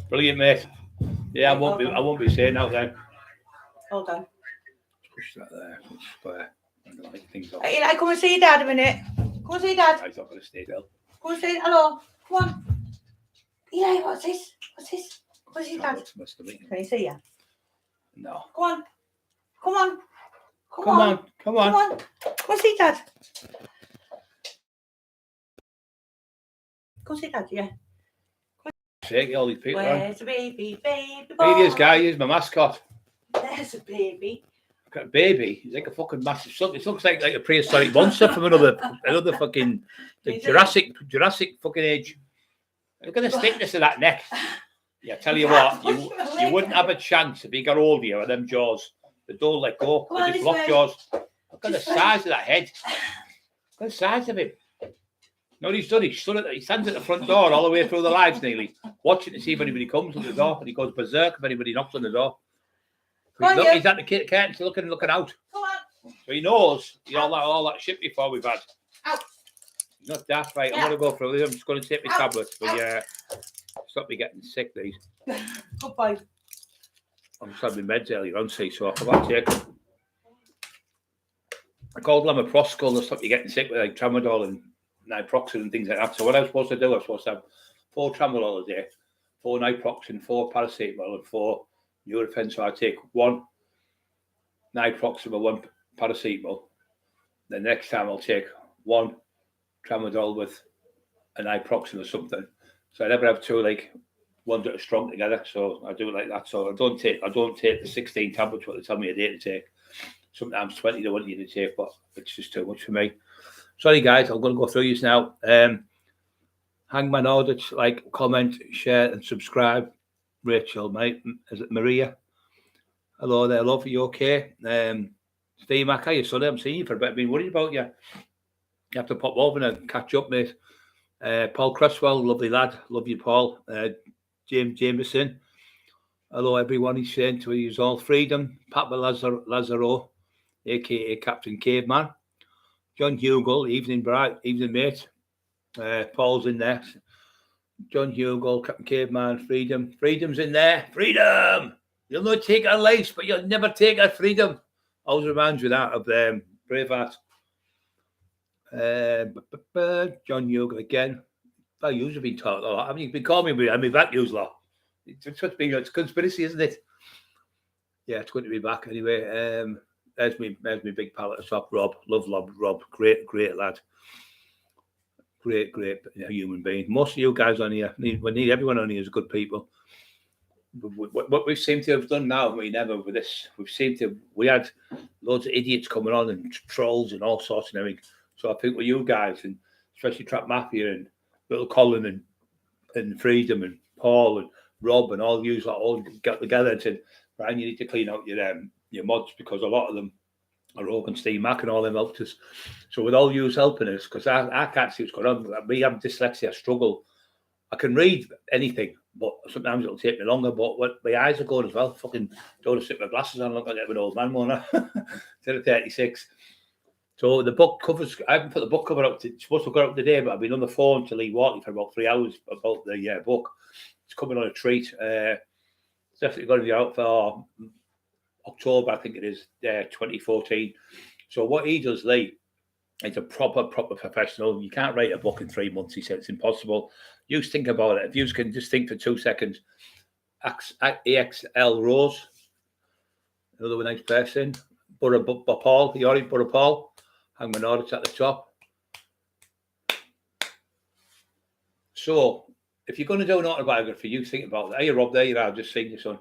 Brilliant, mate. Yeah, I won't be saying out there. Hold on. Push that there. Square. I don't like things off. Eli, come and see your dad a minute. Come and see your dad. I'm not going to stay still. Come and say hello. Come on. Eli, what's this? What's this? What's your dad? Can you see ya? No. Come on. Come on. Come on. Come on. Come and see dad. Come and see dad, yeah. Shake all these people. Where's the baby boy? Here he is, guy. He's my mascot. There's a baby. Got a baby. He's like a fucking massive. It looks like a prehistoric monster from another fucking Jurassic fucking age. Look at the thickness of that neck. Yeah, tell you what, you wouldn't have a chance if he got hold of you with them jaws. They don't let go. They just lock jaws. Look at the size of that head. Look at the size of him. No, he's done. He stands at the front door all the way through the lives nearly, watching to see if anybody comes to the door, and he goes berserk if anybody knocks on the door. He's at the curtains looking out. Come on. So he knows all that shit before we've had. Out. He's not daft, right? Yeah. I'm going to go through this. I'm just going to take my tablets. But yeah, stop me getting sick, these. Goodbye. I'm just having meds earlier on, see, so I forgot to take them. I called them a proscol to stop you getting sick with like tramadol and naproxen and things like that. So what I was supposed to do, I was supposed to have 4 tramadol a day, 4 naproxen, 4 paracetamol, and 4 Nurofen. So I take 1 naproxen or 1 paracetamol. The next time I'll take 1 tramadol with a naproxen or something. So I never have 2 like ones that are strong together. So I do it like that. So I don't take the 16 tablets what they tell me a day to take. Sometimes 20 they want you to take, but it's just too much for me. Sorry guys, I'm going to go through these now. Hangman audits, like, comment, share, and subscribe. Rachel, mate, is it Maria? Hello there, love. Are you okay? Steve Mack, how you, son? I haven't seen you for a bit. I've been worried about you. You have to pop over and catch up, mate. Paul Cresswell, lovely lad. Love you, Paul. James Jameson. Hello, everyone. He's saying to you all freedom. Papa Lazaro, a.k.a. Captain Caveman. John Hugel, evening, mate. Paul's in there. John Hugel, Captain Caveman, freedom. Freedom's in there. Freedom! You'll not take our lives, but you'll never take our freedom. Always reminds me that of Braveheart. John Hugel again. Well, you've been taught a lot. Haven't you been calling me with that use lot? It's conspiracy, isn't it? Yeah, it's good to be back anyway. There's me big pal at the top, Rob. Love Rob. Great lad. Great human being. Most of you guys on here, we need everyone on here is good people. What we seem to have done now, we had loads of idiots coming on and trolls and all sorts and everything. So I think with you guys, and especially Trap Mafia and Little Colin and Freedom and Paul and Rob and all you all got together and said, Brian, you need to clean out your mods because a lot of them are Oak and Steve Mack and all them helped us. So with all you helping us, because I can't see what's going on. Me, I'm dyslexia, I struggle. I can read anything, but sometimes it'll take me longer. But my eyes are going as well. Fucking don't want to sit my glasses on. Look like I'm an old man, won't I? Instead of 36. So the book covers, I haven't put the book cover up. It's supposed to go up today, but I've been on the phone to Lee Watley for about 3 hours about the book. It's coming on a treat. It's definitely going to be out for October, I think it is, 2014. So what he does, Lee, is a proper professional. You can't write a book in 3 months. He said it's impossible. You just think about it. If you can just think for 2 seconds, AXL Rose, another nice person. Paul, you already Butter Paul. Hangman audits at the top. So, if you're going to do an autobiography, you think about that. Hey, Rob, there you are. I've just seen your son.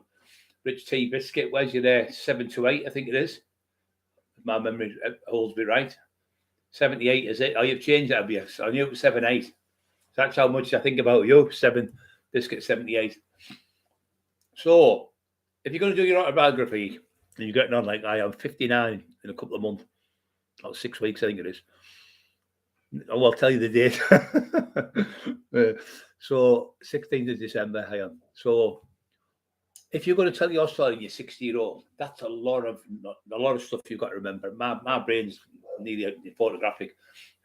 Rich T. Biscuit, where's you there? 7 to 8, I think it is. If my memory holds me right. 78, is it? Oh, you've changed that, have you? I knew it was 7-8. That's how much I think about you. 7 Biscuit 78. So, if you're going to do your autobiography, and you're getting on like I am, 59 in a couple of months, or 6 weeks, I think it is. I'll tell you the date. So 16th of December, I am. So if you're going to tell your story in your 60-year-old, that's a lot of stuff you've got to remember. My brain's nearly photographic.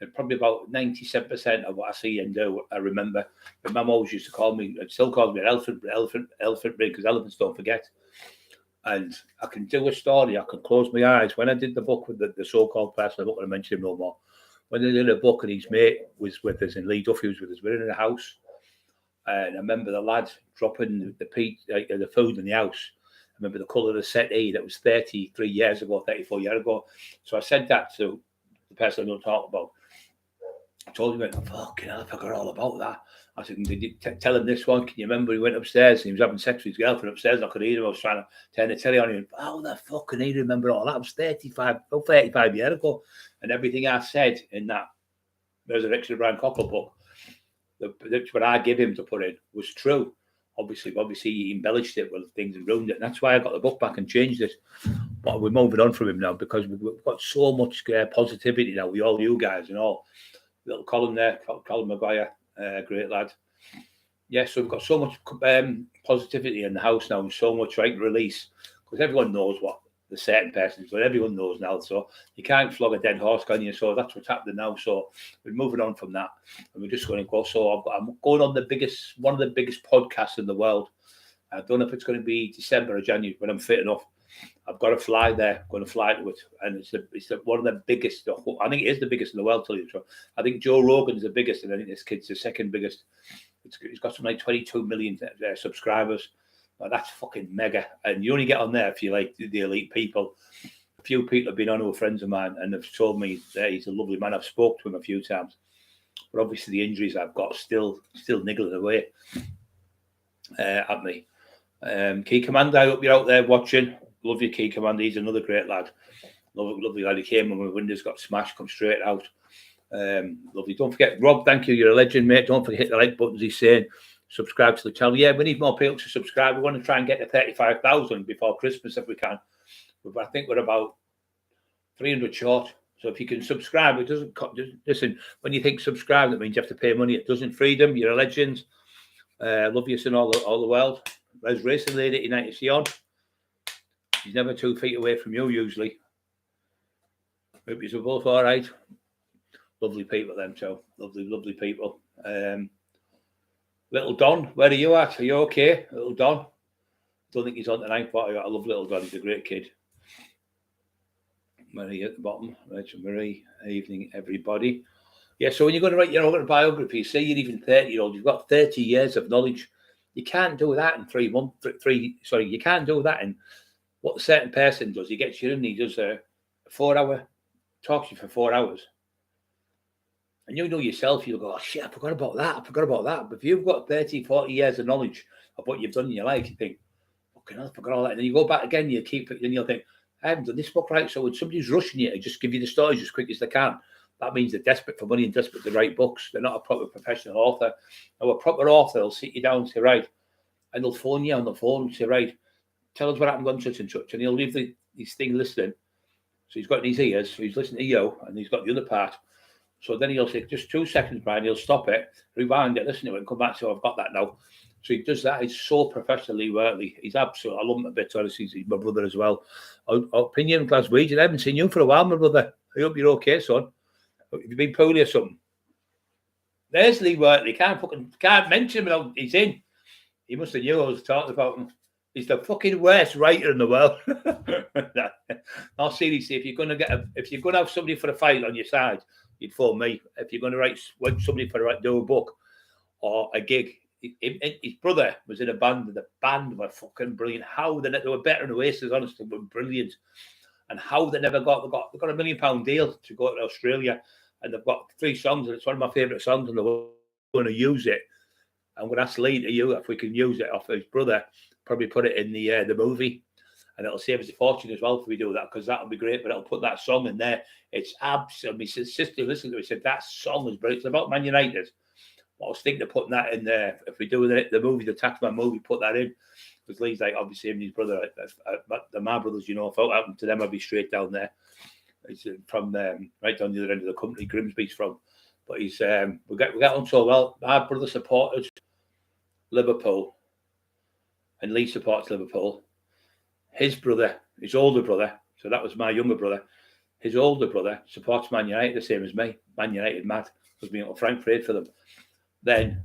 And probably about 97% of what I see and do, I remember. My mum always used to call me, and still calls me an elephant brain, because elephants don't forget. And I can do a story, I can close my eyes. When I did the book with the so-called person, I'm not going to mention him no more. When they did a book and his mate was with us, and Lee Duffy was with us, we were in a house. And I remember the lad dropping the food in the house. I remember the colour of the settee. That was 34 years ago. So I said that to the person I don't talk about. I told him, fucking hell, I forgot all about that. I said, did you tell him this one? Can you remember he went upstairs and he was having sex with his girlfriend upstairs? And I could hear him. I was trying to turn the telly on him. How the fuck can he remember all that? It was 35 years ago. And everything I said in that Resurrection of Brian Cockerill book, what I give him to put in, was true. Obviously, he embellished it with things and ruined it. And that's why I got the book back and changed it. But we're moving on from him now, because we've got so much positivity now with all you guys and all. Little Colin there, Colin Maguire, great lad. Yeah, so we've got so much positivity in the house now, and so much release, because everyone knows what the certain persons, but everyone knows now. So you can't flog a dead horse, can you? So that's what's happening now. So we're moving on from that, and we're just going to go. So I'm going on one of the biggest podcasts in the world. I don't know if it's going to be December or January, when I'm fit enough. I've got to fly there. I'm going to fly to it, and it's one of the biggest. I think it is the biggest in the world. Tell you the truth. I think Joe Rogan's the biggest, and I think this kid's the second biggest. He's got something like 22 million subscribers. That's fucking mega, and you only get on there if you like the elite people. A few people have been on who are friends of mine, and they've told me that he's a lovely man. I've spoke to him a few times, but obviously the injuries I've got still niggling away at me. Key Commander, I hope you're out there watching. Love you, Key Commander. He's another great lad. Lovely lad. He came when my windows got smashed, come straight out. Lovely. Don't forget, Rob, thank you. You're a legend, mate. Don't forget to hit the like buttons. He's saying subscribe to the channel. Yeah, we need more people to subscribe. We want to try and get to 35,000 before Christmas if we can. But I think we're about 300 short. So if you can subscribe, it doesn't listen. When you think subscribe, that means you have to pay money. It doesn't. Freedom. You're a legend. Love you in all the world. There's Racing Lady at United. See on. He's never 2 feet away from you usually. Hope you're both all right. Lovely people, them too. Lovely people. Little Don, where are you at? Are you okay, Little Don? Don't think he's on tonight, but I love Little Don. He's a great kid. Marie at the bottom. Rachel Marie. Evening, everybody. Yeah, so when you're going to write your autobiography, say you're even 30-year-old, you've got 30 years of knowledge. You can't do that in 3 months. You can't do that in what a certain person does. He gets you in, he does a 4-hour, talks to you for 4 hours. And you know yourself, you'll go, oh shit, I forgot about that. But if you've got 30, 40 years of knowledge of what you've done in your life, you think, fucking hell, I forgot all that. And then you go back again, you keep it, and you'll think, I haven't done this book right. So when somebody's rushing you to just give you the stories as quick as they can, that means they're desperate for money and desperate to write books. They're not a proper professional author. Now, a proper author will sit you down and say, right, and they'll phone you on the phone and say, right, tell us what happened on such and such. And he'll leave his thing listening. So he's got in his ears, so he's listening to you, and he's got the other part. So then he'll say, just 2 seconds, Brian. He'll stop it, rewind it, listen to it, and come back. So I've got that now. So he does that. He's so professionally worthy. He's absolutely, I love him a bit. Honestly, he's my brother as well. Opinion Glaswegian. I haven't seen you for a while, my brother. I hope you're okay, son. Have you been poorly or something? There's Lee Wortley. Can't mention him without he's in. He must have knew I was talking about him. He's the fucking worst writer in the world. I'll seriously, if you're gonna have somebody for a fight on your side, you'd phone me. If you're gonna write somebody do a book or a gig, his brother was in a band. The band were fucking brilliant. How they were better than Oasis, honestly, were brilliant. And how they got a £1 million deal to go to Australia, and they've got 3 songs, and it's one of my favourite songs, and they're going to use it. I'm going to ask Lee to you if we can use it off his brother. Probably put it in the movie, and it'll save us a fortune as well if we do that, because that'll be great. But it'll put that song in there. It's absolutely. My sister listened to it. Said that song is brilliant. It's about Man United. But I was thinking of putting that in there. If we do the movie, the Taxman movie, put that in, because Lee's like obviously him and his brother. My brothers, you know, if it happened to them, I'd be straight down there. He's from right down the other end of the country. Grimsby's from, but he's we get on so well. My brother supported Liverpool. And Lee supports Liverpool. His brother, his older brother, so that was my younger brother. his older brother supports Man United the same as me. Man United mad, because me Uncle Frank prayed for them. Then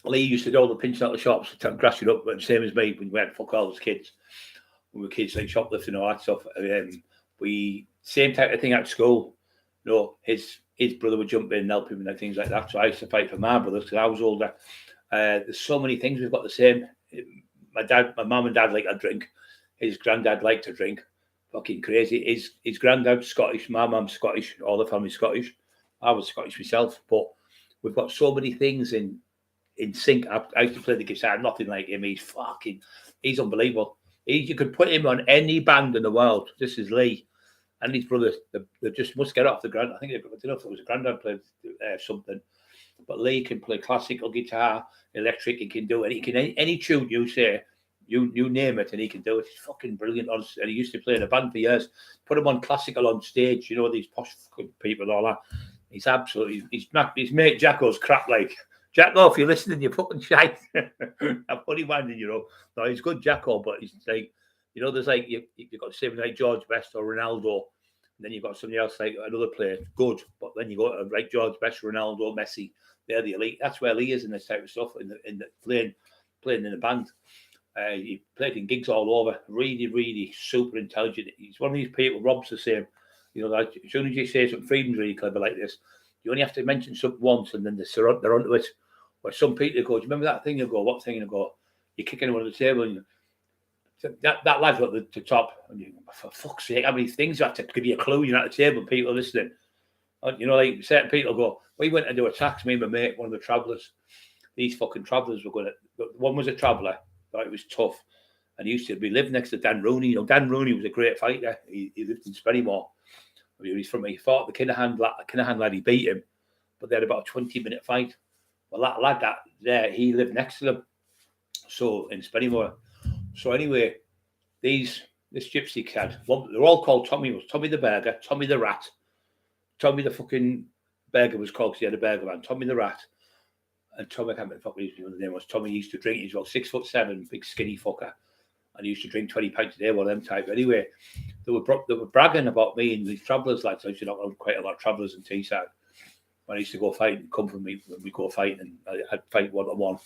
Lee used to do all the pinching out the shops, grassing up, but the same as me when we had fuck all as kids. We were kids like shoplifting and all that stuff. We same type of thing at school. You know, his brother would jump in and help him and things like that. So I used to fight for my brothers because I was older. There's so many things we've got the same. My mum and dad like to drink. His granddad liked to drink. Fucking crazy. His granddad's Scottish. My mum's Scottish. All the family's Scottish. I was Scottish myself, but we've got so many things in sync. I used to play the guitar. Nothing like him. He's unbelievable. You could put him on any band in the world. This is Lee and his brothers. They just must get off the ground. I don't know if it was a granddad played something, but Lee can play classical guitar, electric. He can do it. He can any tune you say, you name it, and he can do it. He's fucking brilliant. And he used to play in a band for years. Put him on classical on stage. You know, these posh people and all that. He's absolutely. His mate Jacko's crap like. Jacko, if you're listening, you're fucking shite. I'm funny minded, you know. No, he's good, Jacko, but he's like, you know, there's like you've got something like George Best or Ronaldo, and then you've got somebody else like another player, good, but then you go to like George Best, Ronaldo, Messi. They're the elite. That's where Lee is in this type of stuff. In the playing in a band. He played in gigs all over. Really, really super intelligent. He's one of these people. Rob's the same. You know, like as soon as you say something, Freedom's really clever like this. You only have to mention something once, and then they're onto it. But some people go, do you remember that thing? You go, what thing? You go, you're kicking him on the table. And that lad's at the top. And you, for fuck's sake, how many things you have to give you a clue? You're at the table, people listening. You know, like certain people go, we went to do a tax, me and my mate, one of the travellers. These fucking travellers were going to, one was a traveller, thought it was tough. And we lived next to Dan Rooney. You know, Dan Rooney was a great fighter. He lived in Sperrymore. He fought the Kinahan lad, he beat him. But they had about a 20-minute fight. Well, that lad there, he lived next to them. So, in Sperrymore. So, anyway, this gypsy kid, they're all called Tommy. It was Tommy the Burger, Tommy the Rat. Tommy the fucking Burger was called because he had a burger man. Tommy the Rat. And Tommy, I can't remember what his name was. Tommy used to drink. He's about 6'7", big skinny fucker. And he used to drink 20 pints a day, one of them type. Anyway, they were bragging about me and these travellers, lads. I used to know quite a lot of travellers in Teesside. When I used to go fight and come from me when we go fight, and I'd fight one-on-one.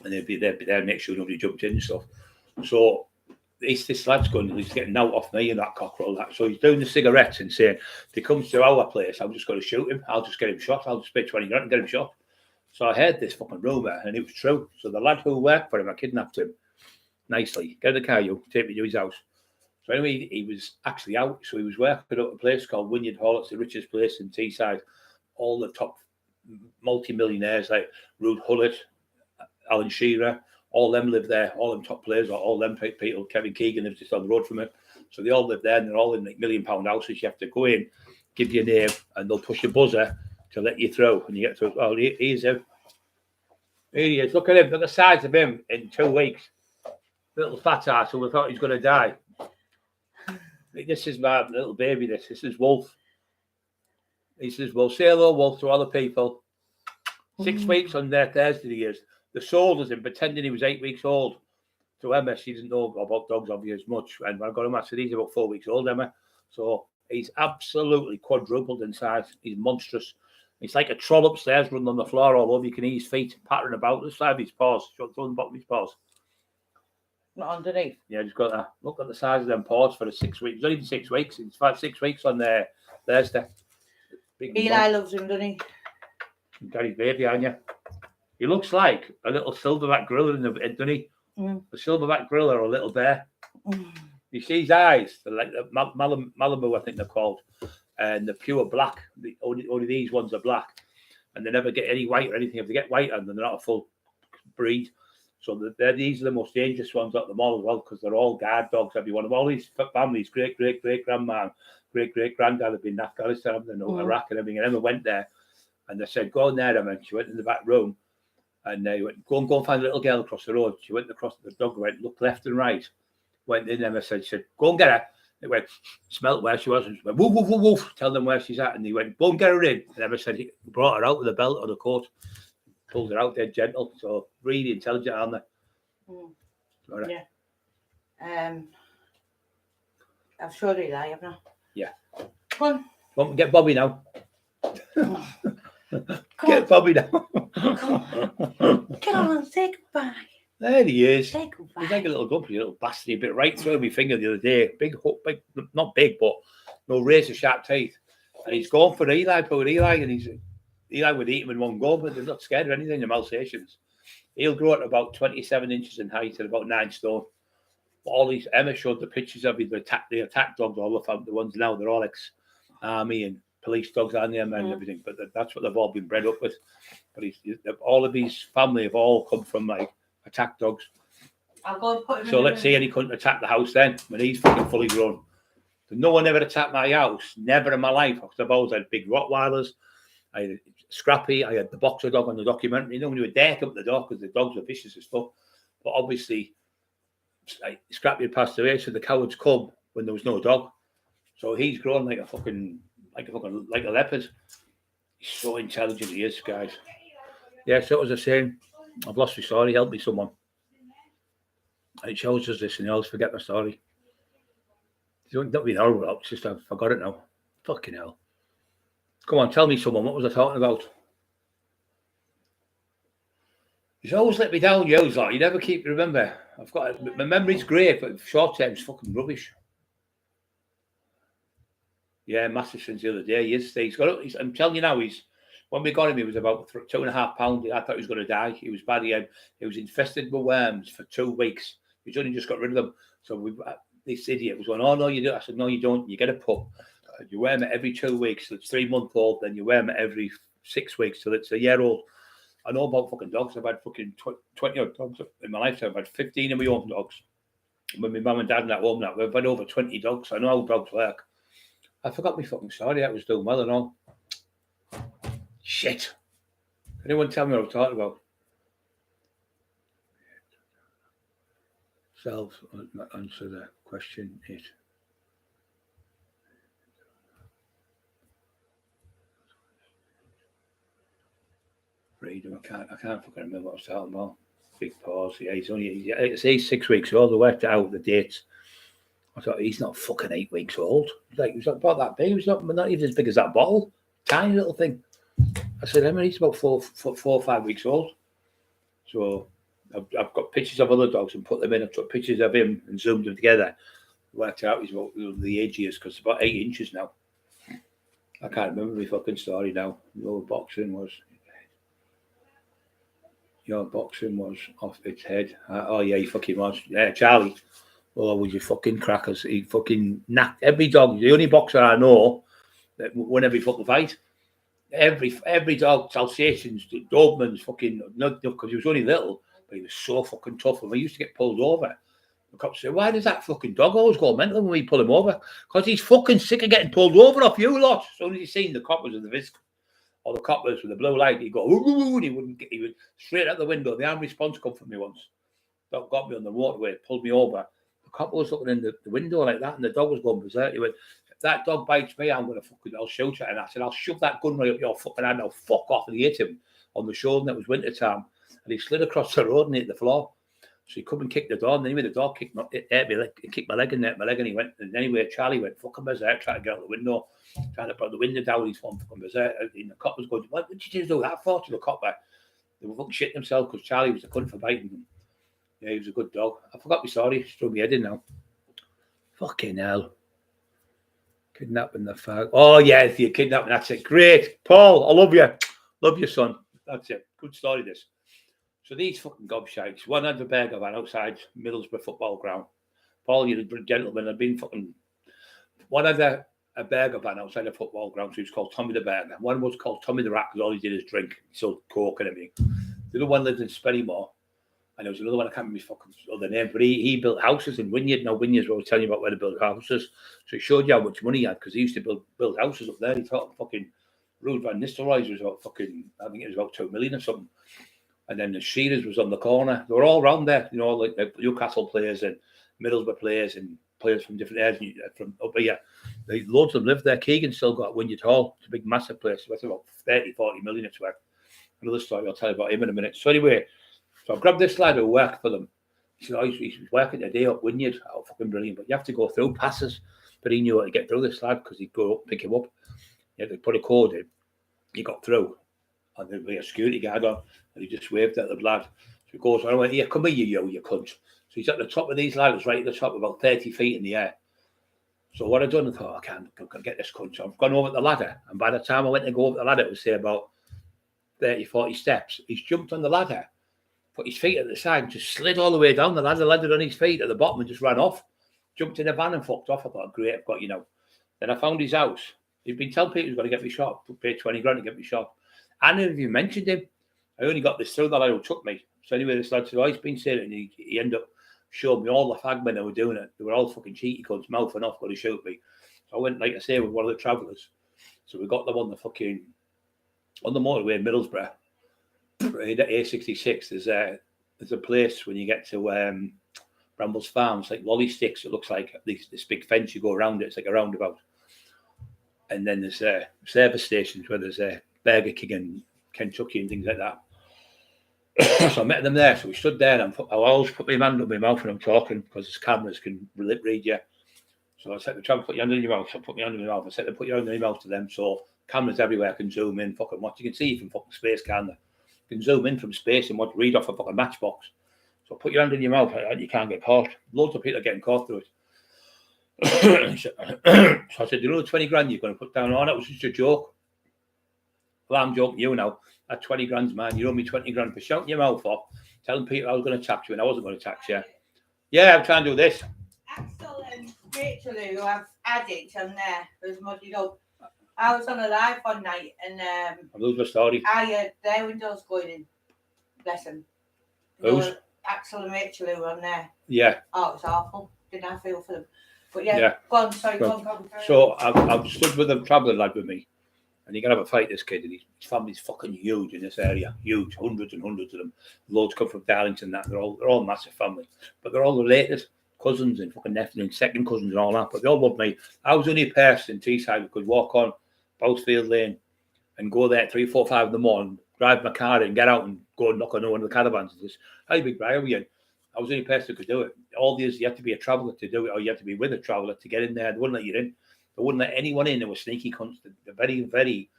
And they'd be there, make sure nobody jumped in and stuff. So this lad's he's getting out off me and that Cockerill. So he's doing the cigarettes and saying, if he comes to our place, I'm just going to shoot him. I'll just get him shot. I'll just pay 20 grand and get him shot. So I heard this fucking rumour, and it was true. So the lad who worked for him, I kidnapped him nicely. Get in the car, you take me to his house. So anyway, he was actually out. So he was working at a place called Wynyard Hall. It's the richest place in Teesside. All the top multi-millionaires like Rude Hullett, Alan Shearer, all them live there. All them top players, all them people. Kevin Keegan lives just on the road from it. So they all live there, and they're all in like £1 million houses. You have to go in, give your name, and they'll push a buzzer to let you through. And you get through. Oh, here's him. Here he is. Look at him. Look at the size of him in 2 weeks. Little fat ass who we thought he was going to die. This is my little baby. This is Wolf. He says, well, say hello, Wolf, to other people. 6 weeks on their Thursday he is. They sold us him, pretending he was 8 weeks old. So Emma, she doesn't know about dogs obviously as much. And when I got him, I said, he's about 4 weeks old, Emma. So he's absolutely quadrupled in size. He's monstrous. He's like a troll upstairs running on the floor all over. You can hear his feet pattering about the side of his paws. Show the bottom of his paws. Not underneath. Yeah, just got that. Look at the size of them paws for the 6 weeks. It's not even 6 weeks. It's 6 weeks on there Thursday. Eli loves him, doesn't he? Daddy's baby, aren't you? He looks like a little silverback gorilla in the head, doesn't he? A silverback gorilla or a little bear. You see his eyes, they're like the Malibu, I think they're called, and they're pure black. Only these ones are black, and they never get any white or anything. If they get white, and they're not a full breed. So these are the most dangerous ones at the mall as well, because they're all guard dogs. Every one of all these families, great grandma, great granddad have been in Afghanistan, Iraq, and everything. And Emma went there, and they said, "Go in there, Emma." And she went in the back room, and they went, "Go and find a little girl across the road." She went across. The dog went, looked left and right. Went in. Emma said, "Go and get her." It went, smelt where she was, and she went, "Woof, woof, woof, woof." Tell them where she's at, and he went, "Go and get her in." And Emma said he brought her out with a belt on the coat, pulled her out dead gentle. So really intelligent, aren't they? Yeah. I've showed Eli, haven't I? Yeah. Go on. Come on, get Bobby now. Get Bobby now. Get on, say goodbye. There he is. Say goodbye. He's like a little dumpy, little bastard. He bit right through my finger the other day. Big, not big, but no razor sharp teeth. And he's gone for Eli, poor Eli, and Eli would eat him in one go, but they're not scared of anything, the Malsations. He'll grow at about 27 inches in height and about 9 stone. But all these, Emma showed the pictures of the attack dogs, all the ones now, they're all ex-army and police dogs, aren't they, and everything. But that's what they've all been bred up with. But all of his family have all come from like attack dogs. I'll go and put him So let's say he couldn't attack the house then when he's fucking fully grown. No one ever attacked my house, never in my life. Because I've always had big Rottweilers. I had Scrappy, I had the boxer dog on the documentary. You know, when you were there up the dog because the dogs were vicious and stuff. But obviously, Scrappy had passed away, so the cowards come when there was no dog. So he's grown like a leopard. He's so intelligent, he is, guys. Yeah, so it was a saying. I've lost my story. Help me, someone. It shows us this, and you always forget my story. Don't be horrible. It's just I forgot it now. Fucking hell. Come on, tell me, someone. What was I talking about? You always let me down, you lot. You never keep remember. My memory's great, but short term's fucking rubbish. Yeah, Masterson's the other day. I'm telling you now, when we got him, he was about 2.5 pounds. I thought he was going to die. He was bad. He was infested with worms for 2 weeks. He's only just got rid of them. So this idiot was going, oh, no, you do. I said, no, you don't. You get a pup. You wear them every 2 weeks. So it's 3-month-old. Then you wear them every 6 weeks till it's a year old. I know about fucking dogs. I've had fucking 20 odd dogs in my lifetime. I've had 15 of my own dogs. When my mum and dad are at home now, we've had over 20 dogs. I know how dogs work. I forgot my fucking story. I was doing well and all. Shit. Can anyone tell me what I'm talking about? Self, answer the question. Freedom. I can't fucking remember what I was talking about. Big pause. Yeah, he's 6 weeks old. They worked out the dates. I thought he's not fucking 8 weeks old. He's not about that big. He's not even as big as that bottle. Tiny little thing. I said, Emma, he's about 4 or 5 weeks old. So I've got pictures of other dogs and put them in. I took pictures of him and zoomed them together. Worked out he's about the age he is because it's about 8 inches now. I can't remember my fucking story now. Your boxing was off its head. Oh yeah, he fucking was. Yeah, Charlie. Oh, was you fucking crackers? He fucking knocked every dog. The only boxer I know that won every fucking fight. Every dog, Alsatians, Dobermans, fucking not because he was only little, but he was so fucking tough. And we used to get pulled over. The cops say, "Why does that fucking dog always go mental when we pull him over?" Because he's fucking sick of getting pulled over off you lot. As soon as he's seen the coppers with the vis or the coppers with the blue light, he'd go, ooh, and he would straight out the window. The armed response come for me once. Dog got me on the motorway, pulled me over. The cop was looking in the window like that, and the dog was going berserk. He went, "If that dog bites me, I'll shoot it." And I said, "I'll shove that gun right up your fucking hand. I'll fuck off." And he hit him on the shoulder, and it was winter time. And he slid across the road and hit the floor. So he come and kicked the door, and anyway, the dog kicked my leg and hit my leg, and he went. And anyway, Charlie went fucking berserk, trying to get out the window, trying to put the window down. He's fucking berserk. And the cop was going, "What did you do that for?" To the copper, they were fucking shitting themselves because Charlie was a cunt for biting them. Yeah, he was a good dog. I forgot my story. Threw my head in now. Fucking hell. Kidnapping the fag. Oh, yeah, if you're kidnapping, that's it. Great. Paul, I love you. Love you, son. That's it. Good story, this. So these fucking gobshites. One had a burger van outside Middlesbrough football ground. Paul, you're a gentleman. I've been fucking... One had a burger van outside a football ground, so he was called Tommy the Burger. One was called Tommy the Rat because all he did is drink. He sold coke and everything. The other one lived in Sperrymore. And there was another one, I can't remember his fucking other name, but he built houses in Wynyard. Now, Wynyard's what I was telling you about where they built houses. So it showed you how much money he had because he used to build houses up there. He thought fucking Ruud van Nistelrooy was about fucking, I think it was about 2 million or something. And then the Shearers was on the corner. They were all around there, you know, like the Newcastle players and Middlesbrough players and players from different areas from up here. Loads of them lived there. Keegan still got Wynyard Hall. It's a big, massive place. It's about 30-40 million it's worth. Another story I'll tell you about him in a minute. So anyway, so I grabbed this lad who worked for them. He said, he's working a day up Wynyard. Oh, fucking brilliant. But you have to go through passes. But he knew how to get through this lad because he'd go up, pick him up. He had to put a code in. He got through. And there'd be a security guard on, and he just waved at the lad. So he goes, I went, here, come here, you cunt. So he's at the top of these ladders, right at the top, about 30 feet in the air. So what I done, I thought, I can't get this cunt. So I've gone over the ladder. And by the time I went to go over the ladder, it was, say, about 30, 40 steps. He's jumped on the ladder, put his feet at the side, and just slid all the way down the ladder, landed on his feet at the bottom and just ran off. Jumped in a van and fucked off. I thought, great, I've got you now. Then I found his house. He'd been telling people he was going to get me shot, pay 20 grand to get me shot. I never even mentioned him. I only got this through that lad who took me. So anyway, this lad said, oh, he's been saying it, and he ended up showing me all the fagmen that were doing it. They were all fucking cheeky cunts, mouthing off, going to shoot me. So I went, like I say, with one of the travellers. So we got them on the motorway in Middlesbrough. At A66, there's a place when you get to Brambles Farms, like Lolly Sticks. It looks like this big fence, you go around it. It's like a roundabout. And then there's service stations where there's Burger King and Kentucky and things like that. So I met them there. So we stood there, and I always put my hand up my mouth when I'm talking because the cameras can lip read you. So I said to try and put your hand in your mouth. So I put my hand in my mouth. I said to put your hand in your mouth to them. So cameras everywhere can zoom in, fucking watch. You can see from fucking space, can't they? You can zoom in from space and read off a fucking matchbox. So put your hand in your mouth, you can't get caught. Loads of people are getting caught through it. So I said, you know the 20 grand you're going to put down? Oh, that was just a joke. Well, I'm joking you now. That 20 grand's mine. You owe me 20 grand for shouting your mouth off, telling people I was going to tax you, and I wasn't going to tax you. Yeah, I'm trying to do this. Axel and Rachel, who have addicts on there, was muddied up. I was on a live one night, and I lose my story. I heard their windows going in. Bless them. Who's? Axel and Rachel who were on there. Yeah. Oh, it was awful. Didn't I feel for them? But yeah. Go on, sorry, go on. So I've stood with a travelling lad with me, and you can have a fight, this kid, and his family's fucking huge in this area. Huge, hundreds and hundreds of them. Loads come from Darlington, that they're all massive family. But they're all related, cousins and fucking nephews and second cousins and all that. But they all love me. I was only a person in Teesside who could walk on Bousfield Lane and go there at 3, 4, 5 in the morning, drive my car in, get out and go and knock on one of the caravans and just, how big are you? I was the only person who could do it. All these, you had to be a traveller to do it, or you had to be with a traveller to get in there. They wouldn't let you in. They wouldn't let anyone in. They were sneaky cunts. They're very, very,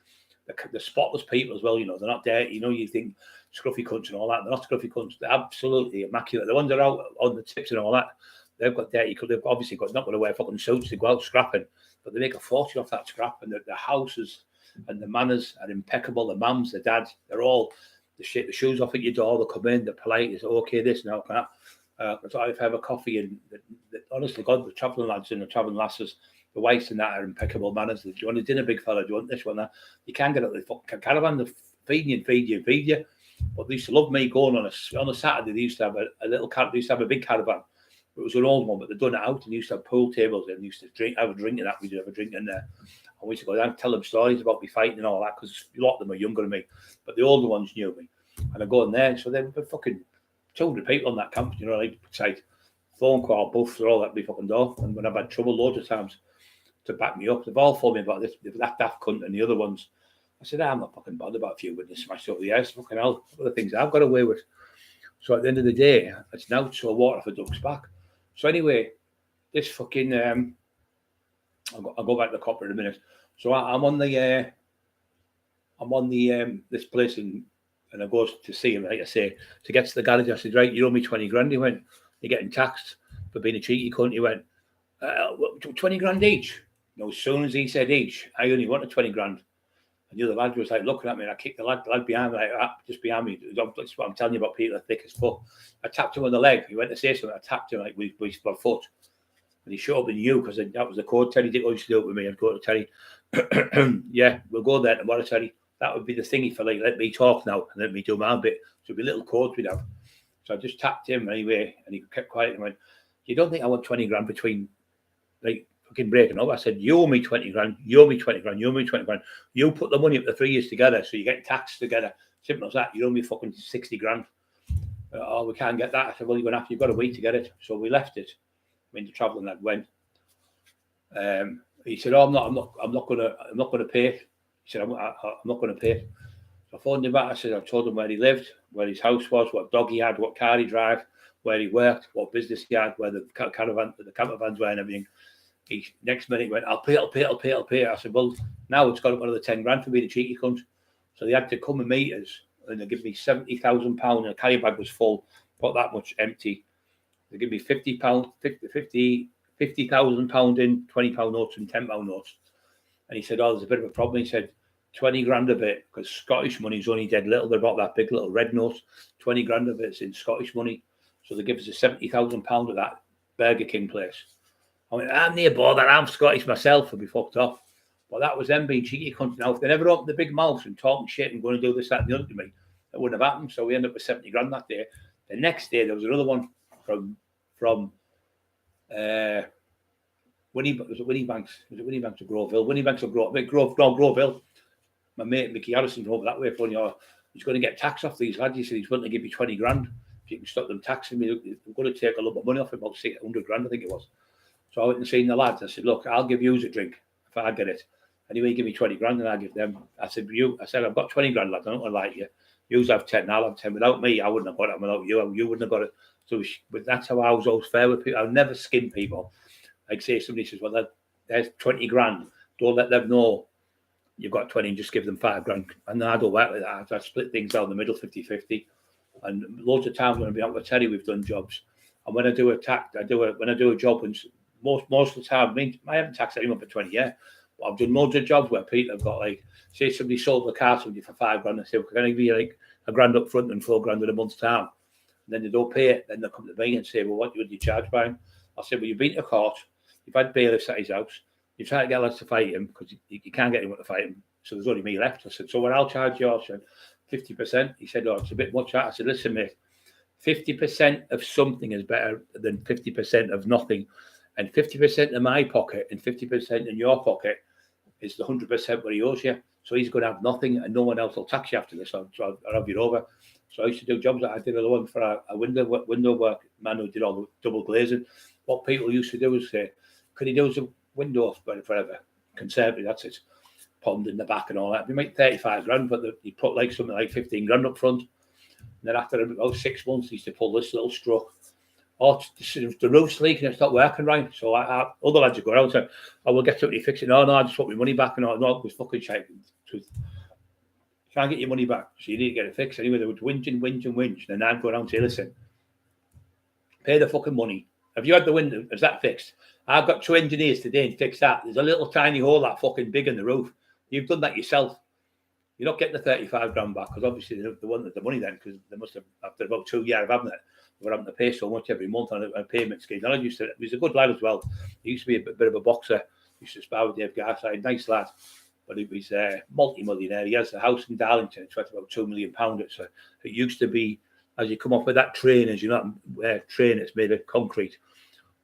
they're spotless people as well, you know. They're not dirty. You know, you think scruffy cunts and all that. They're not scruffy cunts. They're absolutely immaculate. The ones that are out on the tips and all that, they've got dirty. They've obviously got, not going to wear fucking suits to go out scrapping, but they make a fortune off that scrap. And the houses and the manners are impeccable. The mums, the dads, they're all, they shake the shoes off at your door. They come in, they're polite. They say, okay, this now, that. So if I have a coffee, and honestly, God, the travelling lads and the travelling lasses, the wives and that are impeccable manners. Do you want a dinner, big fella? Do you want this one, that? You can't get out of the fucking caravan. They feed you. But they used to love me going on a Saturday. They used to have a little car. They used to have a big caravan. It was an old one, but they'd done it out, and they used to have pool tables, and they used to have a drink in that. We did have a drink in there. And we used to go down and tell them stories about me fighting and all that, because a lot of them are younger than me, but the older ones knew me. And I go in there, so they were fucking 200 people on that camp, you know, like phone call, buff, they're all at me fucking door. And when I've had trouble loads of times to back me up, they've all told me about this, that daft cunt and the other ones. I said, I'm not fucking bothered about a few witnesses smashed over the years. Fucking hell, other things I've got away with. So at the end of the day, it's now so water for ducks back. So anyway, this fucking I'll go back to the copper in a minute. So I'm on the this place and I go to see him, like I say, to get to the garage. I said, right, you owe me 20 grand. He went, you're getting taxed for being a cheeky cunt. He went, 20 grand each. You know, as soon as he said each, I only wanted 20 grand. And the other lad was like looking at me, and I kicked the lad behind me, like that, just behind me. That's what I'm telling you about people are thick as fuck. I tapped him on the leg. He went to say something. I tapped him like with my foot. And he showed up in you because that was the code. Terry didn't want to do it with me. I'd go to Terry. Yeah, we'll go there tomorrow, Terry. That would be the thingy for like, let me talk now and let me do my bit. So it'd be little codes we'd have. So I just tapped him anyway, and he kept quiet and went, you don't think I want 20 grand between, like, fucking breaking up? I said, you owe me 20 grand, you owe me 20 grand, you owe me 20 grand. You put the money up the 3 years together, so you get taxed together. Simple as that. You owe me fucking 60 grand. Oh, we can't get that. I said, well, you've got to wait to get it. So we left it. When the travelling lad went. He said, oh, I'm not gonna pay. He said, I'm not going to pay. So I phoned him back. I said, I told him where he lived, where his house was, what dog he had, what car he drove, where he worked, what business he had, where the camper vans were and everything. He next minute went, I'll pay. I said, well, now it's got up another 10 grand for me, the cheeky cunt. So they had to come and meet us, and they give me £70,000, and a carry bag was full, not that much empty. They give me £50,000 in £20 notes and £10 notes. And he said, oh, there's a bit of a problem. He said, 20 grand of it, because Scottish money is only dead little. They're about that big little red note. 20 grand of it's in Scottish money. So they give us a £70,000 of that Burger King place. I went, I'm near bothered. I'm Scottish myself. I'd be fucked off. But that was them being cheeky cunts. Now, if they never opened the big mouth and talking shit and going to do this, that, and the other to me, it wouldn't have happened. So we ended up with 70 grand that day. The next day, there was another one from Winnie Banks. Was it Winnie Banks or Groveville? Winnie Banks or Groveville. My mate Mickey Harrison drove that way for he's going to get tax off these lads. He said he's willing to give me 20 grand. If you can stop them taxing me, I'm going to take a lot of money off him, about 600 grand, I think it was. So I went and seen the lads. I said, look, I'll give you a drink if I get it. Anyway, give me 20 grand and I'll give them. I said, I've got 20 grand, lads. I don't want to lie to you. You have 10, I'll have 10. Without me, I wouldn't have got it. Without you, you wouldn't have got it. So but that's how I was always fair with people. I'll never skim people. Like say somebody says, well, there's 20 grand. Don't let them know you've got 20 and just give them 5 grand. And I don't work like that. I split things down the middle, 50-50. And loads of times when I've been out with Terry, we've done jobs. And when I do when I do a job, and most of the time, I haven't taxed anyone for 20 years. But I've done loads of jobs where people have got like, say somebody sold the car to somebody for 5 grand. I say, well, can I give you like a grand up front and 4 grand in a month's time? And then they don't pay it. Then they come to me and say, well, what would you charge by him? I said, well, you've been to court. You've had bailiffs at his house. You try to get lads to fight him because you can't get anyone to fight him. So there's only me left. I said, so when I'll charge you, I said, 50%. He said, oh, it's a bit much. I said, listen, mate, 50% of something is better than 50% of nothing. And 50% in my pocket and 50% in your pocket is the 100% what he owes you. So he's going to have nothing and no one else will tax you after this. So I'll have you over. So I used to do jobs that I did another one for a window work man who did all the double glazing. What people used to do is say, could he do some windows forever? Conservative, that's it. Pond in the back and all that. We make 35 grand, but he put like something like 15 grand up front. And then after about 6 months, he used to pull this little stroke. Oh, the roof's leaking, it's not working right. So other lads would go around and say, oh, we'll get somebody to fix it. No, I just want my money back. And no, it was fucking shite. Can't get your money back. So you need to get it fixed. Anyway, they would whinge. And then I'd go around and say, listen, pay the fucking money. Have you had the window? Is that fixed? I've got 2 engineers today to fix that. There's a little tiny hole that fucking big in the roof. You've done that yourself. You're not getting the 35 grand back because obviously they wanted the money then because they must have, after about 2 years of having it, we're having to pay so much every month on a payment scheme. And he was a good lad as well. He used to be a bit of a boxer. He used to spar with Dave Garside. Nice lad. But he was multi-millionaire. He has a house in Darlington. It's worth about £2 million. It used to be, as you come off with that train, as you're not train, it's made of concrete.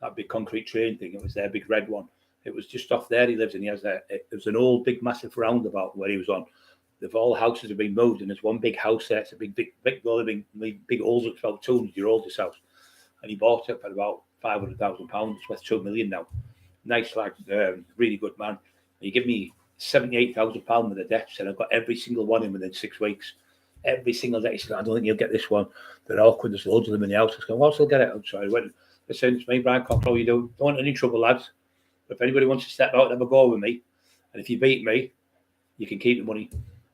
That big concrete train thing. It was their big red one. It was just off there he lives, and he has it was an old, big, massive roundabout where he was on. All the houses have been moved, and there's one big house there. It's a big building, big holes. It's about 200 year old, this house. And he bought it for about £500,000. It's worth £2 million now. Nice lad, really good man. He gave me £78,000 with the debts, and I've got every single one in within 6 weeks. Every single day. He said, I don't think you'll get this one. They're awkward. There's loads of them in the house. I was going, well, I'll get it. So I went, listen, it's me, Brian Cockerill. You don't want any trouble, lads. But if anybody wants to step out and have a go with me, and if you beat me, you can keep the money.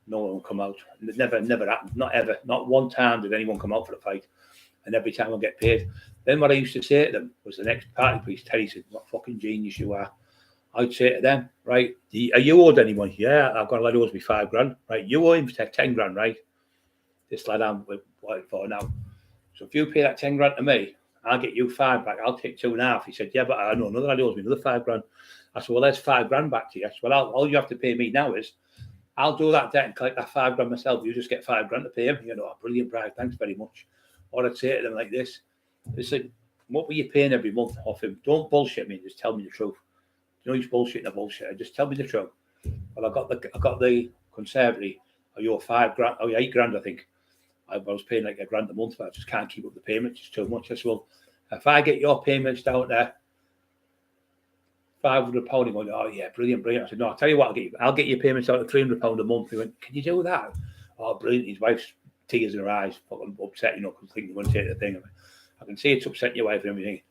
No one will come out. And it never happened. Not ever. Not one time did anyone come out for a fight. And every time I get paid. Then what I used to say to them was the next party piece. Terry said, what fucking genius you are. I'd say to them, right, are you owed anyone? Yeah, I've got a lad who owes me 5 grand. Right, you owe him 10 grand, right? This lad I'm waiting for now. So if you pay that 10 grand to me, I'll get you 5 back. I'll take 2.5. He said, yeah, but I know another lad owes me another 5 grand. I said, well, there's 5 grand back to you. I said, well, all you have to pay me now is I'll do that debt and collect that 5 grand myself. You just get 5 grand to pay him. You know, oh, brilliant, Brian. Thanks very much. Or I'd say to them like this. Listen, what were you paying every month off him? Don't bullshit me. Just tell me the truth. You know he's bullshitting a bullshit. Just tell me the truth. Well, I got the conservatory. Oh, you're 5 grand. Oh, 8 grand, I think. I was paying like £1 grand a month, but I just can't keep up the payments. It's too much. I said, well, if I get your payments down there, £500 a month. Oh yeah, brilliant. I said, no, I'll tell you what, I'll get your payments out at £300 a month. He went, can you do that? Oh, brilliant. His wife's tears in her eyes, fucking upset, you know, because thinking they're going to take the thing. I can see it's upset your wife and everything.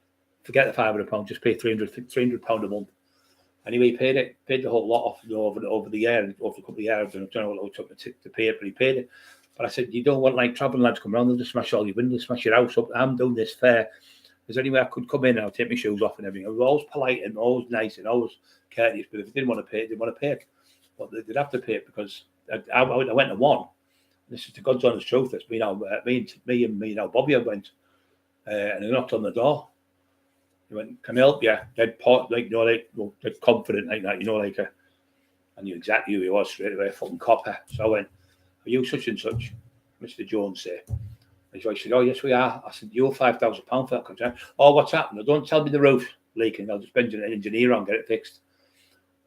Forget the £500, just pay £300 a month. Anyway, he paid the whole lot off over the year, over a couple of years. And I don't know what it took to pay it, but he paid it. But I said, you don't want like travelling lads come around, they'll just smash all your windows, smash your house up. I'm doing this fair. Is there any way I could come in and I'll take my shoes off and everything? I was always polite and always nice and always courteous. But if they didn't want to pay it, they didn't want to pay it. But they'd have to pay it because I went to one. This is the God's honest truth. It's me and Bobby went. And he knocked on the door. He went, "Can I help you?" Dead pot, like, dead confident like that, I knew exactly who he was straight away, fucking copper. So I went, "Are you such and such?" Mr. Jones said. He said, "Oh, yes, we are." I said, "You owe £5,000 for that contract." "Oh, what's happened?" "Don't tell me the roof leaking. I'll just spend an engineer on, get it fixed."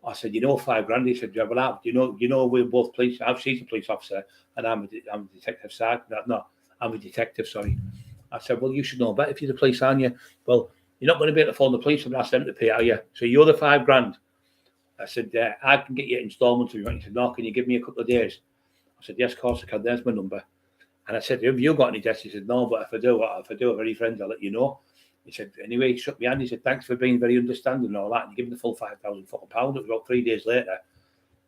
I said, "You know, £5,000. He said, "Yeah, well, you know, we're both police. She's a police officer and I'm a detective sergeant. No, I'm a detective, sorry." I said, "Well, you should know better if you're the police, aren't you?" "Well, you're not going to be able to phone the police and ask them to pay, are you? So you're the £5,000. I said, "I can get you installments if you want." He said, "No, can you give me a couple of days?" I said, "Yes, of course I can. There's my number." And I said, "Have you got any debts?" He said, "No, but if I do, I'm very friends, I'll let you know." He said, anyway, he shook my hand. He said, "Thanks for being very understanding and all that." And he gave me the full £5,000. It was about 3 days later.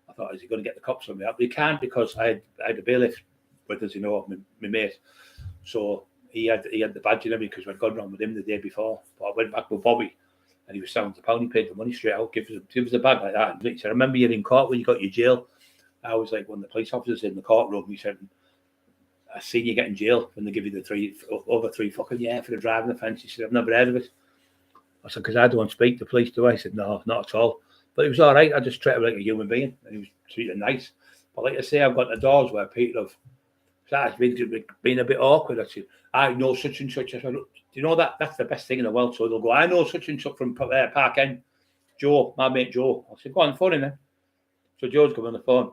I thought, is he going to get the cops on me? But he can't, because I had a bailiff with us, my mate. So he had the badge and everything because we'd gone wrong with him the day before. But I went back with Bobby and he was £70. He paid the money straight out, give us a bag like that. And he said, "I remember you're in court when you got your jail." I was like one of the police officers in the courtroom. He said, "I seen you get in jail when they give you over three fucking year for the driving offence." He said, "I've never heard of it." I said, "Because I don't speak to police, do I?" He said, "No, not at all." But it was all right. I just treated him like a human being and he was treated nice. But like I say, I've got the doors where people have started being a bit awkward. I said, "I know such and such." I said, "Do you know that? That's the best thing in the world." So they'll go, "I know such and such from Park End. Joe, my mate Joe." I said, "Go on, phone him then." So Joe's come on the phone.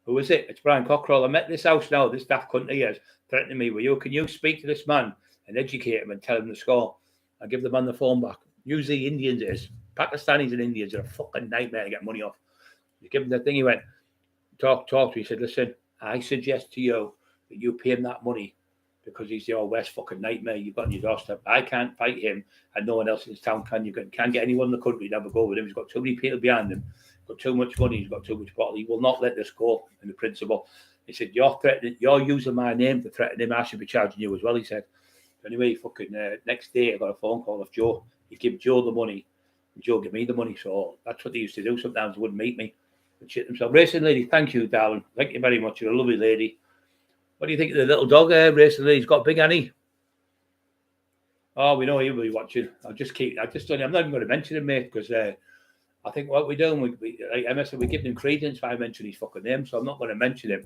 "Who is it?" "It's Brian Cockerill. I'm at this house now. This daft cunt here is threatening me with you. Can you speak to this man and educate him and tell him the score?" I give the man the phone back. Usually Indians is. Pakistanis and Indians are a fucking nightmare to get money off. You give him the thing, he went, talk to me. He said, "Listen, I suggest to you that you pay him that money because he's your worst fucking nightmare you've got on your doorstep. I can't fight him and no one else in this town can. You can't get anyone in the country to have a go with him. He's got too many people behind him. He's got too much money. He's got too much bottle. He will not let this go in the principle." He said, "You're using my name to threaten him. I should be charging you as well." He said. Anyway, fucking next day I got a phone call off Joe. He'd give Joe the money and Joe give me the money. So that's what they used to do. Sometimes they wouldn't meet me and shit themselves. Racing lady, thank you, darling. Thank you very much. You're a lovely lady. What do you think of the little dog Racing lady? He's got big Annie. Oh, we know he'll be watching. I'm not even going to mention him, mate, because I think what we're doing, we're giving him credence by mentioning his fucking name, so I'm not going to mention him.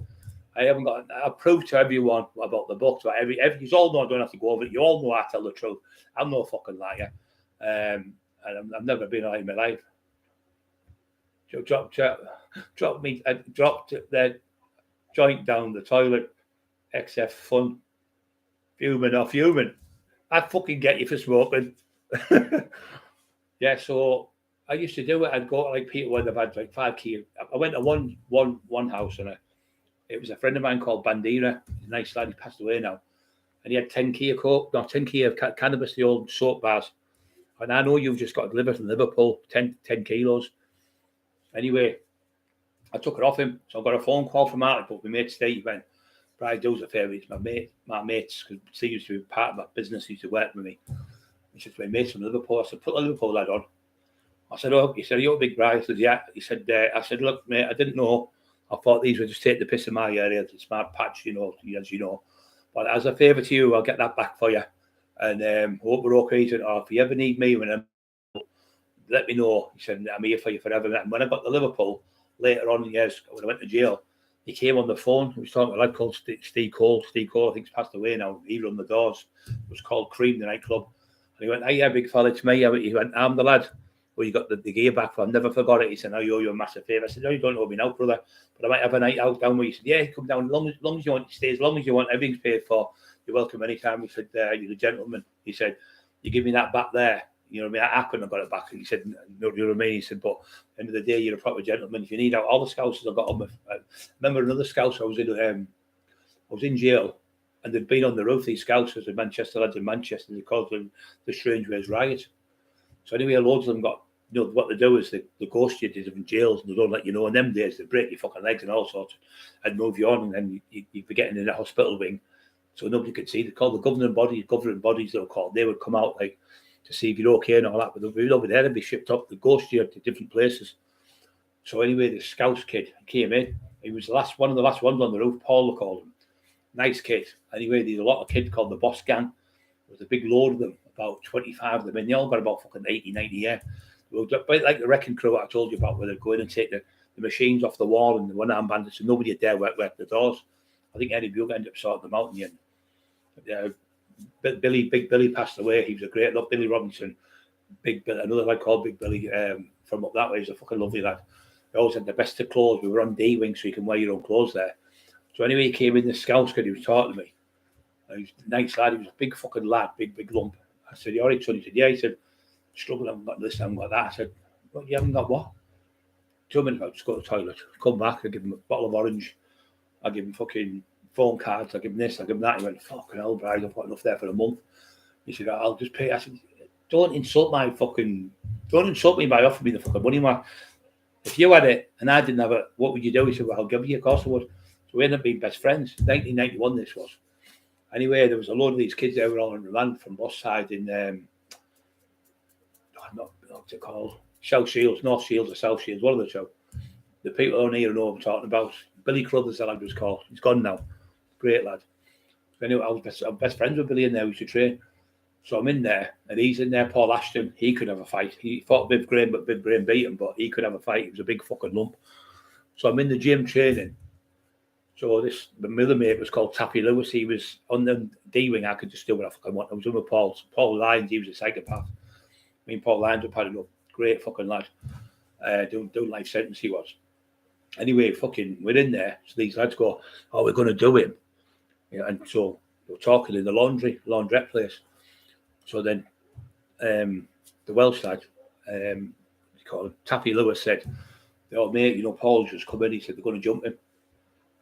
I've proved to everyone about the books, but you all know I don't have to go over it. You all know I tell the truth. I'm no fucking liar. And I've never been a liar in my life. Dropped the joint down the toilet. XF fun. Fuming or fuming. I'd fucking get you for smoking. Yeah, so I used to do it. I'd go to like Peter when I've had like 5 key. I went to one house and it was a friend of mine called Bandira. He's a nice lad. He passed away now. And he had 10 key of coke, 10 key of cannabis, the old soap bars. And I know you've just got delivered from Liverpool, 10 kilos. Anyway, I took it off him. So I got a phone call from Hartlepool. My mate Steve went, "Brian, do us a favour. It's my mates, because Steve used to be part of my business. He used to work with me." He said, "My mates from Liverpool." I said, "Put the Liverpool lad on." I said, "Oh," he said, "Are you a big Brian?" I said, "Yeah." He said, I said, "Look, mate, I didn't know. I thought these would just take the piss in my area. It's my patch, as you know. But as a favour to you, I'll get that back for you. And hope we're okay." He said, "Oh, if you ever need me, let me know." He said, "I'm here for you forever." And when I got to Liverpool later on in years, when I went to jail, he came on the phone. He was talking to a lad called Steve Cole. Steve Cole, I think, he's passed away now. He run the doors. It was called Cream, the nightclub. And he went, "Hey, yeah, big fella, it's me." He went, "I'm the lad. Well, you got the gear back for. I've never forgot it." He said, "I owe you a massive favour." I said, "No, you don't owe me now, brother. But I might have a night out down where." He said, "Yeah, come down as long as you want. Stay as long as you want. Everything's paid for. You're welcome anytime." He said, "You're a gentleman." He said, "You give me that back there. You know what I mean? I couldn't have got it back." He said, "No, you know what I mean?" He said, "But at the end of the day, you're a proper gentleman. If you need out all the scouts I got on with." I remember another scouts I was in jail, and they'd been on the roof. These scouts, the Manchester lads in Manchester, they called them the Strange Ways Riot. So anyway, loads of them got you know, what they do is they ghost you to different jails and they don't let you know. In them days, they break your fucking legs and all sorts and move you on, and then you'd be getting in the hospital wing. So nobody could see. They called the governing bodies they were called. They would come out like to see if you're okay and all that. But they'd be over there and be shipped up. They ghost you to different places. So anyway, the Scouts kid came in. He was one of the last ones on the roof. Paul, they called him. Nice kid. Anyway, there's a lot of kids called the Boss Gang. There was a big load of them, about 25 of them. And they all got about fucking 80, 90 years. They were like the wrecking crew I told you about, where they'd go in and take the machines off the wall and the one-arm bandits, and nobody would dare work the doors. I think Eddie Bugle ended up sorting them out in the end. Big Billy passed away. He was a great love. Billy Robinson, Big Billy, another lad called Big Billy from up that way. He's a fucking lovely lad. He always had the best of clothes. We were on D wing, so you can wear your own clothes there. So anyway, he came in the Scouts kid. He was talking to me. He was a nice lad. He was a big fucking lad, big lump. I said, "You all right, son?" He said, "Yeah." He said, "Struggling. I haven't got this, I haven't got that." I said, "Well, you haven't got what?" 2 minutes, I'll just go to the toilet. Come back, I give him a bottle of orange. I give him fucking phone cards. I give him this, I give him that. He went, "Fucking hell, Bride, I've got enough there for a month." He said, "I'll just pay." I said, don't insult me by offering me the fucking money, man. If you had it and I didn't have it, what would you do? He said, "Well, I'll give you." Of course I would. So we ended up being best friends. 1991 this was. Anyway, there was a load of these kids that were all on remand from Boss side in what's it called? South Shields, North Shields or South Shields, one of the two. The people on here know what I'm talking about. Billy Crothers, the lad was called. He's gone now. Great lad. Anyway, I was best friends with Billy in there. We used to train. So I'm in there, and he's in there. Paul Ashton, he could have a fight. He fought Biv Graham, but Biv Graham beat him, but he could have a fight. He was a big fucking lump. So I'm in the gym training. So my other mate was called Tappy Lewis. He was on the D wing. I could just do what I fucking want. I was with Paul Lyons. He was a psychopath. Me and Paul Lyons were padding up. Great fucking lad. Doing life sentence he was. Anyway, fucking, we're in there. So these lads go, "Oh, we're going to do him." Yeah, and so we're talking in the laundrette place. So then the Welsh lad, called him Tappy Lewis, said, "Oh, mate, you know, Paul's just come in." He said, "They're going to jump him."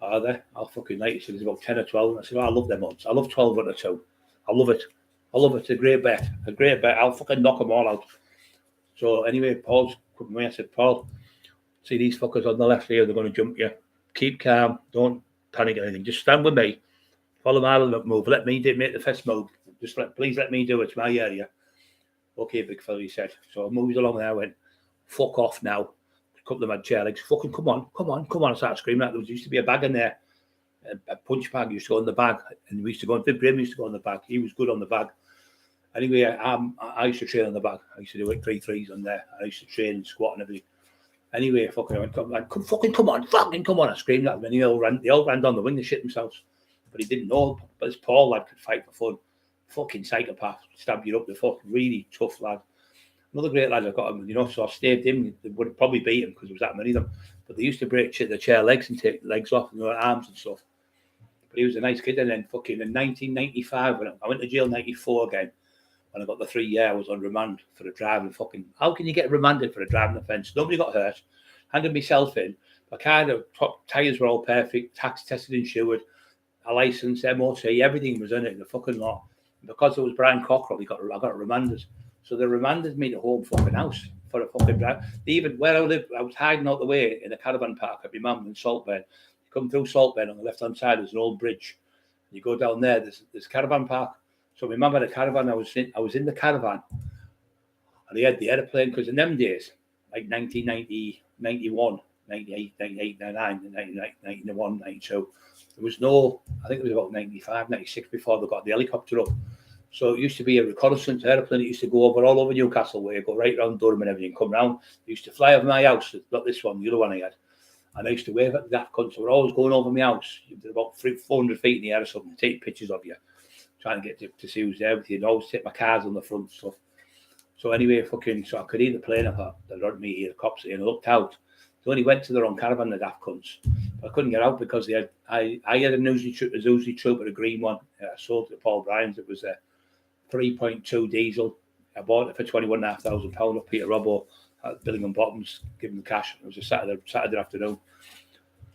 "Are they?" "I'll fucking like." He said, "There's about 10 or 12. I said, "Oh, I love them odds. I love 12 under 2. I love it. It's a great bet. I'll fucking knock them all out." So anyway, Paul's coming to me. I said, "Paul, see these fuckers on the left here, they're going to jump you. Keep calm. Don't panic or anything. Just stand with me. Follow my little move. Let me make the first move. Please let me do it. It's my area." "Okay, big fella," he said. So I moved along there. I went, "Fuck off now." A couple of my chair legs. "Fucking come on. I started screaming. There used to be a bag in there. A punch bag used to go in the bag. And we used to go on. Viv Graham used to go on the bag. He was good on the bag. Anyway, I used to train on the bag. I used to do like 3-3s on there. I used to train and squat and everything. Anyway, fucking, I went, come on. I screamed at them, and they all ran down the wing to shit themselves. But he didn't know. But this Paul lad could fight for fun. Fucking psychopath. Stab you up the foot. Really tough lad. Another great lad I got him, you know, so I staved him. They would have probably beat him because there was that many of them. But they used to break the chair legs and take legs off and their arms and stuff. But he was a nice kid. And then fucking in 1995, when I went to jail 94 again, when I got the 3 year, I was on remand for a driving fucking. How can you get remanded for a driving offence? Nobody got hurt. Handed myself in. My car, the top tyres were all perfect, tax tested, insured, a license, MOT, everything was in it in the fucking lot. And because it was Brian Cockerill, I got remanded. So they remanded me to home fucking house for a fucking drive. Even where I lived, I was hiding out the way in a caravan park at my mum in Saltburn. You come through Saltburn on the left hand side, there's an old bridge. You go down there, there's a caravan park. So my mum had a caravan. I was in the caravan, and he had the airplane because in them days, like 1990, 91, 98, 98, 99, 91, 92, there was no. I think it was about 95, 96 before they got the helicopter up. So it used to be a reconnaissance airplane. It used to go all over Newcastle, where you go right around Durham and everything, come round. It used to fly over my house. Not this one, the other one I had. And I used to wave at that cunt. So we're always going over my house. You're about 400 feet in the air or something, take pictures of you. Trying to get to see who's there with you, and always take my cars on the front and stuff. So anyway, so I could hear the plane. I thought, they'll run me here, the cops here, and I looked out. So only went to the wrong caravan, the daft cunts. But I couldn't get out because I had a Uzi Trooper, a green one. I sold it to Paul Bryans. It was a 3.2 diesel. I bought it for £21,500 off Peter Robbo at Billingham Bottoms, giving the cash. It was a Saturday afternoon.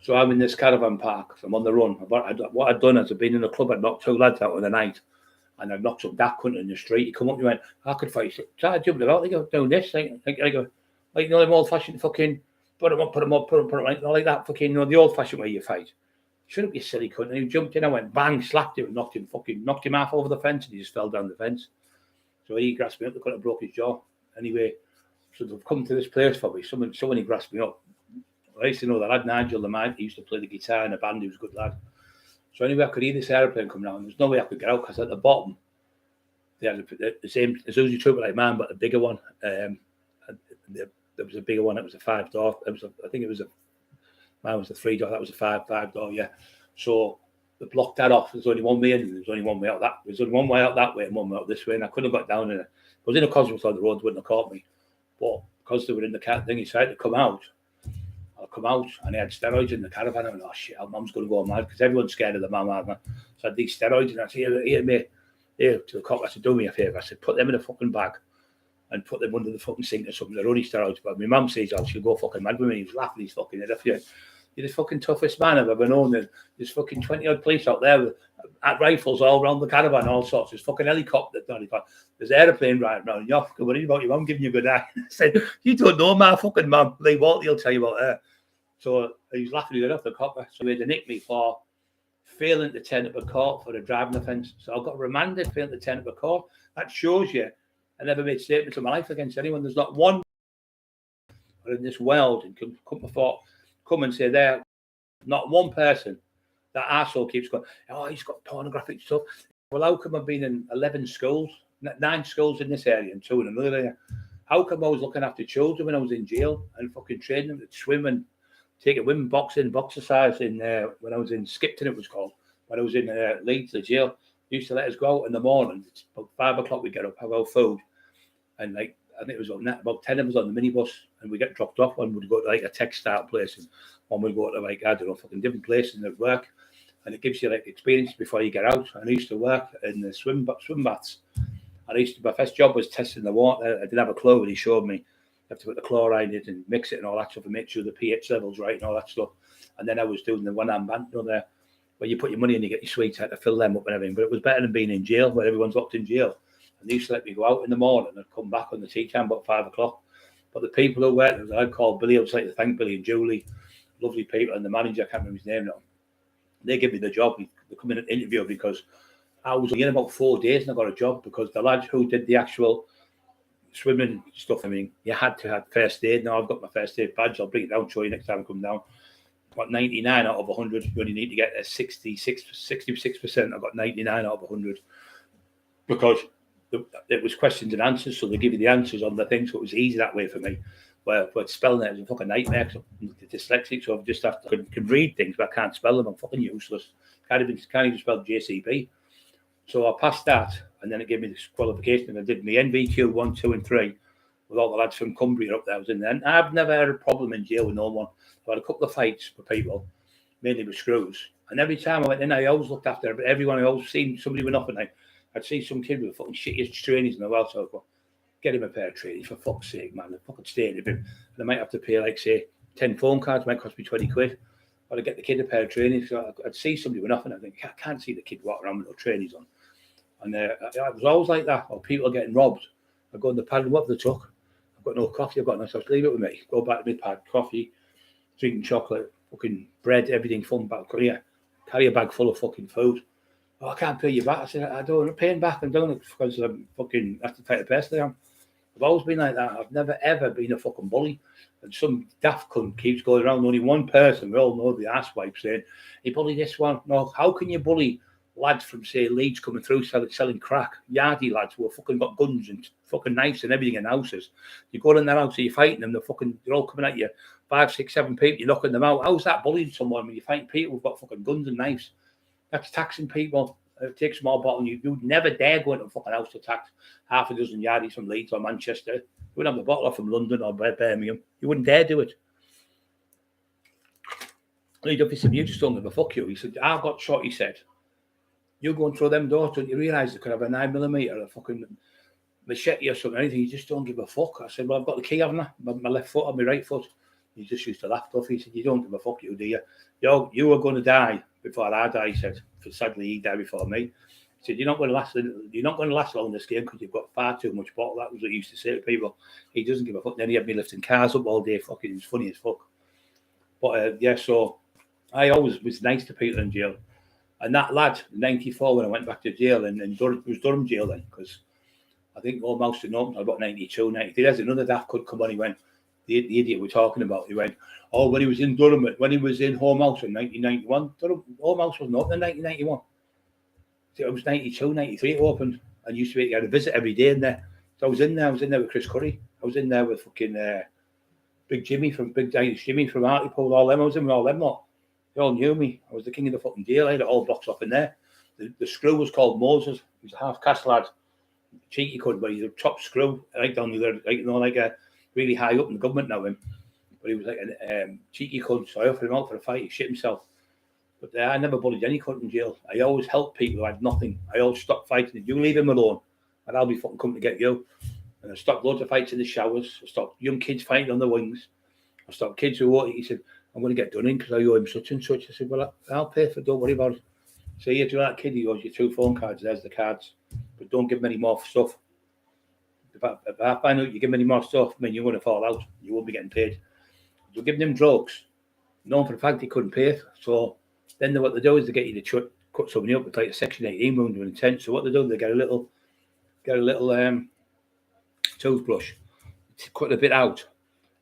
So I'm in this caravan park. So I'm on the run. What I'd done is I'd been in the club. I'd knocked 2 lads out in the night, and I'd knocked some daft cunt in the street. He come up and he went, "I could fight." So I jumped about. They go doing this. I go, Like, you know, them old-fashioned fucking put them up, like that fucking, you know, the old-fashioned way you fight. Shut up, you silly cunt. And he jumped in, I went bang, slapped him, and knocked him half over the fence, and he just fell down the fence. So he grasped me up, they could have broke his jaw. Anyway, so they've come to this place for me. Someone he grasped me up. I used to know that lad Nigel, the man, he used to play the guitar in a band, he was a good lad. So anyway, I could hear this aeroplane coming down. There's no way I could get out because at the bottom, they had the same Susie Trooper like mine, but a bigger one. There was a bigger one. It was a 5-door. Mine was a 3-door. That was a 5-door. Yeah. So they blocked that off. There's only one way in. There's only one way out that. There's only one way out that way and one way out this way. And I couldn't have got down in it. I was in a cosmos on the road. They wouldn't have caught me. But because they were in the cat thing, he decided to come out. I'll come out, and they had steroids in the caravan. I went, oh shit, our mum's going to go mad because everyone's scared of the mum, aren't they? So I had these steroids, and I said, here, mate, here to the cop. I said, do me a favour. I said, put them in a fucking bag and put them under the fucking sink or something. They're only steroids. But my mum says, oh, she'll go fucking mad with me. He was laughing his fucking head off. You're the fucking toughest man I've ever known. And there's fucking 20-odd police out there with rifles all around the caravan, all sorts. There's fucking helicopter. There's aeroplane right around. You're fucking worried about your mum giving you a good eye. I said, you don't know my fucking mum. Lee Waltley will tell you about her. So he was laughing his head off, the copper. So he had to nick me for failing to turn up a court for a driving offence. So I got remanded failing to turn up a court. That shows you I never made statements in my life against anyone. There's not one in this world and come and say there, not one person. That arsehole keeps going, oh, he's got pornographic stuff. Well, how come I've been in 11 schools, 9 schools in this area and 2 in another area? How come I was looking after children when I was in jail and fucking training them to swim and taking women boxercise in when I was in Skipton, it was called. When I was in Leeds, the jail, they used to let us go out in the morning. It's about 5 o'clock, we get up, have our food. And like, I think it was about 10 of us on the minibus, and we get dropped off. One would go to like a textile place, and one would go to like, I don't know, fucking different places at work. And it gives you like experience before you get out. And I used to work in the swim baths. And my first job was testing the water. I didn't have a clue, and he showed me. You have to put the chloride in it and mix it and all that stuff and make sure the pH level's right and all that stuff. And then I was doing the one-arm band, there, where you put your money in, you get your sweets, I had to fill them up and everything. But it was better than being in jail, where everyone's locked in jail. And they used to let me go out in the morning and come back on the tea time about 5 o'clock. But the people who worked, I'd call Billy, I would like to thank Billy and Julie, lovely people, and the manager, I can't remember his name now. They give me the job. They come in and interview because I was in about 4 days and I got a job because the lads who did the actual swimming stuff, I mean, you had to have first aid. Now I've got my first aid badge. I'll bring it down, show you next time I come down. I got 99 out of 100. You only need to get a 66%. I got 99 out of 100 because it was questions and answers. So they give you the answers on the thing. So it was easy that way for me. But spelling it is a fucking nightmare. I'm dyslexic, so I just have to can read things, but I can't spell them. I'm fucking useless. Can't even spell JCB. So I passed that, and then it gave me this qualification, and I did my NVQ 1, 2, and 3 with all the lads from Cumbria up there. I was in there. And I've never had a problem in jail with no one. I had a couple of fights for people, mainly with screws. And every time I went in, I always looked after everyone. I always seen somebody with nothing. I'd see some kid with fucking shittiest trainees in the world. So I'd go, get him a pair of trainees, for fuck's sake, man. They're fucking staying with him. And I might have to pay, like, say, 10 phone cards, might cost me 20 quid. But I'd get the kid a pair of trainees. So I'd see somebody with nothing. I think, I can't see the kid walking around with no trainees on. And I was always like that. Or people are getting robbed. I go in the pad and what they took. I've got no coffee. I've got no sauce. Leave it with me. Go back to my pad, coffee, drinking chocolate, fucking bread, everything fun back. Yeah, carry a bag full of fucking food. Oh, I can't pay you back. I said, I don't want to pay him back. I'm doing it because I'm fucking, that's the type of person I am. I've always been like that. I've never, ever been a fucking bully. And some daft cunt keeps going around. Only one person, we all know the asswipe, saying, he bullied this one. No, how can you bully lads from, say, Leeds coming through selling crack? Yardie lads who have fucking got guns and fucking knives and everything in houses. You go in their house, you're fighting them, they're all coming at you. 5, 6, 7 people, you're knocking them out. How's that bullying someone when you're fighting people who've got fucking guns and knives? That's taxing people. Take a small bottle. You'd never dare go into a fucking house to tax half a dozen yardies from Leeds or Manchester. You wouldn't have the bottle off from London or Birmingham. You wouldn't dare do it. Lee Duffy said, you just don't give a fuck you. He said, I got shot, he said. You go and throw them doors, don't you realise they could have a 9mm or a fucking machete or something, anything. You just don't give a fuck. I said, well, I've got the key, haven't I? My left foot or my right foot. He just used to laugh off. He said, you don't give a fuck, you, do you? You are going to die before I die, he said. Sadly, he died before me. He said, you're not going to last long in this game because you've got far too much bottle. That was what he used to say to people. He doesn't give a fuck. Then he had me lifting cars up all day. Fucking, it was funny as fuck. But yeah, so I always was nice to people in jail. And that lad, 94, when I went back to jail, and Durham, it was Durham jail then, because I think all mouse didn't open. I got 92, 93. There's another daft could come on. He went, the idiot we're talking about. He went, oh, when he was in Durham, when he was in Home House in 1991, Durham, Home House wasn't open in 1991. So it was 92, 93 it opened, and used to be able to visit every day in there. So I was in there with Chris Curry. I was in there with fucking Big Irish Jimmy from Hartlepool, all them. I was in with all them lot. They all knew me. I was the king of the fucking jail. I had it all boxed up in there. The screw was called Moses. He was a half-caste lad. Cheeky cunt, but he's a top screw, right down there, like a really high up in the government now. Him, but he was like a cheeky cunt. So I offered him out for a fight. He shit himself. But I never bullied any cunt in jail. I always helped people who had nothing. I always stopped fighting. You leave him alone, and I'll be fucking coming to get you. And I stopped loads of fights in the showers. I stopped young kids fighting on the wings. I stopped kids who he said, I'm going to get done in because I owe him such and such. I said, well, I'll pay for it. Don't worry about it. So you to that kid, he owes you 2 phone cards. There's the cards. But don't give him any more stuff. If I find out you give him any more stuff, I mean, you're going to fall out. You won't be getting paid. You're giving him drugs. Known for the fact he couldn't pay it. So then what they do is they get you to cut somebody up with like a Section 18 wound with intent. So what they do, they get a little toothbrush, cut a bit out,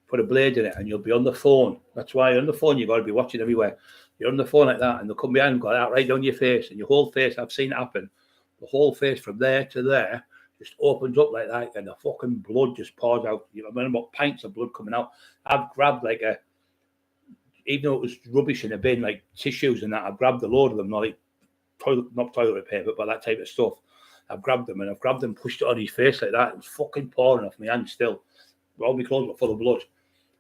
put a blade in it, and you'll be on the phone. That's why on the phone you've got to be watching everywhere. You're on the phone like that, and they'll come behind and go out right down your face, and your whole face. I've seen it happen. The whole face from there to there just opens up like that, and the fucking blood just pours out. You know, about pints of blood coming out. I've grabbed even though it was rubbish in a bin, like tissues and that, I've grabbed a load of them, not toilet paper, but that type of stuff. I've grabbed them, pushed it on his face like that. It was fucking pouring off my hand still. All my clothes were full of blood.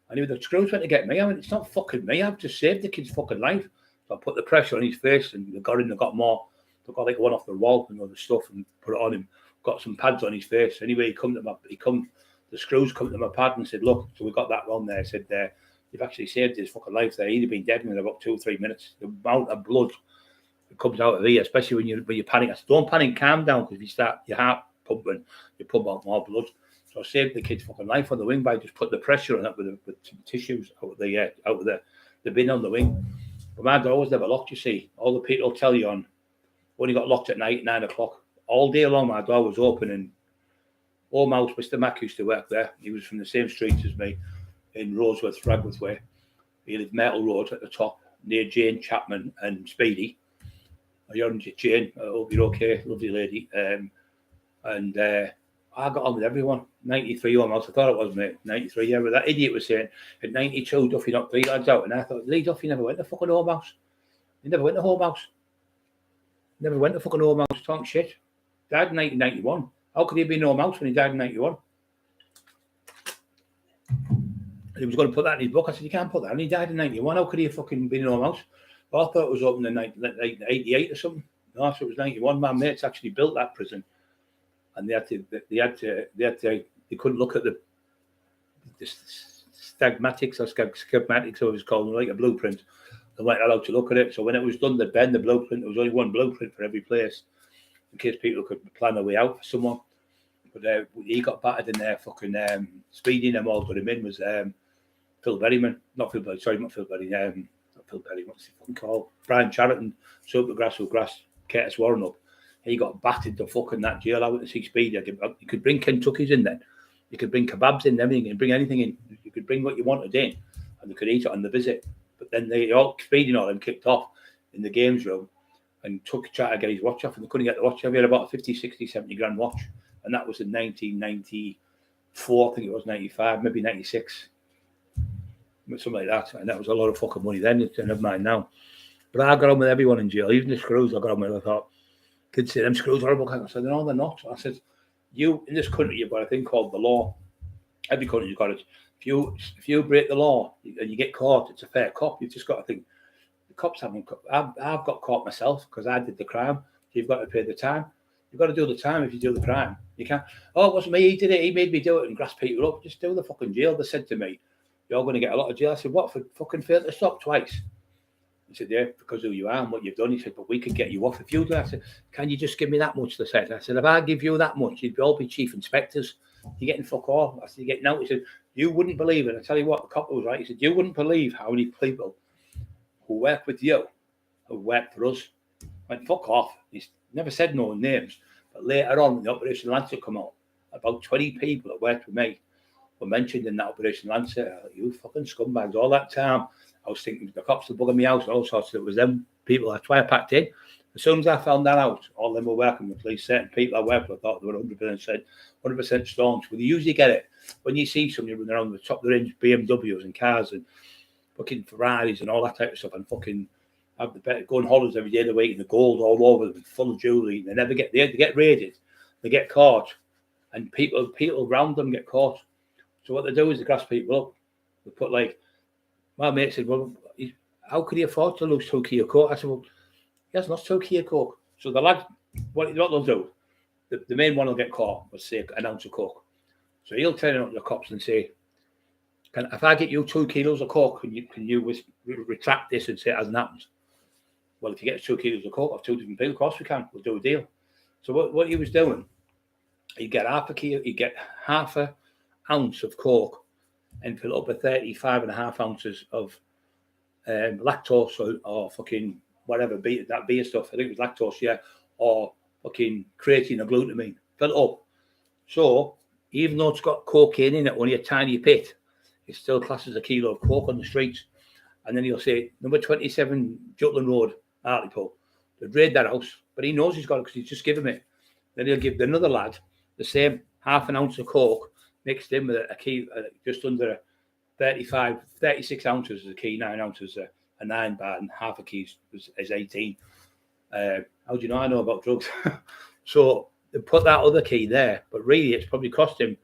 I knew the screws went to get me. I mean, it's not fucking me. I've just saved the kid's fucking life. So I put the pressure on his face, and they got more. They got like one off the wall and all the stuff, and put it on him. Got some pads on his face. Anyway, the screws come to my pad and said, look, so we got that wrong there. I said, you've actually saved his fucking life there. He'd have been dead in about 2 or 3 minutes. The amount of blood that comes out of here, especially when you panic. I said, don't panic, calm down, because if you start your heart pumping, you pump out more blood. So I saved the kid's fucking life on the wing by just putting the pressure on it with some tissues out of the bin on the wing. But my door was never locked, you see. All the people tell you only got locked at night, 9 o'clock. All day long, my door was open, and Home House, Mr. Mack used to work there. He was from the same street as me in Roseworth, Ragworth way. He lived Metal Road at the top, near Jane Chapman and Speedy. You're on Jane, I hope you're okay, lovely lady. I got on with everyone. 93 Home House, I thought it was, mate. 93, yeah, but that idiot was saying, at 92, Duffy knocked 3 lads out, and I thought, Lee Duffy never went to fucking Home House. He never went to Home House. Never went to fucking Home House, talking shit. Died in 1991. How could he have been in Home House when he died in 91? He was going to put that in his book. I said, you can't put that. And he died in 91. How could he have fucking been in Home House? Well, I thought it was open in 88 or something. No, so it was 91. My mates actually built that prison, and they couldn't look at the schematics, so it was called, like a blueprint. They weren't allowed to look at it. So when it was done, they'd bend the blueprint. There was only one blueprint for every place, in case people could plan a way out for someone. But he got battered in there, fucking Speedy and them all got him in, was Phil Berryman. Not Phil Berry, sorry, not Phil Berry. Not Phil Berry, what's he fucking called? Brian Charlton, Supergrass with Grass, Curtis Warren up. He got battered to fucking that jail. I went to see Speedy. You could bring Kentuckys in then. You could bring kebabs in, everything. You could bring anything in. You could bring what you wanted in, and they could eat it on the visit. But then Speedy and all them kicked off in the games room and tried to get his watch off, and they couldn't get the watch off. He had about a 50, 60, 70 grand watch. And that was in 1994, I think it was 95, maybe 96. Something like that. And that was a lot of fucking money then. It's never mind now. But I got on with everyone in jail, even the screws I got on with. I thought, kids say, them screws are horrible. I said, no, they're not. I said, in this country, you've got a thing called the law. Every country, you've got it. If you break the law and you get caught, it's a fair cop. You've just got to think, the cops haven't. I've got caught myself because I did the crime. So you've got to pay the time. You've got to do the time if you do the crime. You can't, it wasn't me, he did it, he made me do it and grass people up. Just do the fucking jail. They said to me, you're going to get a lot of jail. I said, what, for fucking fail to stop twice? He said, yeah, because of who you are and what you've done. He said, but we could get you off if you do. I said, can you just give me that much? They said. I said, if I give you that much, you'd all be chief inspectors. You're getting fuck all. I said, you're getting out. He said, you wouldn't believe it. I tell you what, the cop was right. He said, you wouldn't believe how many people who work with you, who work for us, went fuck off. He's never said no names. But later on, when the Operation Lancet come out, about 20 people that worked with me were mentioned in that Operation Lancet. You fucking scumbags. All that time, I was thinking the cops were bugging me out and all sorts. It was them people. That's why I packed in. As soon as I found that out, all them were working with police. Certain people I worked with, I thought they were 100% staunch. Well, you usually get it when you see somebody running around the top of the range BMWs and cars and fucking Ferraris and all that type of stuff, and fucking have the better go on holidays every day of the week and the gold all over them, full of jewellery. They never get they get raided, they get caught, and people around them get caught. So what they do is they grass people up. They put like, my mate said, well, how could he afford to lose 2 key of coke? I said, well, he has lost 2 key of coke. So the lad, what they'll do, the main one will get caught with, say, an ounce of coke. So he'll turn up to the cops and say, if I get you 2 kilos of coke, can you retract this and say it hasn't happened? Well, if you get 2 kilos of coke off 2 different people, of course we can. We'll do a deal. So what he was doing, he'd get half an ounce of coke and fill up with 35.5 ounces of lactose or fucking whatever, that beer stuff. I think it was lactose, yeah, or fucking creatine or glutamine. Fill it up. So even though it's got cocaine in it, only a tiny bit, it still classes a kilo of coke on the streets. And then he'll say, number 27 Jutland Road, Hartlepool. They'd raid that house, but he knows he's got it because he's just given it. Then he'll give another lad the same half an ounce of coke mixed in with a key, just under 36 ounces is a key, 9 ounces a 9 bar, and half a key is 18. How do you know I know about drugs? So they put that other key there, but really it's probably cost him,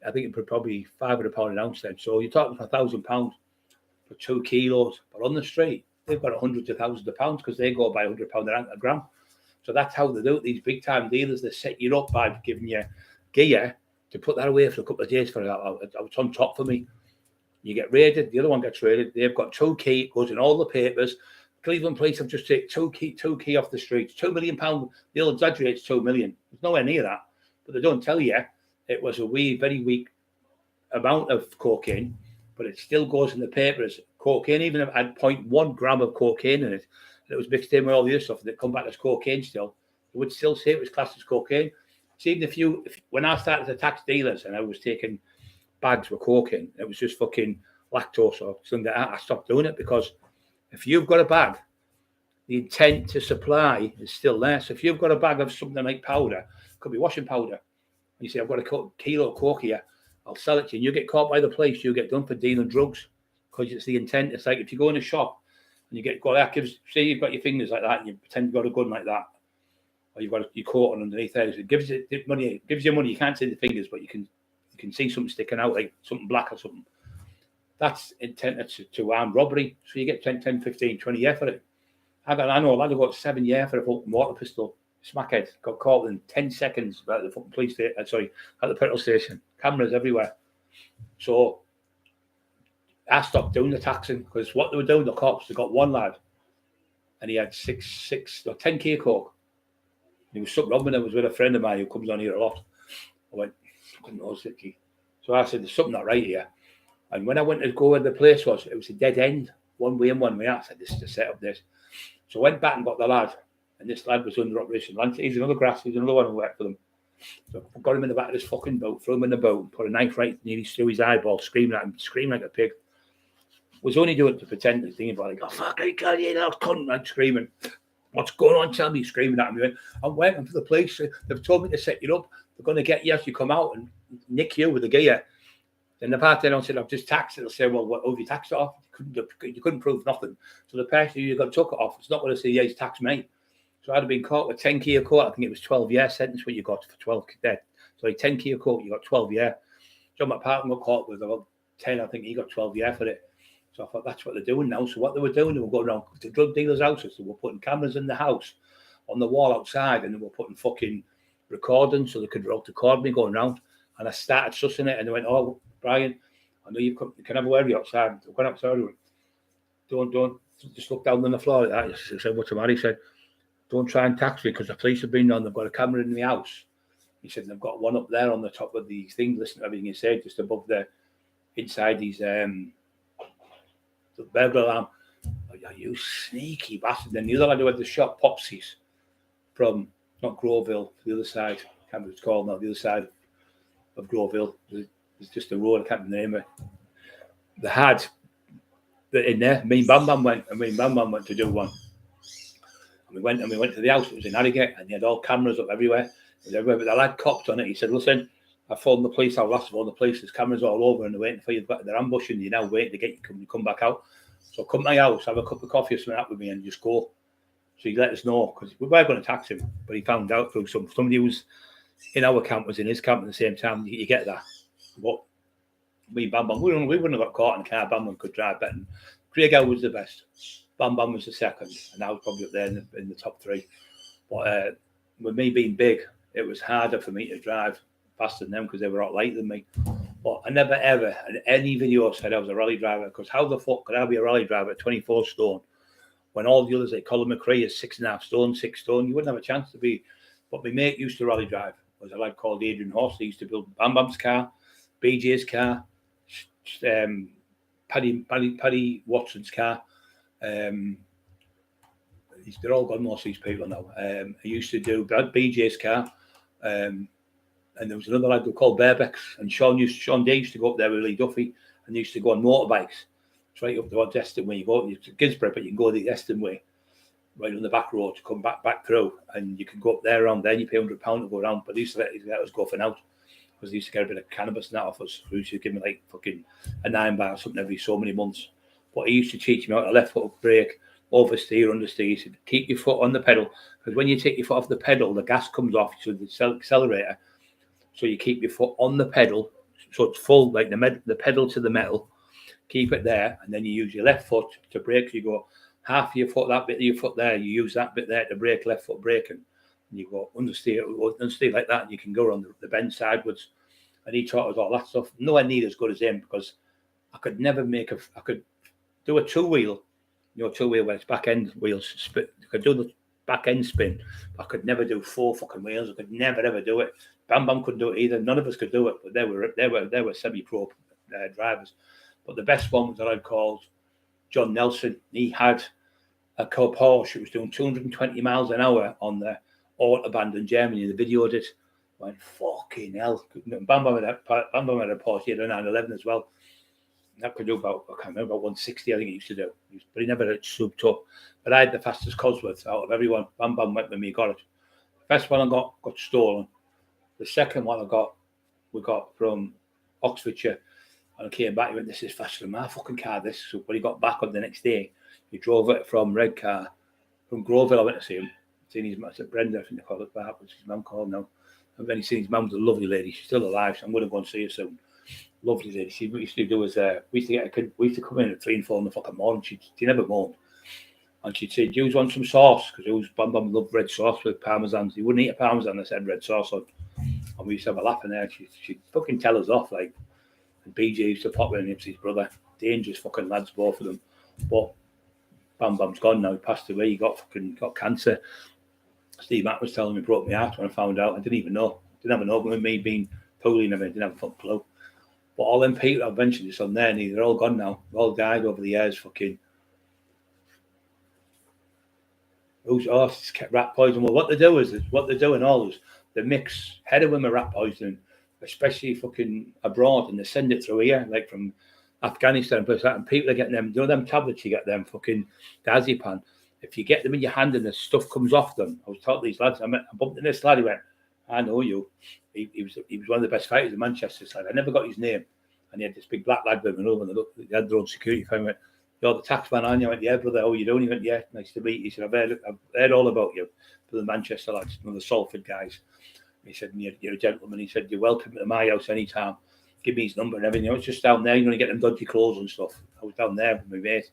I think it would probably £500 an ounce then. So you're talking for £1,000 for 2 kilos. But on the street, they've got hundreds of thousands of pounds because they go by £100 a gram. So that's how they do it. These big time dealers, they set you up by giving you gear to put that away for a couple of days for it's on top for me. You get raided, the other one gets raided. They've got 2 key, it goes in all the papers. Cleveland police have just taken 2 key off the streets. £2 million. They'll exaggerate it's 2 million. There's nowhere near that. But they don't tell you it was a very weak amount of cocaine, but it still goes in the papers. Cocaine, even if it had 0.1 gram of cocaine in it, and it was mixed in with all the other stuff, and it come back as cocaine still, it would still say it was classed as cocaine. So even when I started to tax dealers and I was taking bags with cocaine, it was just fucking lactose or something like that, I stopped doing it because if you've got a bag, the intent to supply is still there. So if you've got a bag of something like powder, could be washing powder, and you say, I've got a kilo of coke here, I'll sell it to you, and you get caught by the police, you get done for dealing drugs because it's the intent. It's like if you go in a shop and you get got that, say you've got your fingers like that and you pretend you've got a gun like that, or you've got your coat on underneath there, it gives you money. You can't see the fingers, but you can see something sticking out, like something black or something. That's intended to armed robbery. So you get 10, 15, 20 years for it. I know a lad who got 7 years for a fucking water pistol. Smackhead got caught within 10 seconds at the fucking police station. At the petrol station. Cameras everywhere. So I stopped doing the taxing because what they were doing, the cops, they got one lad and he had 10 key of coke. He was something wrong with him. I was with a friend of mine who comes on here a lot. I went, fucking no, Sicky. So I said, there's something not right here. And when I went to go where the place was, it was a dead end, one way in, one way out. I said, this is to set up this. So I went back and got the lad, and this lad was under Operation Lancet. He's another grass, he's another one who worked for them. So I got him in the back of this fucking boat, threw him in the boat, and put a knife right nearly through his eyeball, screaming at him, screaming like a pig. Was only doing it to pretend to think about it. Oh, fuck, I can't hear that cunt, like screaming. What's going on? Tell me, screaming at him. He went, I'm waiting for the police. They've told me to set you up. They're going to get you as you come out and nick you with the gear. Then the part then said, I've just taxed it. They'll say, well, what have you taxed it off? You couldn't prove nothing. So the person who got took it off, it's not going to say, yeah, he's taxed me. So I'd have been caught with 10 key of court. I think it was 12-year sentence what you got for 12 there. So 10 key of court, you got 12 year. John McPartland got caught with about 10. I think he got 12 year for it. So I thought that's what they're doing now. So what they were doing, they were going around to drug dealers' houses. They were putting cameras in the house, on the wall outside, and they were putting fucking recording so they could record me going around. And I started sussing it, and they went, "Oh, Brian, I know you can have a word outside. We're going outside. Don't just looked down on the floor like that. He said, what's the matter? He said, don't try and tax me because the police have been on. They've got a camera in the house. He said, they've got one up there on the top of these things, listening to everything you said, just above the, inside these, the burglar alarm. Oh, you sneaky bastard. Then the other lad who had the shop, Popsies, from, not Groveville, the other side, I can't remember what it's called now, the other side of Groveville. There's just a road, I can't remember the name of it. They had in there, me and Bam Bam went to do one. And we went to the house, it was in Harrogate, and they had all cameras up everywhere. But the lad copped on it. He said, listen, I phoned the police, I'll last phone the police, there's cameras all over and they're waiting for you, they're ambushing you now, waiting to get you to come back out. So come to my house, have a cup of coffee or something up with me and just go. So he let us know, because we were going to tax him, but he found out through somebody who was in our camp was in his camp at the same time. You get that. But me, Bam Bam, we wouldn't have got caught in a car. Bam Bam could drive better. Cockerill was the best. Bam Bam was the second, and I was probably up there in the top three. But with me being big, it was harder for me to drive faster than them because they were a lot lighter than me. But I never ever in any video said I was a rally driver, because how the fuck could I be a rally driver at 24 stone when all the others, like Colin McRae, is 6.5 stone, 6 stone? You wouldn't have a chance to be. But my mate used to rally drive. There was a lad called Adrian Horst. He used to build Bam Bam's car, BJ's car, Paddy Watson's car. They're all gone, most of these people now. He used to do BJ's car. And there was another lad called Bearbeck's, and Sean Day used to go up there with Lee Duffy, and they used to go on motorbikes. It's right up towards Eston way. You go to Gisborough, but you can go the Eston way, right on the back road to come back through, and you can go up there around there. And you pay £100 to go around, but they used to let us go for now, because they used to get a bit of cannabis and that off us. They used to give me like fucking a 9 bar or something every so many months. But he used to teach me how to left foot brake, oversteer, understeer. He said, keep your foot on the pedal, because when you take your foot off the pedal, the gas comes off to the accelerator. So you keep your foot on the pedal, so it's full, like the pedal to the metal. Keep it there, and then you use your left foot to brake. So you go half of your foot, that bit of your foot there, you use that bit there to brake, left foot braking. And you go understeer like that, and you can go on the bend sideways. And he taught us all that stuff. Nowhere near as good as him, because I could never I could do a two-wheel, two-wheel where it's back end wheels spin. I could do the back end spin. I could never do 4 fucking wheels. I could never ever do it. Bam Bam couldn't do it either. None of us could do it, but they were semi-pro drivers. But the best one was that I called John Nelson. He had a Porsche. It was doing 220 miles an hour on the autobahn in Germany. The video did. Went fucking hell. Bam Bam had a Porsche. He had a 911 as well. That could do about, I can't remember, about 160, I think he used to do. But he never had souped up. But I had the fastest Cosworth out of everyone. Bam Bam went with me, got it. The first one I got stolen. The second one we got from Oxfordshire. And I came back, he went, this is faster than my fucking car, this. So when he got back on the next day, he drove it from Redcar, from Groveville. I went to see him. Seen his mum, Brenda, I think they call it back, which his mum called now. And then he seen his mum's a lovely lady. She's still alive, so I'm going to go and see her soon. Lovely lady. She used to do was we used to come in at 3 and 4 in the fucking morning. She never moaned. And she'd say, do you want some sauce? Because it was Bam Bam loved red sauce with parmesan. He wouldn't eat a parmesan, I said red sauce on. And we used to have a laugh in there. She'd fucking tell us off, like. And BJ used to pop in, his brother. Dangerous fucking lads, both of them. But Bam Bam's gone now. He passed away. He got cancer. Steve Mack was telling me, broke my heart when I found out. I didn't even know. Didn't have an open with me being poorly and everything. Didn't have a fucking clue. But all them people I've mentioned this on there, and they're all gone now. They've all died over the years. Fucking. It's rat poison. Well, what they do is what they're doing all is they mix heroin with rat poison, especially fucking abroad, and they send it through here, like from Afghanistan and places like that. And people are getting them, them tablets you get them, fucking diazepam. If you get them in your hand and the stuff comes off them, I was talking to these lads, I bumped into this lad, he went, I know you. He was one of the best fighters in Manchester. I never got his name. And he had this big black lad with him, and they had their own security firm. He went, you're the tax man, aren't you? I went, yeah, brother, how are you doing? He went, yeah, nice to meet you. He said, I've heard all about you, for the Manchester lads, one of the Salford guys. He said, you're a gentleman. He said, you're welcome to my house anytime. Give me his number and everything. I was just down there, to get them dodgy clothes and stuff. I was down there with my mate.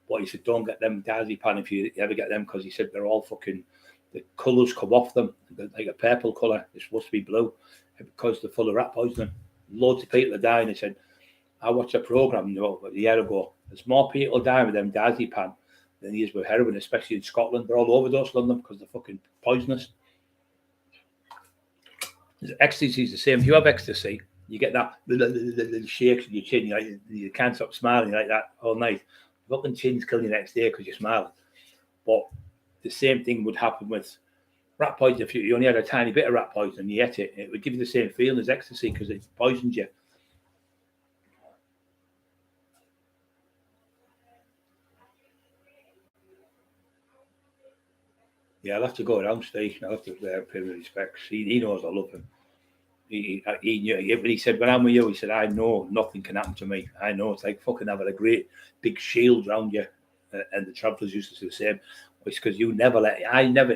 But he said, don't get them diazepam if you ever get them, because he said they're all fucking, the colours come off them, like a purple colour. It's supposed to be blue because they're full of rat poisoning. Loads of people are dying. He said, I watched a programme a year ago. There's more people dying with them diazepam than he is with heroin, especially in Scotland. They're all overdosed on them because they're fucking poisonous. Ecstasy is the same. If you have ecstasy, you get that little shakes in your chin. You can't stop smiling like that all night. Fucking chin's killing you the next day because you're smiling. But the same thing would happen with rat poison. If you only had a tiny bit of rat poison and you ate it, it would give you the same feeling as ecstasy because it poisons you. Yeah, I'll have to go around station. I'll have to pay my respects. He knows I love him. He knew. But he said, when I'm with you, he said, I know nothing can happen to me. I know it's like fucking having a great big shield around you. And the travellers used to say the same. It's because you never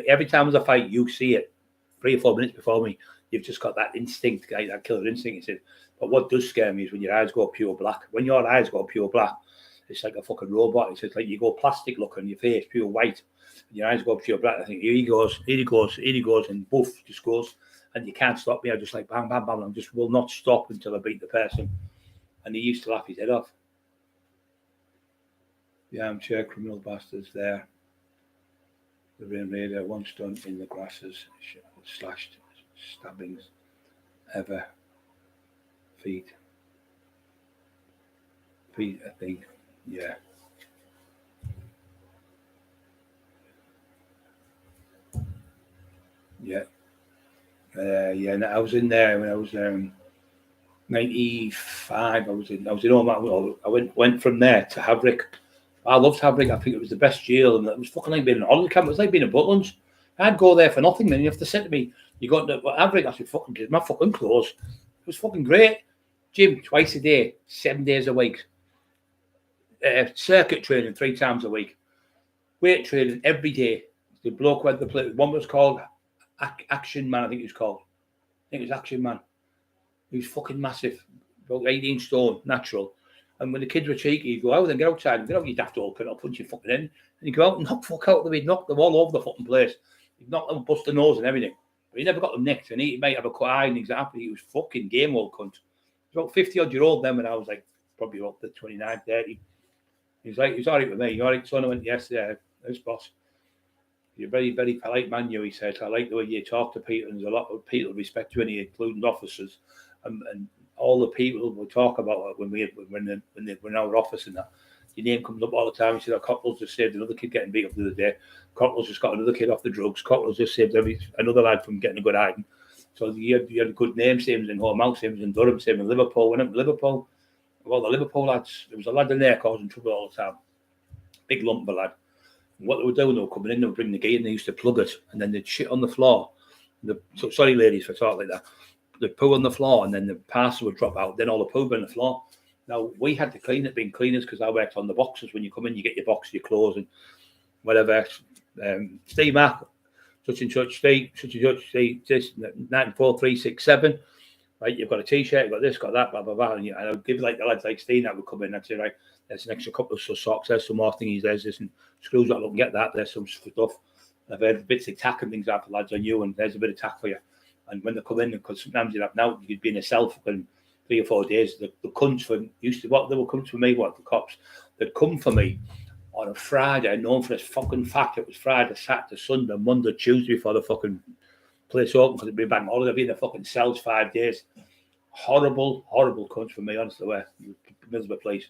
every time there's a fight, you see it 3 or 4 minutes before me. You've just got that instinct, like that killer instinct. He said, but what does scare me is when your eyes go pure black. When your eyes go pure black, it's like a fucking robot. It's like you go plastic look on your face, pure white. And your eyes go pure black. I think here he goes, and boof, just goes. And you can't stop me. I just like bang, bang, bang. I just will not stop until I beat the person. And he used to laugh his head off. The armchair criminal bastards there. The rain raider once done in the grasses, slashed, stabbings, ever, feet, I think, yeah. Yeah. Yeah, I was in there when I was 95. I was in home. I went from there to Haverick. I loved Haverick. I think it was the best jail, and it was fucking like being in an holiday camp. It was like being in Butlins. I'd go there for nothing, man. You have to say to me, "You got to Haverick?" I said, "Fucking kids, my fucking clothes." It was fucking great. Gym twice a day, 7 days a week. Circuit training 3 times a week. Weight training every day. The bloke went to play. One was called Action Man. I think it was called. I think it was Action Man. He was fucking massive, about 18 stone, natural. And when the kids were cheeky, he'd go out and get outside and get out your daft old, I'll punch you fucking in. And he'd go out and knock fuck out them. He'd knock them all over the fucking place. He'd knock them, bust the nose and everything. But he never got them nicked. And he might have a cut eye and example. He was fucking game old cunt. He was about 50-odd-year-old then when I was like probably about the 29, 30. He was like, he was all right with me. All right, son, I went, yes, this boss. You're a very, very polite man, he said. I like the way you talk to people, and there's a lot of people respect you, including officers. And all the people we talk about when we're in our office and that, your name comes up all the time. He said, Cockerill's just saved another kid getting beat up the other day. Cockerill's just got another kid off the drugs. Cockerill's just saved another lad from getting a good hiding. So you had a good name, same as in Home, same as in Durham, same in Liverpool. When I went to Liverpool, well, the Liverpool lads, there was a lad in there causing trouble all the time. Big lump of a lad. And what they were doing, they were coming in, they would bring the gate and they used to plug it, and then they'd shit on the floor. So sorry, ladies, for talking like that. They'd poo on the floor, and then the parcel would drop out. Then all the poo would be on the floor. Now, we had to clean it, being cleaners, because I worked on the boxes. When you come in, you get your box, your clothes, and whatever. Steve Mark, such and such, Steve, such and such, Steve, this, 94367. Right, you've got a t-shirt, you've got this, got that, blah, blah, blah. And I'd give like the lads like Steve that would come in and say, right, there's an extra couple of socks, there's some more thingies, there's this, and screws that look and get that, there's some stuff. I've heard bits of tack and things out for lads on you, and there's a bit of tack for you. And when they come in, because sometimes you'd have now, you'd be in a cell for 3 or 4 days. The cunts used to, what they would come to me, the cops, they'd come for me on a Friday, known for this fucking fact. It was Friday, Saturday, Sunday, Monday, Tuesday before the fucking place open, because it'd be bank holiday. I'd be in the fucking cells 5 days. Horrible, horrible cunts for me, honestly. Miserable place.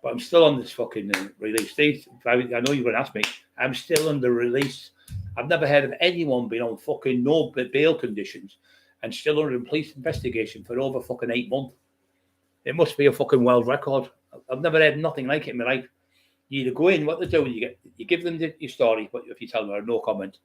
But I'm still on this fucking release. Steve, I know you're going to ask me. I'm still under release. I've never heard of anyone being on fucking no bail conditions and still under police investigation for over fucking 8 months. It must be a fucking world record. I've never heard nothing like it in my life. You either go in, what they do, you give them your story, but if you tell them no comment,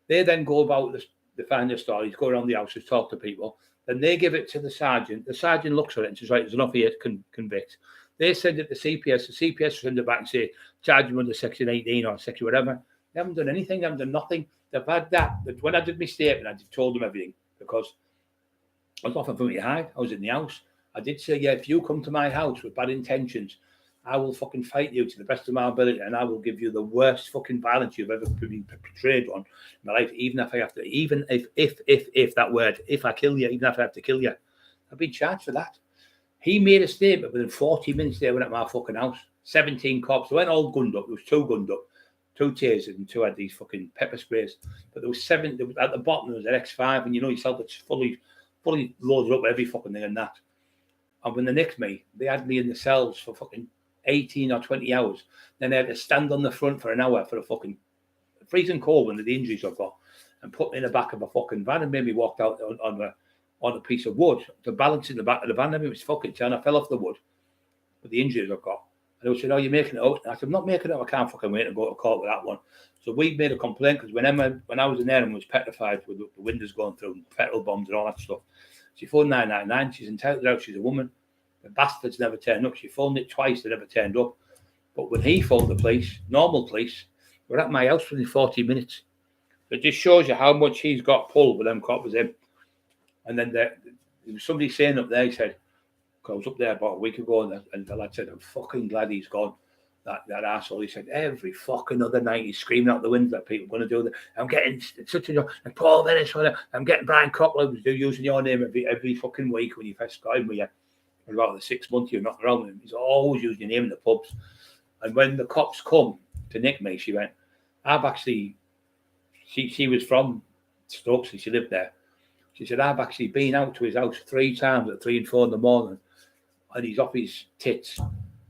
they then go about this, they find their stories, go around the houses, talk to people, then they give it to the sergeant. The sergeant looks at it and says, right, there's enough here to convict. They send it to CPS. The CPS send it back and say, charge them under Section 18 or Section whatever. They haven't done anything. They haven't done nothing. They've had that. But when I did my statement, I told them everything because there's nothing for me to hide. I was in the house. I did say, yeah, if you come to my house with bad intentions, I will fucking fight you to the best of my ability, and I will give you the worst fucking violence you've ever been portrayed on in my life, even if I have to, even if that word, if I kill you, even if I have to kill you. I've been charged for that. He made a statement within 40 minutes. They went at my fucking house. 17 cops. They weren't all gunned up. There was 2 gunned up, 2 tasers, and 2 had these fucking pepper sprays. But there was 7. There was, at the bottom there was an X5, and you know yourself, it's fully loaded up with every fucking thing and that. And when they nicked me, they had me in the cells for fucking 18 or 20 hours. Then they had to stand on the front for an hour for a fucking freezing cold when the injuries I've got, and put me in the back of a fucking van and made me walk out on a piece of wood to balance in the back of the van. I mean, it was fucking turn. I fell off the wood with the injuries I've got. And they said, "Oh, you're making it up." And I said, "I'm not making it up. I can't fucking wait to go to court with that one." So we made a complaint because when I was in there and was petrified with the windows going through and petrol bombs and all that stuff, she phoned 999. She's entitled out. She's a woman. The bastards never turned up. She phoned it twice. They never turned up. But when he phoned the police, normal police, were at my house within 40 minutes. It just shows you how much he's got pulled with them coppers in. And then there was somebody saying up there, he said, I was up there about a week ago, and the lad said, "I'm fucking glad he's gone." That arsehole, he said, every fucking other night he's screaming out the window that people are going to do that. I'm getting such a, and Paul Venice, I'm getting Brian Cockerill using your name every fucking week when you first got him with you. For about the 6 months you're not around with him. He's always using your name in the pubs. And when the cops come to nick me, she went, I've actually, she was from Stokes, she lived there. She said, I've actually been out to his house 3 times at 3 and 4 in the morning, and he's off his tits,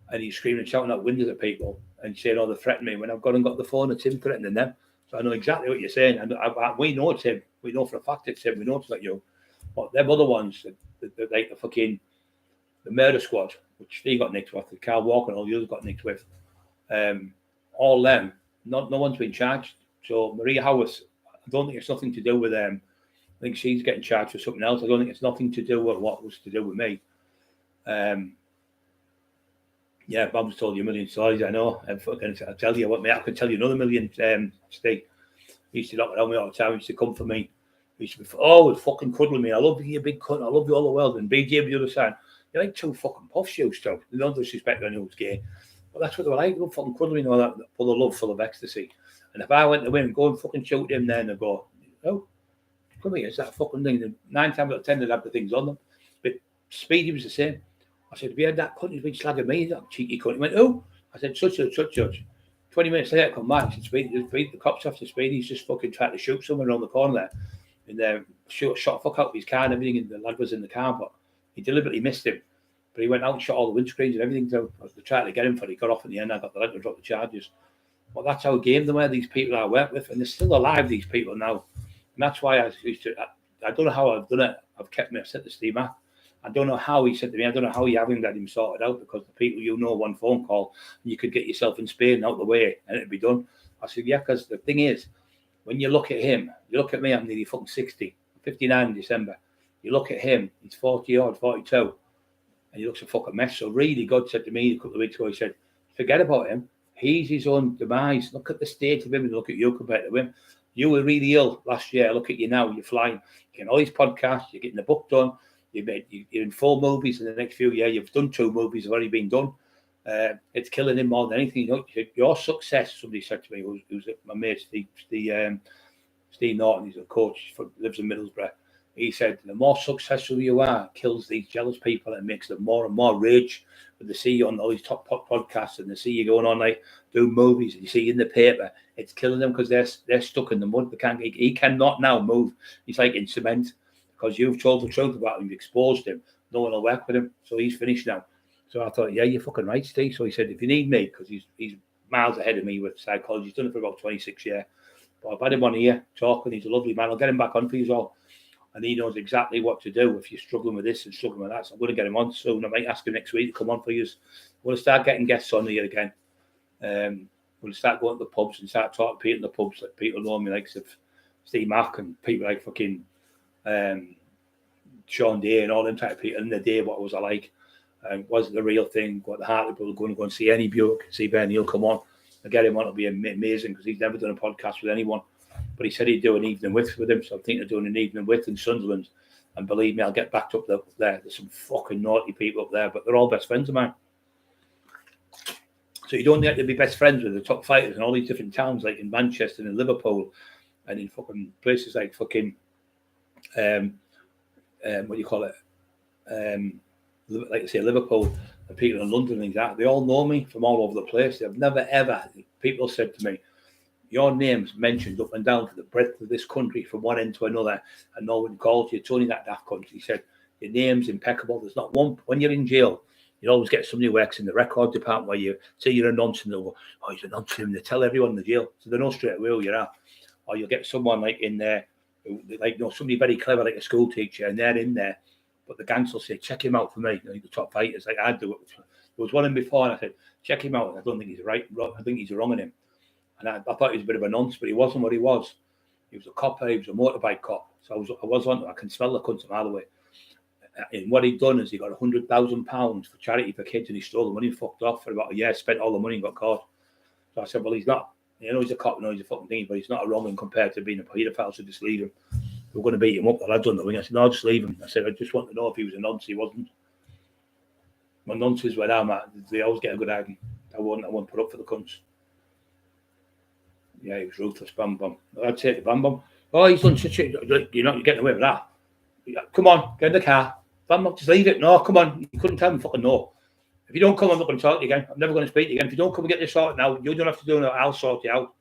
and he's screaming and shouting out windows at people, and saying, "Oh, they threatened me." When I've gone and got the phone, it's him threatening them. So I know exactly what you're saying, and we know it's him. We know for a fact it's him. We know it's not you. But them other ones, like the fucking the murder squad, which they got nicked with, Carl Walker and all the others got nicked with, all them, no one's been charged. So Maria Howarth, I don't think it's nothing to do with them. I think she's getting charged for something else. I don't think it's nothing to do with what was to do with me. Yeah, Bob's told you a million stories, I know. And I'll tell you what, mate, I could tell you another million, Steve. He used to knock around me all the time. He used to come for me. He used to be always fucking cuddling me. I love you, big cunt. I love you all the world. And BJ on the other side, you're like 2 fucking puffs, you still. No disrespect to anyone who's gay. But that's what they were like. They were fucking cuddling me, all that, full of love, full of ecstasy. And if I went to win, go and fucking shoot him then and go, "Oh, come here, it's that fucking thing." 9 times out of 10, they'd have the things on them. But Speedy was the same. I said, "Have you had that cunt who's been slagging me, that cheeky cunt?" He went, "Oh." I said, such a judge. 20 minutes later, I come back. I said, "Speedy, the cops after Speedy. He's just fucking trying to shoot someone around the corner there." And shot fuck out of his car and everything. And the lad was in the car, but he deliberately missed him. But he went out and shot all the windscreens and everything. So I was trying to get him for it. He got off in the end. I got the lad to drop the charges. But that's how game they were, these people I work with. And they're still alive, these people now. And that's why I don't know how I've done it. I've kept me, I've said to Steve Mack, I don't know how he said to me, I don't know how you haven't got him sorted out, because the people you know, one phone call, and you could get yourself in Spain out the way and it'd be done. I said, yeah, because the thing is, when you look at him, you look at me, I'm nearly fucking 60, 59 in December. You look at him, he's 40 odd, 42, and he looks a fucking mess. So really, God said to me a couple of weeks ago, he said, forget about him. He's his own demise. Look at the state of him and look at you compared to him. You were really ill last year. Look at you now. You're flying. You're getting all these podcasts. You're getting the book done. You're in 4 movies in the next few years. You've done 2 movies have already been done. It's killing him more than anything. You know, your success, somebody said to me, who's my mate, Steve Norton, he's a coach, lives in Middlesbrough. He said, the more successful you are, kills these jealous people and makes them more and more rage. When they see you on all these top podcasts and they see you going on like doing movies and you see you in the paper, it's killing them because they're stuck in the mud. He cannot now move. He's like in cement because you've told the truth about him, you've exposed him. No one will work with him, so he's finished now. So I thought, yeah, you're fucking right, Steve. So he said, if you need me, because he's miles ahead of me with psychology, he's done it for about 26 years. But I've had him on here talking. He's a lovely man. I'll get him back on for you all. And he knows exactly what to do if you're struggling with this and struggling with that. So I'm going to get him on soon. I might ask him next week to come on for you. We're going to start getting guests on here again. We'll start going to the pubs and start talking to people in the pubs. Like people know me, like Steve Mack and people like fucking Sean Day and all them type of people in the day. What was I like? Was it the real thing? What the Hartley people going to go and see any Buick, see Bernie, he'll come on. I'll get him on. It'll be amazing because he's never done a podcast with anyone. But he said he'd do an evening with him, so I'm thinking of doing an evening with in Sunderland. And believe me, I'll get backed up there. There's some fucking naughty people up there, but they're all best friends of mine. So you don't have to be best friends with the top fighters in all these different towns, like in Manchester and in Liverpool, and in fucking places like fucking what do you call it? Like I say, Liverpool the people in London and things like that, they all know me from all over the place. They've never ever, people said to me, your name's mentioned up and down for the breadth of this country from one end to another, and no one calls you. It's only that daft country. He said, your name's impeccable. There's not one, when you're in jail, you always get somebody who works in the record department where you say you're a nonce and they'll go, oh, he's a nonce, and they tell everyone in the jail. So they know straight away who you are. Or you'll get someone like in there, like, you know, somebody very clever, like a school teacher, and they're in there. But the gangs will say, check him out for me. You know, the top fighters, like I do it. There was one in before, and I said, check him out. I don't think he's right. I think he's wrong on him. And I thought he was a bit of a nonce, but he wasn't what he was. He was a copper. He was a motorbike cop. So I was on. I can smell the cunt a mile away. And what he'd done is he got £100,000 for charity for kids, and he stole the money and fucked off for about a year. Spent all the money and got caught. So I said, well, he's not. You know, he's a cop. No, he's a fucking thing, but he's not a wrong one compared to being a paedophile. So just leave him. We're going to beat him up. The lads on the wing. I said, no, just leave him. I said, I just want to know if he was a nonce. He wasn't. My nonces where I'm at, they always get a good argument. I won't put up for the cunts. Yeah, he was ruthless, Bam Bam. I'd say to Bam Bam, oh, he's done such a, you're not getting away with that. Come on, get in the car. Bam Bam, just leave it. No, come on. You couldn't tell him fucking no. If you don't come, I'm not going to talk to you again. I'm never going to speak to you again. If you don't come and get this sorted now, you don't have to do it. I'll sort you out.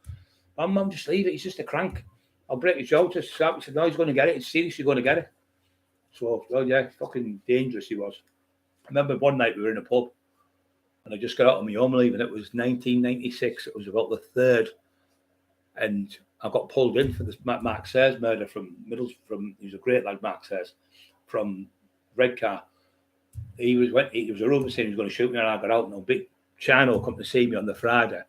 Bam Bam, just leave it. He's just a crank. I'll break his jaw. He said, no, he's going to get it. He's seriously going to get it. So, well, yeah, fucking dangerous he was. I remember one night we were in a pub and I just got out on my home leave, and it was 1996. It was about the 3rd. And I got pulled in for this Mark Sayers murder he was a great lad, Mark Sayers, from Redcar. He was a rumour saying he was going to shoot me, and I got out, and a big Chino come to see me on the Friday.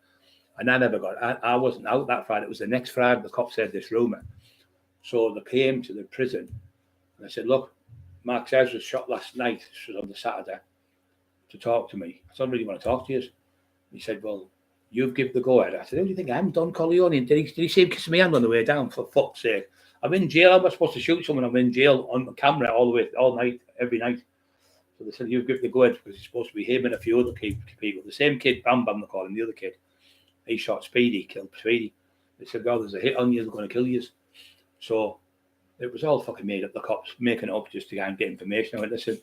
And I wasn't out that Friday. It was the next Friday. The cop said this rumour. So they came to the prison, and I said, look, Mark Sayers was shot last night. This was on the Saturday, to talk to me. I don't really want to talk to you. He said, well, you've given the go-ahead. I said, who do you think I am, Don Corleone? Did he see him kissing my hand on the way down, for fuck's sake? I'm in jail. I'm not supposed to shoot someone. I'm in jail on camera all night, every night. So they said, you've given the go-ahead, because it's supposed to be him and a few other people. The same kid, Bam Bam, they call him, the other kid. He shot Speedy, killed Speedy. They said, well, there's a hit on you, they're going to kill you. So it was all fucking made up, the cops making it up just to get information. I went, listen,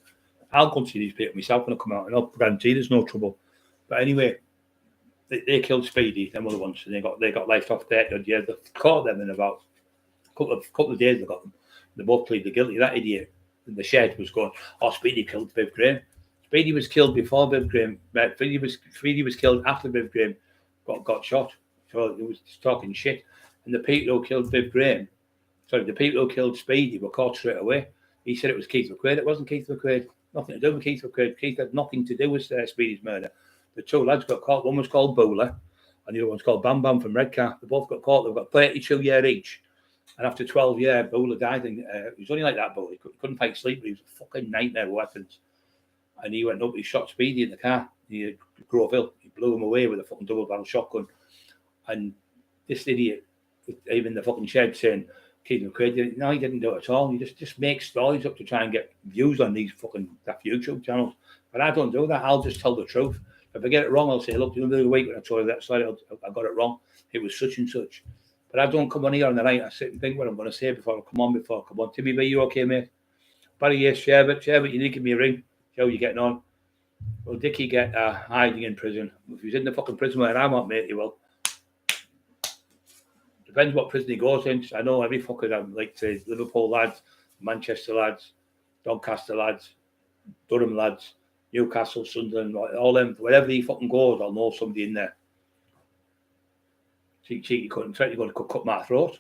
I'll go and see these people myself when I come out, and I'll guarantee there's no trouble. But anyway, they killed Speedy, them other ones, and they got life off 30 years. They caught them in about a couple of days. They got them. They both pleaded guilty. That idiot in the shed was going, oh, Speedy killed Viv Graham. Speedy was killed before Viv Graham. Speedy was killed after Viv Graham got shot. So it was just talking shit. And the people who killed the people who killed Speedy were caught straight away. He said it was Keith McQuaid. It wasn't Keith McQuaid. Nothing to do with Keith McQuaid. Keith had nothing to do with Speedy's murder. The two lads got caught. One was called Bowler, and the other one's called Bam Bam from Redcar. They both got caught. They've got 32 years each. And after 12 years, Bowler died. And he was only like that, Bowler. He couldn't fight sleep, but he was a fucking nightmare with weapons. And he went up, he shot Speedy in the car. He drove ill. He blew him away with a fucking double-barrel shotgun. And this idiot, even the fucking shed, saying, Keith McQuaid, no, he didn't do it at all. He just makes stories up to try and get views on these fucking YouTube channels. But I don't do that. I'll just tell the truth. If I get it wrong, I'll say, look, the other week when I told you that story, I got it wrong. It was such and such. But I don't come on here on the night. I sit and think what I'm going to say before I come on. Timmy B, you okay, mate? Barry, yes, Sherbet, you need to give me a ring. How are you getting on? Will Dickie get hiding in prison? If he's in the fucking prison where I'm at, mate, he will. Depends what prison he goes in. I know every fucker, like say Liverpool lads, Manchester lads, Doncaster lads, Durham lads, Newcastle, Sunderland, all them, wherever he fucking goes, I'll know somebody in there. Cheeky couldn't try to go to cut my throat.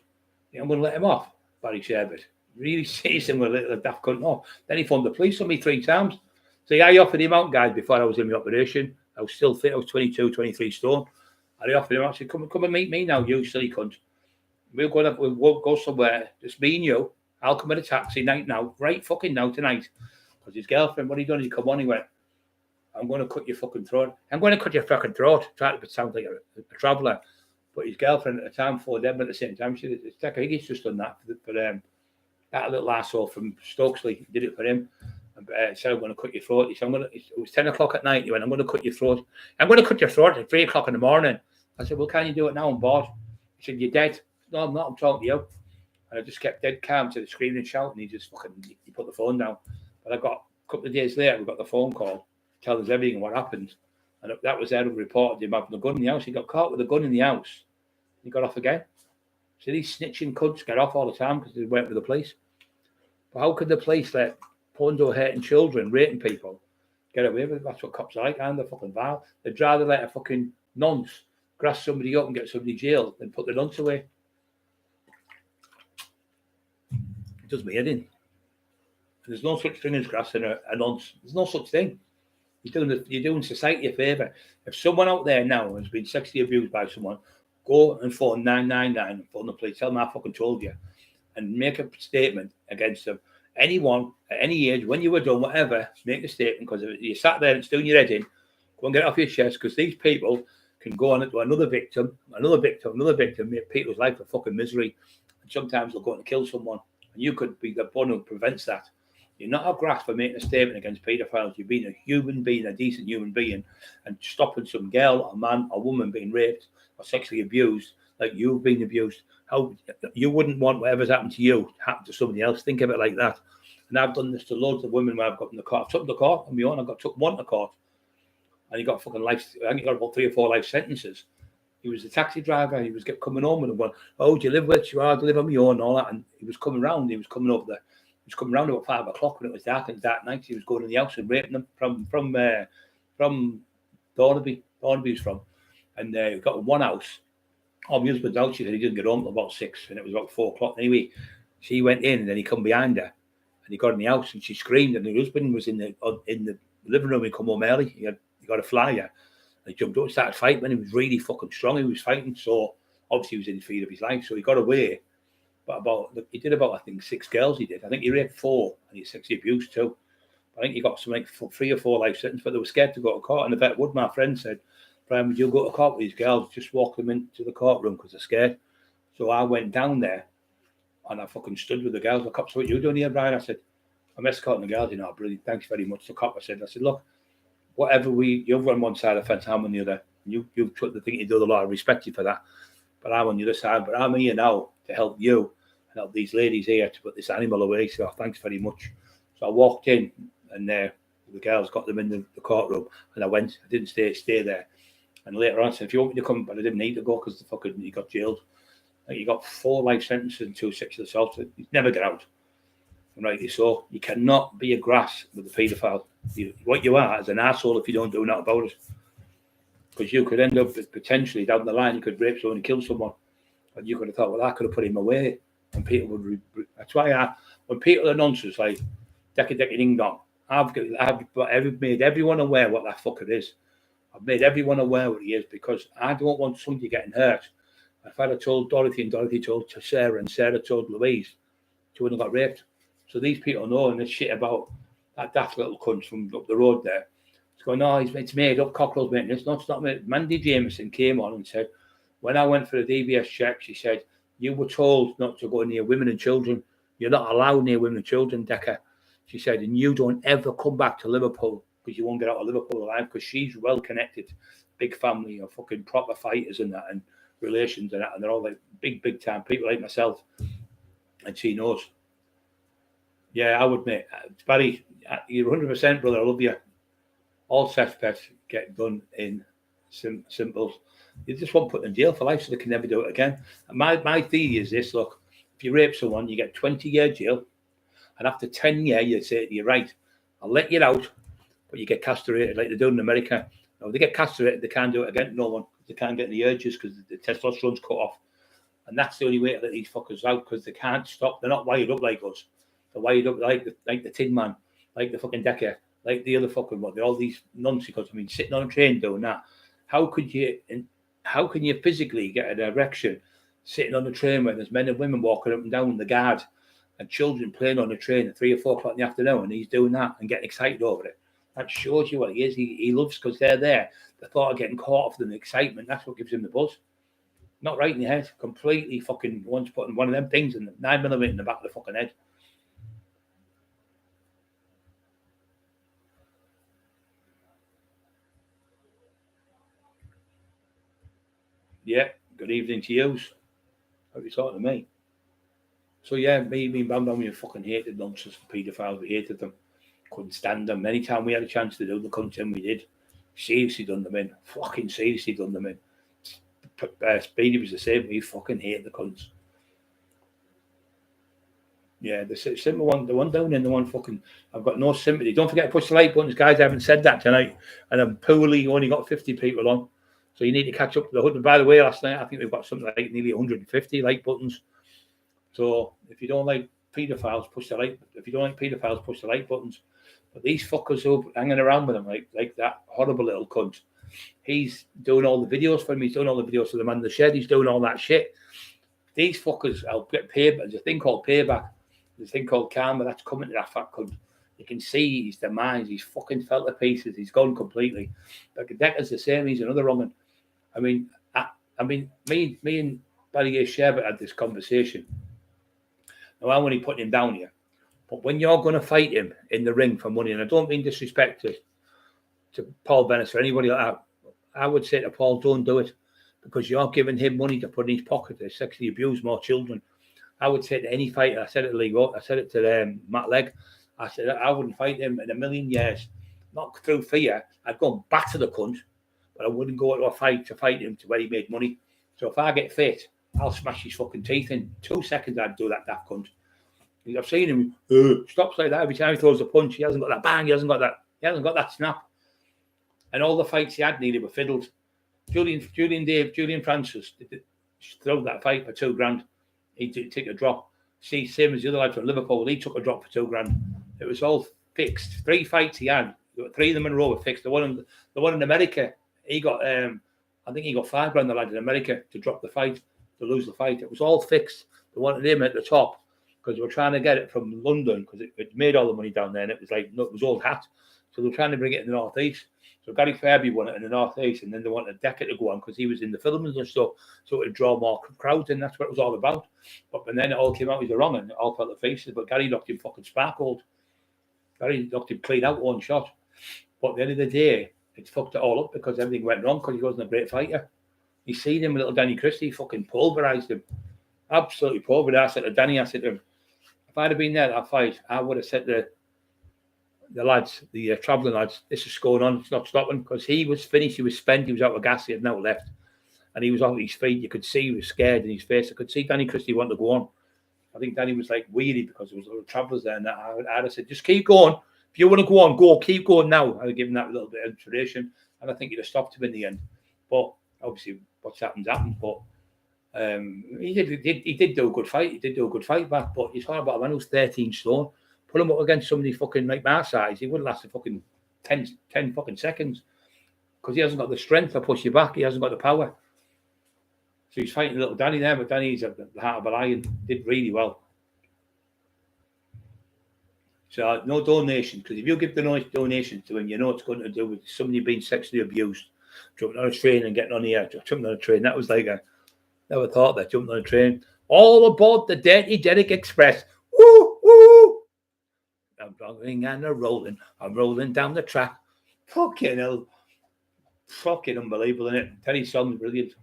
I'm going to let him off, Barry Sherbet. Really sees him with a little daft cunt off. Then he phoned the police on me 3 times. See, I offered him out, guys, before I was in the operation. I was still fit. I was 22, 23 stone. And I offered him out. I said, come and meet me now, you silly cunt. We'll go somewhere, just me and you. I'll come in a taxi right fucking now, tonight. Because his girlfriend, what he done is he come on, he went, I'm going to cut your fucking throat. I'm going to cut your fucking throat. Trying to sound like a traveller. But his girlfriend at the time, 4 them at the same time, she said, I think he's just done that for that little asshole from Stokesley. Did it for him. And said, I'm going to cut your throat. He said, it was 10 o'clock at night. He went, I'm going to cut your throat. I'm going to cut your throat at 3 o'clock in the morning. I said, well, can you do it now? I'm bored. He said, you're dead. No, I'm not. I'm talking to you. And I just kept dead calm to the screaming and shouting. He just fucking, he put the phone down. But I got, a couple of days later, we got the phone call tell us everything what happened. And that was there who reported him having a gun in the house. He got caught with a gun in the house. He got off again. So these snitching cunts get off all the time because they went with the police. But how could the police let Pondo hurting children, raping people, get away with it? That's what cops are like, and they're fucking vile. They'd rather let a fucking nonce grass somebody up and get somebody jailed than put the nonce away. It does me head in. There's no such thing as grass in a nonce. There's no such thing. You're doing society a favour. If someone out there now has been sexually abused by someone, go and phone 999 and phone the police. Tell them I fucking told you, and make a statement against them. Anyone at any age, when you were done, whatever, make a statement, because if you sat there and it's doing your head in, go and get it off your chest, because these people can go on to another victim, make people's life a fucking misery. And sometimes they'll go and kill someone, and you could be the one who prevents that. You're not a grass for making a statement against paedophiles. You're being a human being, a decent human being, and stopping some girl or man or woman being raped or sexually abused like you've been abused. How you wouldn't want whatever's happened to you to happen to somebody else. Think of it like that. And I've done this to loads of women where I've got in the court. I've took the court on my own. I took one to court, and he got fucking life. I think he got about 3 or 4 life sentences. He was a taxi driver. He was coming home and going, "Oh, do you live with you? I live on my own," and all that. And he was coming round. He was coming over there. He was coming round about 5 o'clock when it was dark and dark nights. He was going in the house and raping them from Thornaby. Thornaby was from, and he got in one house. Oh, my husband's out. She said he didn't get home until about 6, and it was about 4 o'clock. Anyway, she went in, and then he come behind her, and he got in the house, and she screamed, and her husband was in the living room. He come home early. He got a flyer. He jumped up and started fighting, and he was really fucking strong. He was fighting, so obviously he was in fear of his life. So he got away. But he did about, I think, 6 girls he did. I think he raped 4, and he sexually abused 2. I think he got something like 3 or 4 life sentences, but they were scared to go to court. And the vet would, my friend said, "Brian, would you go to court with these girls? Just walk them into the courtroom because they're scared." So I went down there, and I fucking stood with the girls. The cops, "What are you doing here, Brian?" I said, "I'm escorting the girls." Brilliant, thanks very much. The cop, I said, "Look, whatever you've on one side of the fence, I'm on the other. You've took the thing you do the law. I respect you for that. But I'm on the other side. But I'm here now to help you and help these ladies here to put this animal away. So thanks very much." So I walked in, and the girls got them in the courtroom, and I went. I didn't stay there. And later on, I said, "If you want me to come," but I didn't need to go because he got jailed. He got 4 life sentences and 2 sexual assaults. He'd never get out. And rightly so. You cannot be a grass with a paedophile. What you are is an asshole if you don't do nothing about it. Because you could end up potentially down the line, you could rape someone and kill someone. And you could have thought, well, I could have put him away. And people would. That's why when people are nonsense like Decker Ding Dong, I've made everyone aware what that fucker is. I've made everyone aware what he is because I don't want somebody getting hurt. If I'd have told Dorothy and Dorothy told to Sarah and Sarah told Louise, she wouldn't have got raped. So these people know this shit about that daft little cunt from up the road there. It's going, "No, it's made up. Cockerill's making this." No, it's not made. Mandy Jameson came on and said, when I went for the DBS check, she said, "You were told not to go near women and children. You're not allowed near women and children, Decker." She said, "And you don't ever come back to Liverpool because you won't get out of Liverpool alive," because she's well connected, big family of fucking proper fighters and that, and relations and that, and they're all like big time people like myself, and she knows. Yeah, I would, mate. Barry, you're 100%, brother. I love you. All sex pets get done in simples. You just won't put them in jail for life, so they can never do it again. And my theory is this: look, if you rape someone, you get 20-year jail, and after 10 years, you say, "You're right, I'll let you out," but you get castrated like they do in America. Now, if they get castrated, they can't do it again. No one. They can't get any urges because the testosterone's cut off. And that's the only way to let these fuckers out because they can't stop. They're not wired up like us. They're wired up like the Tin Man, like the fucking Decker, like the other fucking what. They're all these nonsense. I mean, sitting on a train doing that. How can you physically get an erection sitting on a train where there's men and women walking up and down the guard and children playing on a train at 3 or 4 o'clock in the afternoon, and he's doing that and getting excited over it? That shows you what he is. He loves because they're there. The thought of getting caught off in the excitement, that's what gives him the buzz. Not right in the head. Completely fucking once putting one of them things in the 9mm in the back of the fucking head. Yeah, good evening to you. How are you talking to me? So yeah, me and Bam Bam, we fucking hated nonsense for paedophiles. We hated them. Couldn't stand them. Anytime we had a chance to do the cunts in, we did. Seriously done them in. Fucking seriously done them in. Speedy was the same. We fucking hate the cunts. Yeah, the simple one, the one down in the one fucking, I've got no sympathy. Don't forget to push the like buttons, guys. I haven't said that tonight. And I'm poorly only got 50 people on. So you need to catch up to the 100. By the way, last night, I think we've got something like nearly 150 like buttons. So if you don't like paedophiles, push the like. If you don't like paedophiles, push the like buttons. But these fuckers who are hanging around with him, like that horrible little cunt. He's doing all the videos for him. He's doing all the videos for the man in the shed. He's doing all that shit. These fuckers, I'll get paid. There's a thing called payback. There's a thing called karma that's coming to that fat cunt. You can see his demise. He's fucking fell to pieces. He's gone completely. Like Decker's the same. He's another wrong one. I mean, me and Barry Sherbert had this conversation. Now, I'm only putting him down here. But when you're going to fight him in the ring for money, and I don't mean disrespect to Paul Bennett or anybody like that, I would say to Paul, don't do it, because you're giving him money to put in his pocket to sexually abuse more children. I would say to any fighter, I said it to Lee, I said it to Matt Legg, I said I wouldn't fight him in a million years, not through fear. I'd go back to the cunt, but I wouldn't go to a fight to fight him to where he made money. So if I get fit, I'll smash his fucking teeth in 2 seconds. I'd do that daft cunt. I've seen him stops like that every time he throws a punch. He hasn't got that bang. He hasn't got that snap. And all the fights he had nearly were fiddled. Julian Francis threw that fight for $2,000. He took a drop. See, same as the other lad from Liverpool. He took a drop for $2,000. It was all fixed. 3 fights he had. 3 of them in a row were fixed. The one in America, he got I think he got $5,000. The lad in America to drop the fight, to lose the fight. It was all fixed. They wanted him at the top, because they were trying to get it from London, because it made all the money down there, and it was like, no, it was old hat. So they were trying to bring it in the Northeast. So Gary Fairby won it in the Northeast, and then they wanted Decker to go on because he was in the films and stuff, so it would draw more crowds, and that's what it was all about. But then it all came out, he's the wrong, and it all fell to faces. But Gary knocked him fucking sparkled. Gary knocked him clean out 1 shot. But at the end of the day, it fucked it all up because everything went wrong because he wasn't a great fighter. You seen him with little Danny Christie, fucking pulverised him. Absolutely pulverised. I said to Danny, if I'd have been there that fight, I would have said to the lads, the travelling lads, this is going on, it's not stopping, because he was finished, he was spent, he was out of gas, he had no left, and he was off his feet. You could see he was scared in his face. I could see Danny Christie wanted to go on. I think Danny was like weary because there was a lot of travellers there, and I'd have said, just keep going. If you want to go on, go, keep going now. I'd have given that a little bit of tradition, and I think he'd have stopped him in the end. But obviously, what's happened. But he did do a good fight. He did do a good fight back. But he's talking about a man who's 13 stone. Put him up against somebody fucking like my size, he wouldn't last a fucking 10 fucking seconds, because he hasn't got the strength to push you back. He hasn't got the power. So he's fighting little Danny there, but Danny's at the heart of a lion. Did really well. So no donation, because if you give the donation to him, you know it's going to do with somebody being sexually abused. Jumping on a train and getting on the air. Jumping on a train. That was like never thought that. Jumping on a train. All aboard the Dirty Derrick Express. Woo, woo. I'm rolling and I'm rolling down the track. Fucking hell. Fucking unbelievable, isn't it? Terry's song's brilliant.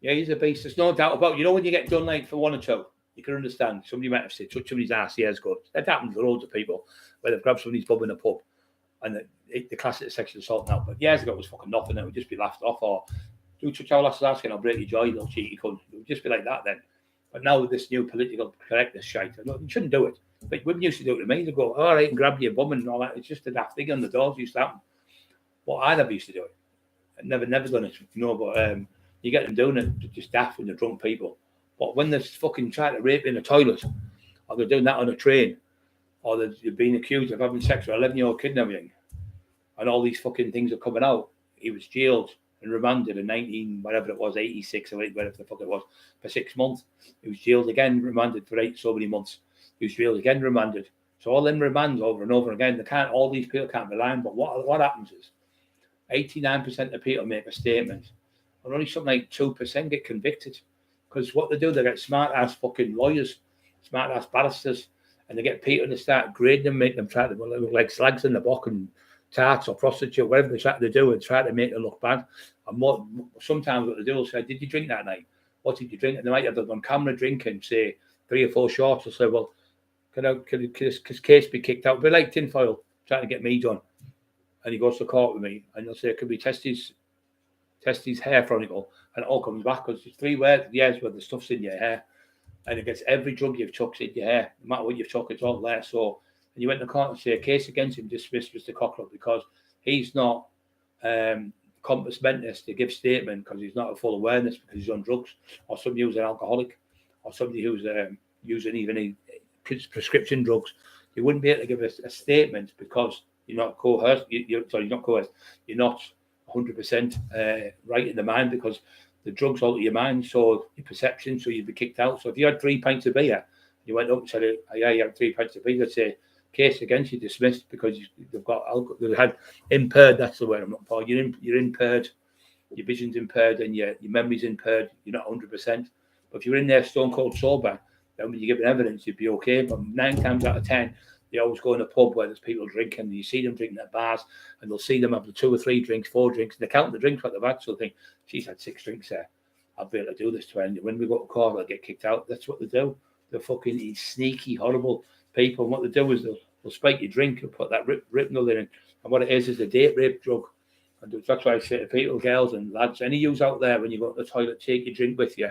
Yeah, he's a beast. There's no doubt about it. You know when you get done like for 1 or 2, you can understand. Somebody might have said, touch somebody's ass years ago. That happens to loads of people where they've grabbed somebody's bum in a pub and the class of sexual assault now. But years ago it was fucking nothing. It would just be laughed off, or do touch our lass's ass and I'll break your jaw, you little cheeky cunt. It would just be like that then. But now with this new political correctness shite, you shouldn't do it. But women used to do it to me. They'd go, all right, and grab your bum and all that. It's just a daft thing on the doors used to happen. Well, I never used to do it. I've never done it, but you get them doing it just daft when they're drunk people. But when they're fucking trying to rape in the toilet, or they're doing that on a train, or they're being accused of having sex with an 11-year-old kid and everything, and all these fucking things are coming out, he was jailed and remanded in 86 or whatever the fuck it was, for 6 months. He was jailed again, remanded for so many months. He was jailed again, remanded. So all them remands over and over again. All these people can't be lying. But what happens is 89% of people make a statement, and only something like 2% get convicted. Because what they do, they get smart ass fucking lawyers, smart ass barristers, and they get people to start grading them, make them try to look like slags in the book and tarts or prostitute, whatever they try to do, and try to make it look bad. And sometimes what they do is say, did you drink that night? What did you drink? And they might have them on camera drinking, say 3 or 4 shots, or say, well, Could his case be kicked out? But like tinfoil trying to get me done, and he goes to court with me, and they'll say, "Could we test his hair follicle?" And it all comes back because it's 3 years where the stuff's in your hair, and it gets every drug you've took in your hair, no matter what you've took, it's all there. So, and you went to court and say a case against him dismissed Mr. Cockerill because he's not compass mentis to give statement because he's not at full awareness because he's on drugs, or somebody who's an alcoholic, or somebody who's using even prescription drugs. You wouldn't be able to give a statement because you're not coerced. You're not coerced. You're not 100% right in the mind because the drugs alter your mind, so your perception, so you'd be kicked out. So if you had 3 pints of beer, you went up and said, "Yeah, you had 3 pints of beer," they'd say, "Case against you dismissed because they've got alcohol." They had impaired. That's the word I'm looking for. You're impaired. Your vision's impaired and your memory's impaired. You're not 100%. But if you're in there stone cold sober, then when you give evidence, you'd be okay. But 9 times out of 10, they always go in a pub where there's people drinking, and you see them drinking at bars, and they'll see them have 2 or 3 drinks, 4 drinks, and they count the drinks what they've had. So they think, "She's had 6 drinks there. I'll be able to do this to her." And when we go to court, they'll get kicked out. That's what they do. They're fucking sneaky, horrible people. And what they do is they'll spike your drink and put that Ripnol in. And what it is a date rape drug. And that's why I say to people, girls and lads, any of you out there, when you go to the toilet, take your drink with you.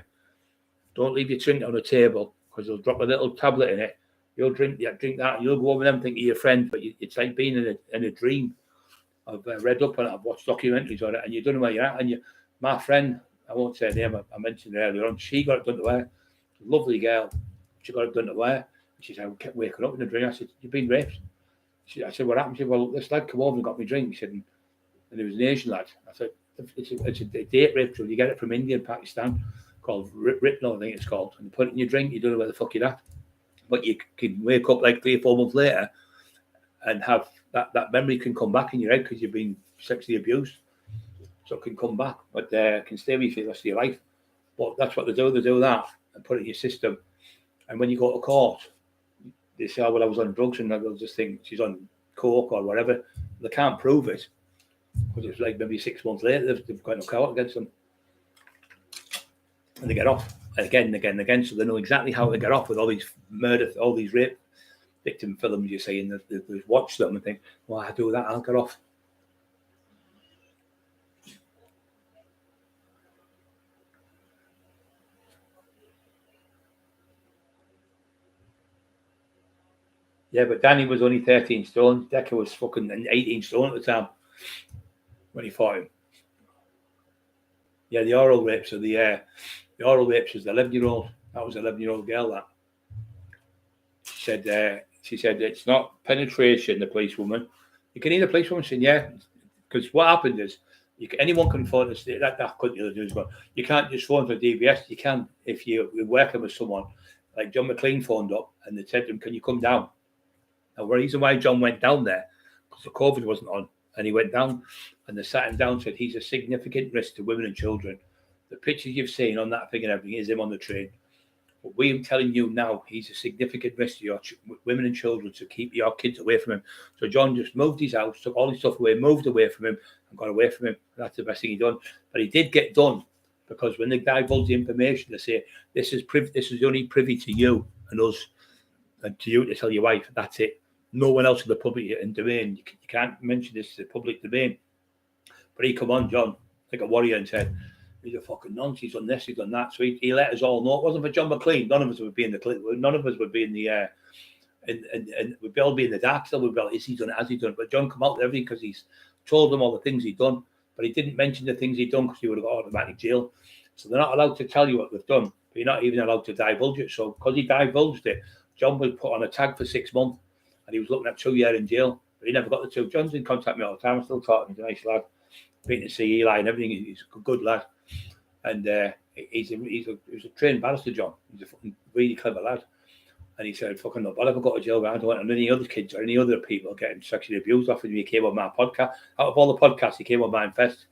Don't leave your drink on the table because they'll drop a little tablet in it. You'll drink that, and you'll go over them thinking you're your friend, but it's like being in a dream. I've read up on it, I've watched documentaries on it, and you don't know where you're at. And my friend, I won't say her name, I mentioned her earlier on, she got it done to her. Lovely girl. She got it done to her. She said, "I kept waking up in a dream." I said, "You've been raped?" I said, "What happened?" She said, "Well, this lad came over and got me drink." She said, and it was an Asian lad. I said, it's a date rape drug. You get it from India and Pakistan, called Ripnol, I think it's called. And you put it in your drink, you don't know where the fuck you're at. But you can wake up like 3 or 4 months later and have that memory can come back in your head because you've been sexually abused. So it can come back, but can stay with you for the rest of your life. But that's what they do. They do that and put it in your system. And when you go to court, they say, "Oh, well, I was on drugs," and they'll just think she's on coke or whatever. They can't prove it because it's like maybe 6 months later they've got no court against them, and they get off again and again and again. So they know exactly how to get off with all these murder, all these rape victim films. You see, and they watch them and think, "Well, I do that, I'll get off." Yeah, but Danny was only 13 stone. Decker was fucking 18 stone at the time when he fought him. Yeah, the oral rapes are the oral rapes was the 11-year-old. That was an 11-year-old girl. That she said it's not penetration. The policewoman, you can hear the policewoman saying, "Yeah," because what happened is anyone can phone the state. That couldn't do as well. You can't just phone for DBS. You can if you're working with someone like John McLean phoned up and they said to him, "Can you come down?" Now, the reason why John went down there, because the COVID wasn't on, and he went down, and they sat him down and said, "He's a significant risk to women and children. The pictures you've seen on that thing and everything is him on the train. But we are telling you now, he's a significant risk to your women and children, so keep your kids away from him." So John just moved his house, took all his stuff away, moved away from him, and got away from him. That's the best thing he done. But he did get done, because when they divulge the information, they say, this is only privy to you and us, and to you to tell your wife. That's it. No one else in the public domain. You can't mention this to the public domain. But he come on, John, like a warrior, and said, "He's a fucking nonsense. He's done this, he's done that." So he let us all know. It wasn't for John McLean. None of us would be in the clip. None of us would be in the and we'd all be in the dark still. We'd be like, "Is he done it? Has he done it?" But John come out with everything because he's told them all the things he'd done. But he didn't mention the things he'd done because he would have got automatic jail. So they're not allowed to tell you what they've done. But you're not even allowed to divulge it. So because he divulged it, John was put on a tag for 6 months. And he was looking at 2 years in jail, but he never got the 2. John's in contact with me all the time. I'm still talking. He's a nice lad. Been to see Eli and everything. He's a good lad, and he was a trained barrister. John, he's a fucking really clever lad. And he said, "Fucking not bad. I've got to jail, but I don't want any other kids or any other people getting sexually abused off of me." He came on my podcast. Out of all the podcasts, he came on mine first,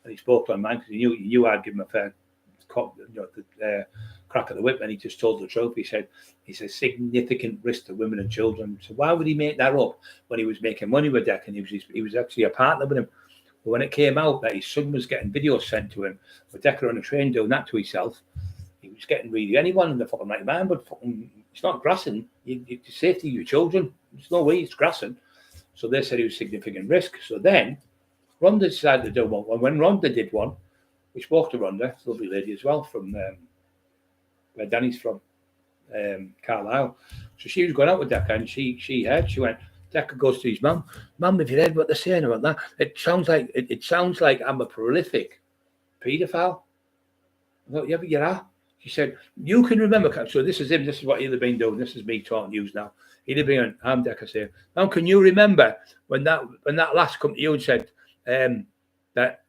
and he spoke on mine because he knew I'd give him a fair crack at the whip, and he just told the truth. He said he's a significant risk to women and children. So why would he make that up when he was making money with Deck and he was actually a partner with him? But when it came out that his son was getting videos sent to him with Decker on a train doing that to himself, he was getting really, anyone in the fucking right mind would fucking it's not grassing. The safety of your children. There's no way it's grassing. So they said it was significant risk. So then Rhonda decided to do one. When Rhonda did one, we spoke to Rhonda, lovely lady as well, from where Danny's from, Carlisle. So she was going out with Decca, and she heard. She went. Decca goes to his mum. Mum, have you heard what they're saying about that? It sounds like I'm a prolific paedophile. I thought, yeah, but you are. She said, you can remember. So this is him. This is what he'd have been doing. This is me talking news now. He'd have been, I'm Decca saying, now can you remember when that last come to you and said that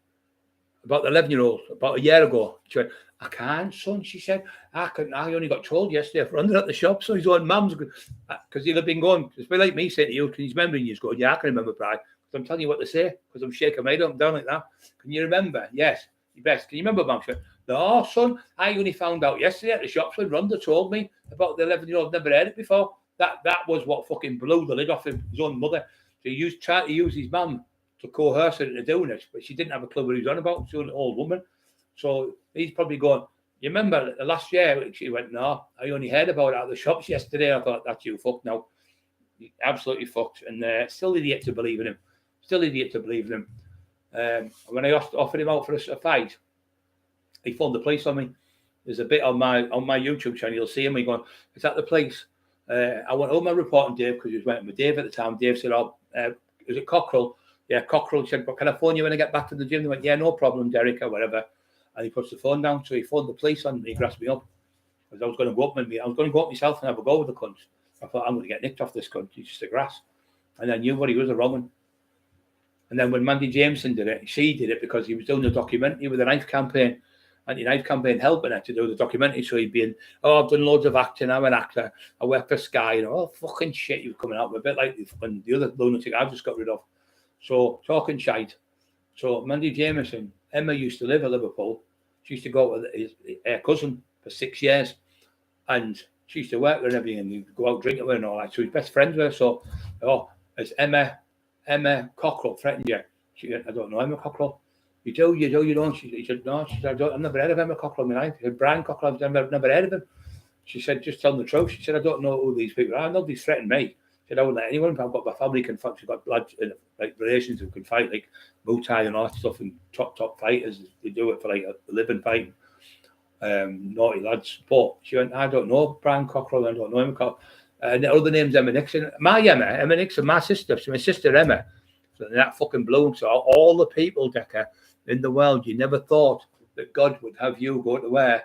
about the 11-year-old about a year ago? She went, I can't, son. She said, I only got told yesterday for under at the shop. So his own mum's, because he'll have been going. It's like me saying to you, can you remember? And you're going, yeah, I can remember, Brad. I'm telling you what to say because I'm shaking my head up and down like that. Can you remember? Yes, you best. Can you remember, Mum? She went, no, son. I only found out yesterday at the shops when Rhonda told me about the 11-year-old. Never heard it before. That was what fucking blew the lid off his own mother. So he tried to use his mum to coerce her into doing it, but she didn't have a clue what he was on about. She was an old woman. So he's probably going, you remember last year? She went, no, I only heard about it at the shops yesterday. I thought, that's you fucked now. Absolutely fucked. And still idiot to believe in him. Still idiot to believe in him. When I offered him out for a fight, he phoned the police on me. There's a bit on my YouTube channel. You'll see him. He going, is that the police? I went home and reporting Dave because he was waiting with Dave at the time. Dave said, oh, is it Cockerill? Yeah, Cockerill said, but can I phone you when I get back to the gym? They went, yeah, no problem, Derek, or whatever. And he puts the phone down. So he phoned the police on me. He grasped me up. Because I was going to go up myself and have a go with the cunt. I thought, I'm going to get nicked off this cunt. He's just a grass. And I knew what he was, a wrong one. And then when Mandy Jameson did it, she did it because he was doing the documentary with the knife campaign. Anti-knife campaign helping her to do the documentary. So he'd been, I've done loads of acting. I'm an actor. I work for Sky. Fucking shit you're coming out with. A bit like the other lunatic I've just got rid of. So talking shite. So Mandy Jameson, Emma used to live at Liverpool. She used to go with her cousin for 6 years. And she used to work with her and everything. And he'd go out drinking with her and all that. So he's best friends with her. So, it's Emma Cockerill threatened you. She went, I don't know Emma Cockerill. You do, you don't. He said, no. She said, I've never heard of Emma Cockerill in my life. He said, Brian Cockerill, I've never heard of him. She said, just tell them the truth. She said, I don't know who these people are. Nobody's threatened me. She said, I wouldn't let anyone. I've got my family can fight. She's got lads, like relations who can fight, like Muay Thai and all that stuff, and top fighters. They do it for like a living fighting. Naughty lads. But she went, I don't know Brian Cockerill. I don't know Emma Cockerill. And the other name's Emma Nixon. My Emma Nixon, my sister. So my sister Emma. So that fucking blew. So all the people, Decca, in the world, you never thought that God would have you go to where.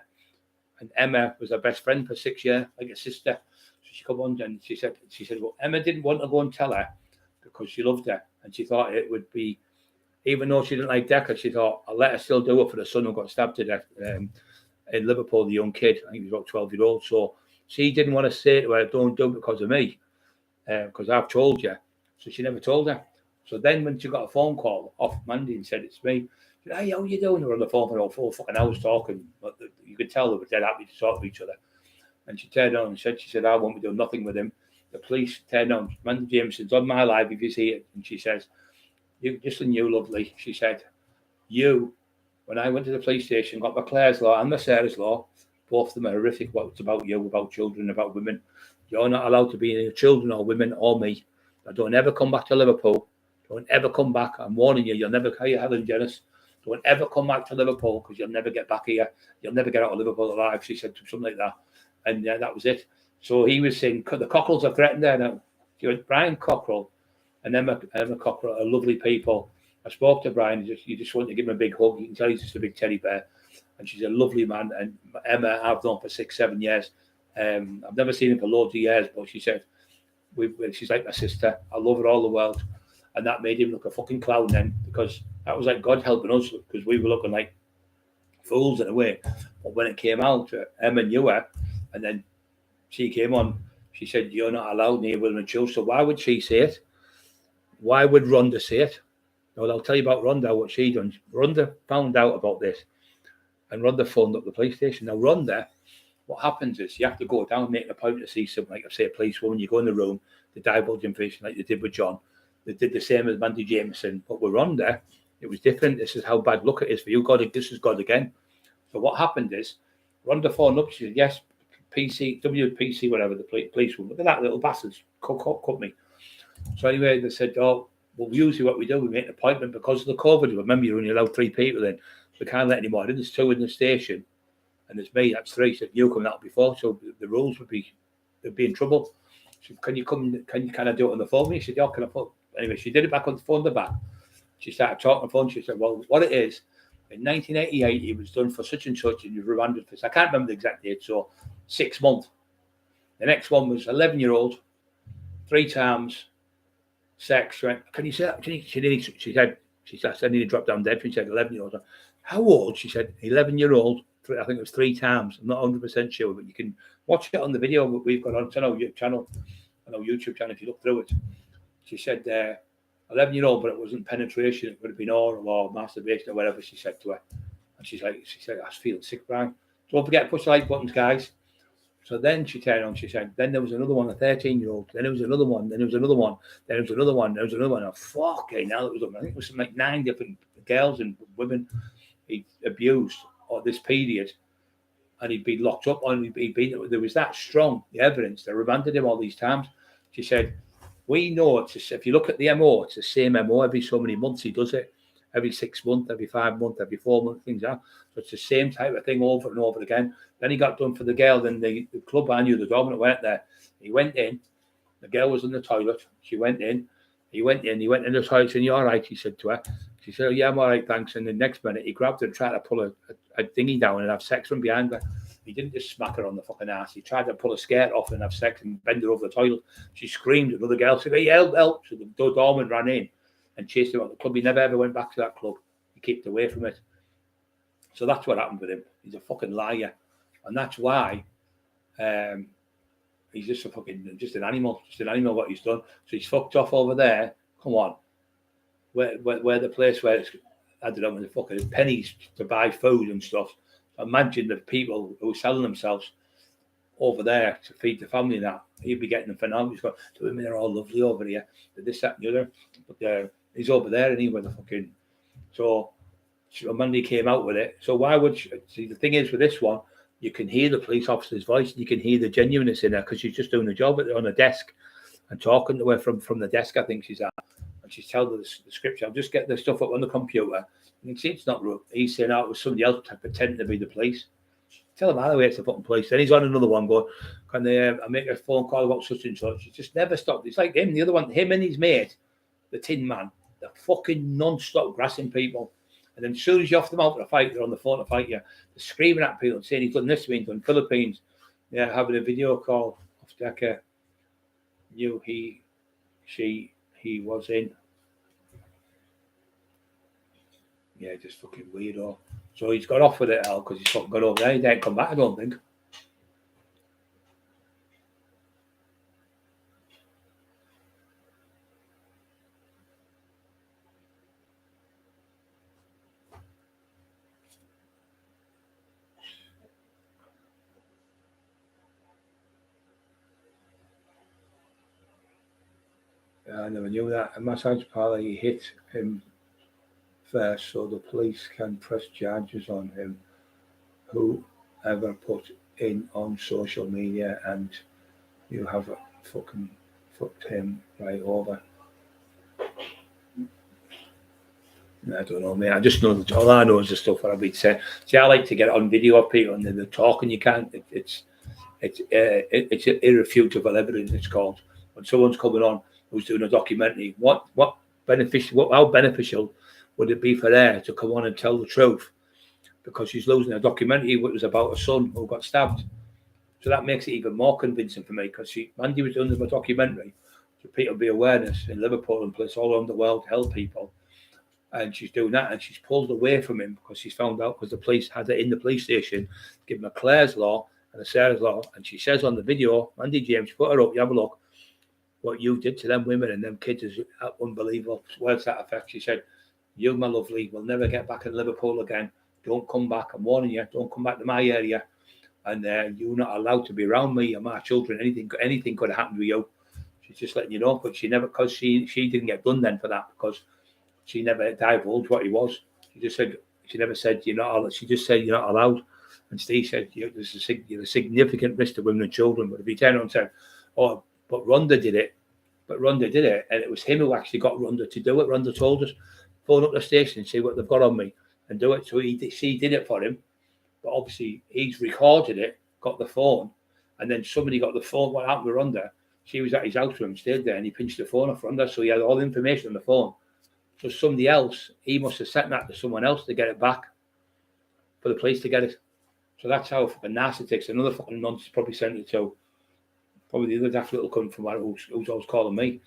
And Emma was her best friend for 6 years, like a sister. So she come on and she said, well, Emma didn't want to go and tell her because she loved her. And she thought it would be, even though she didn't like Decca, she thought, I'll let her still do it for the son who got stabbed to death in Liverpool, the young kid. I think he was about 12-year-old. So she didn't want to say to her, don't do it because of me, because I've told you. So she never told her. So then when she got a phone call off Mandy and said, it's me, she said, hey, how you doing? They were on the phone for 4 fucking hours talking. But you could tell they were dead happy to talk to each other. And she turned on and she said, I won't be doing nothing with him. The police turned on. Mandy Jameson's on my live if you see it. And she says, you, lovely. She said, when I went to the police station, got my Claire's law and my Sarah's law, both of them are horrific. What's about you, about children, about women. You're not allowed to be near children or women or me. But don't ever come back to Liverpool. Don't ever come back. I'm warning you. You'll never call you Helen Dennis. Don't ever come back to Liverpool because you'll never get back here. You'll never get out of Liverpool alive. She said something like that. And that was it. So he was saying, the Cockerills are threatened there now. She went, Brian Cockerill and Emma Cockerill are lovely people. I spoke to Brian. You just want to give him a big hug. You can tell he's just a big teddy bear. And she's a lovely man. And Emma, I've known for 6-7 years. I've never seen him for loads of years, but she said, she's like my sister. I love her all the world. And that made him look a fucking clown then, because that was like God helping us, because we were looking like fools in a way. But when it came out, Emma knew her, and then she came on. She said, you're not allowed near William and Chill. So why would she say it? Why would Rhonda say it? Well, I'll tell you about Rhonda, what she done. Rhonda found out about this, and Rhonda phoned up the police station. Now, Rhonda, what happens is you have to go down, make an appointment to see someone, like I say, a policewoman. You go in the room, they divulge information like they did with John. They did the same as Mandy Jameson, but with Rhonda, it was different. This is how bad luck it is for you. God, this is God again. So what happened is, Rhonda phoned up. She said, yes, PC, WPC, whatever, the police woman. Look at that little bastards, cut me. So anyway, they said, oh, well, usually what we do, we make an appointment because of the COVID. Remember, you're only allowed 3 people in. We can't let any more in. There's 2 in the station, and there's me, that's 3. So you come out before, so the rules would be, they'd be in trouble. So can you come, can I do it on the phone? He said, yeah, can I put? Anyway, she did it back on the phone, the back. She started talking on the phone. She said, well, what it is, in 1988, he was done for such and such, and he was remanded for, I can't remember the exact date, so 6 months. The next one was 11-year-old, 3 times sex. Right? Can you say that? She said, I nearly dropped down dead. She said, 11-year-old. How old? She said, 11-year-old. I think it was 3 times. I'm not 100% sure, but you can watch it on the video we've got on our YouTube channel if you look through it. She said, 11-year-old, but it wasn't penetration. It would have been oral or masturbation or whatever, she said to her. And she said, I was feeling sick, Brian. Don't forget to push the like buttons, guys. So then she turned on, she said, then there was another one, a 13-year-old. Then there was another one. Then there was another one. Then there was another one. There was another one. Oh, fucking hell. I think it was like 9 different girls and women he abused or this period. And he'd been locked up on. There was that strong, the evidence. They remanded him all these times. She said, we know if you look at the MO, it's the same MO every so many months. He does it every 6 months, every 5 months, every 4 months, things like that. So it's the same type of thing over and over again. Then he got done for the girl. Then the club, I knew the dominant went there. He went in. The girl was in the toilet. She went in. He went in the toilet and, you all right? He said to her. She said, oh, yeah, I'm all right, thanks. And the next minute, he grabbed her and tried to pull a dinghy down and have sex from behind her. He didn't just smack her on the fucking ass. He tried to pull a skirt off and have sex and bend her over the toilet. She screamed. Another girl said, hey, help, help. So the doorman ran in and chased him out of the club. He never ever went back to that club. He kept away from it. So that's what happened with him. He's a fucking liar. And that's why he's just an animal what he's done. So he's fucked off over there. Come on. Where the place where it's, I don't know, the fucking pennies to buy food and stuff. Imagine the people who are selling themselves over there to feed the family and that. He'd be getting them for now. He's got the women are all lovely over here. This, that, and the other. But he's over there and he was a fucking. So Monday came out with it. So why would she, see, the thing is with this one, you can hear the police officer's voice and you can hear the genuineness in her because she's just doing a job on a desk and talking to her from the desk, I think she's at. And she's telling her the scripture. I'll just get the stuff up on the computer. And you can see it's not real. He's saying, it was somebody else pretending to be the police. Tell him either way it's the fucking police. Then he's on another one going, can they I make a phone call about such and such? He just never stopped. It's like him, the other one, him and his mate, the Tin Man, they're fucking non-stop grassing people. And then as soon as you off them out for a fight, they're on the phone to fight you. They're screaming at people and saying he's done this to me, he's done Philippines. Yeah, having a video call off Decker. Knew he was in. Yeah, just fucking weirdo. So he's got off with it, Al, because he's fucking got over there. He didn't come back, I don't think. Yeah, I never knew that. A massage parlour, he hit him first so the police can press charges on him. Whoever put in on social media and you have fucking fucked him right over. I don't know, mate. I just know that all I know is the stuff that I've been saying. See, I like to get on video of people and they're talking. You can't. It's irrefutable evidence. It's called when someone's coming on who's doing a documentary. How beneficial would it be for her to come on and tell the truth? Because she's losing a documentary. It was about a son who got stabbed. So that makes it even more convincing for me because Mandy was doing a documentary to people be awareness in Liverpool and places all around the world to help people. And she's doing that and she's pulled away from him because she's found out because the police had it in the police station, give him a Claire's law and a Sarah's law. And she says on the video, Mandy James, put her up, you have a look. What you did to them women and them kids is unbelievable. Words that effect. She said, you, my lovely, will never get back in Liverpool again. Don't come back. I'm warning you. Don't come back to my area. And you're not allowed to be around me or my children. Anything could have happened to you. She's just letting you know. But she never, because she didn't get done then for that because she never divulged what he was. She never said you're not. She just said you're not allowed. And Steve said, you're a significant risk to women and children. But if you turn around and say, oh, but Rhonda did it, and it was him who actually got Rhonda to do it. Rhonda told us, phone up the station and see what they've got on me and do it. So she did it for him. But obviously, he's recorded it, got the phone, and then somebody got the phone. What happened with Rhonda? She was at his house with him, stayed there, and he pinched the phone off Rhonda. So he had all the information on the phone. So somebody else, he must have sent that to someone else to get it back for the police to get it. So that's how fucking narcissistic. Another fucking nonsense probably sent it to probably the other daft little cunt from who's always calling me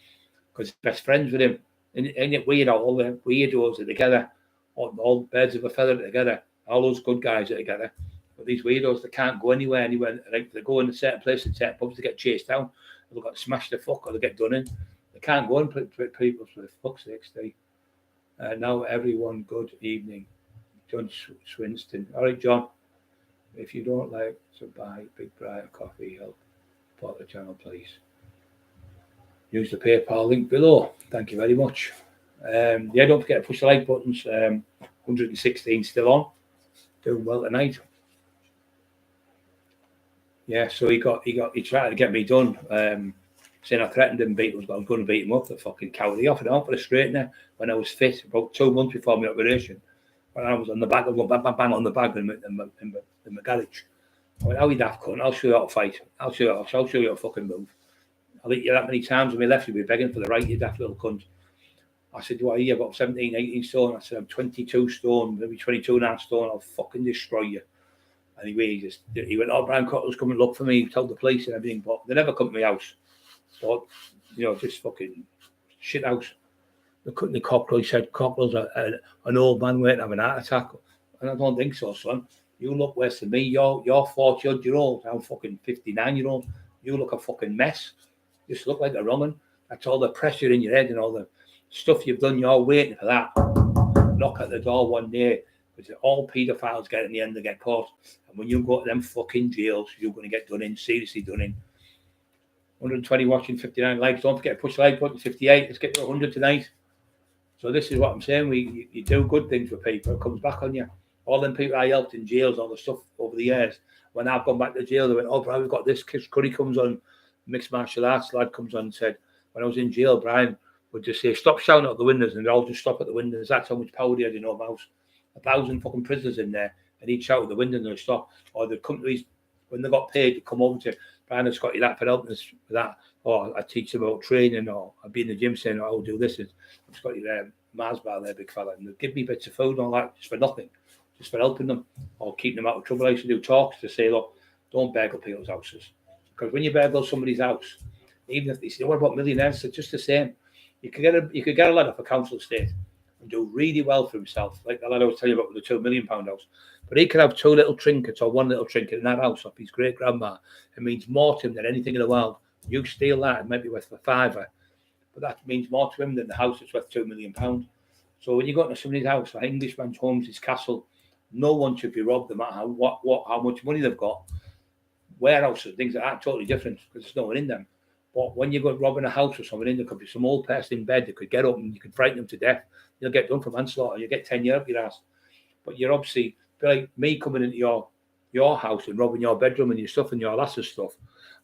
because he's best friends with him. And it weird how all the weirdos are together, all birds of a feather together, all those good guys are together. But these weirdos, they can't go anywhere. Like they go in a certain place and certain pubs to get chased down. They've got smashed the fuck or they get done in. They can't go and put people for the fuck's sake. Now everyone, good evening. John Swinston. All right, John. If you don't like to buy Big Bright coffee, help support the channel, please. Use the PayPal link below. Thank you very much. Don't forget to push the like buttons. 116 still on. Doing well tonight. Yeah, so he tried to get me done. Saying I threatened him, I was going to beat him up. The fucking coward. He offered it on for a straightener when I was fit, about 2 months before my operation. When I was on the back, I was going bang, bang, bang on the bag in my garage. I went, how you daft cunt? I'll show you how to fight. I'll show you how to fucking move. I'll hit you that many times on my left, you'll be begging for the right, you daft little cunt. I said, do I hear about 17, 18 stone? I said, I'm 22 stone, maybe 22 and a half stone. I'll fucking destroy you. Anyway, he went, oh, Brian Cockerill come and look for me. He told the police and everything, but they never come to my house. But, just fucking shit house. The Cockerill, he said, Cockerill's an old man waiting to have an heart attack. And I don't think so, son. You look worse than me. You're 40-odd-year-old. I'm fucking 59-year-old. You look a fucking mess. You just look like a wrong one. That's all the pressure in your head and all the stuff you've done. You're waiting for that. Knock at the door one day. Because all paedophiles get in the end, they get caught. And when you go to them fucking jails, you're going to get done in, seriously done in. 120 watching, 59 likes. Don't forget to push the like button, 58. Let's get to 100 tonight. So this is what I'm saying. You do good things with people. It comes back on you. All them people I helped in jails, all the stuff over the years. When I've gone back to jail, they went, oh, Brian, we've got this. Curry comes on, mixed martial arts lad comes on and said, when I was in jail, Brian would just say, stop shouting out the windows. And they'd all just stop at the windows. That's how much power he had in our mouse. 1,000 fucking prisoners in there, and he'd shout at the window and they'd stop. Or they'd come to when they got paid, they'd come over to Brian, I've got you that for helping us with that. Or I'd teach them about training, or I'd be in the gym saying, oh, I'll do this. I've got you there, Mars bar there, big fella. And they'd give me bits of food and all that just for nothing, just for helping them or keeping them out of trouble. I used to do talks to say, look, don't burgle people's houses. Because when you burgle somebody's house, even if they say, what about millionaires? It's just the same. You could get a lad off a council estate and do really well for himself, like the lad I was telling you about with the £2 million house. But he could have 2 little trinkets or 1 little trinket in that house off his great grandma. It means more to him than anything in the world. You steal that, it might be worth a £5, but that means more to him than the house that's worth £2 million. So when you go into somebody's house, like Englishman's homes, his castle, no one should be robbed, no matter how much money they've got. Warehouses, things like that, totally different because there's no one in them. But when you go robbing a house or someone in, there could be some old person in bed that could get up and you could frighten them to death. You'll get done for manslaughter. You get 10 years up your ass. But you're obviously like me coming into your house and robbing your bedroom and your stuff and your lass's stuff.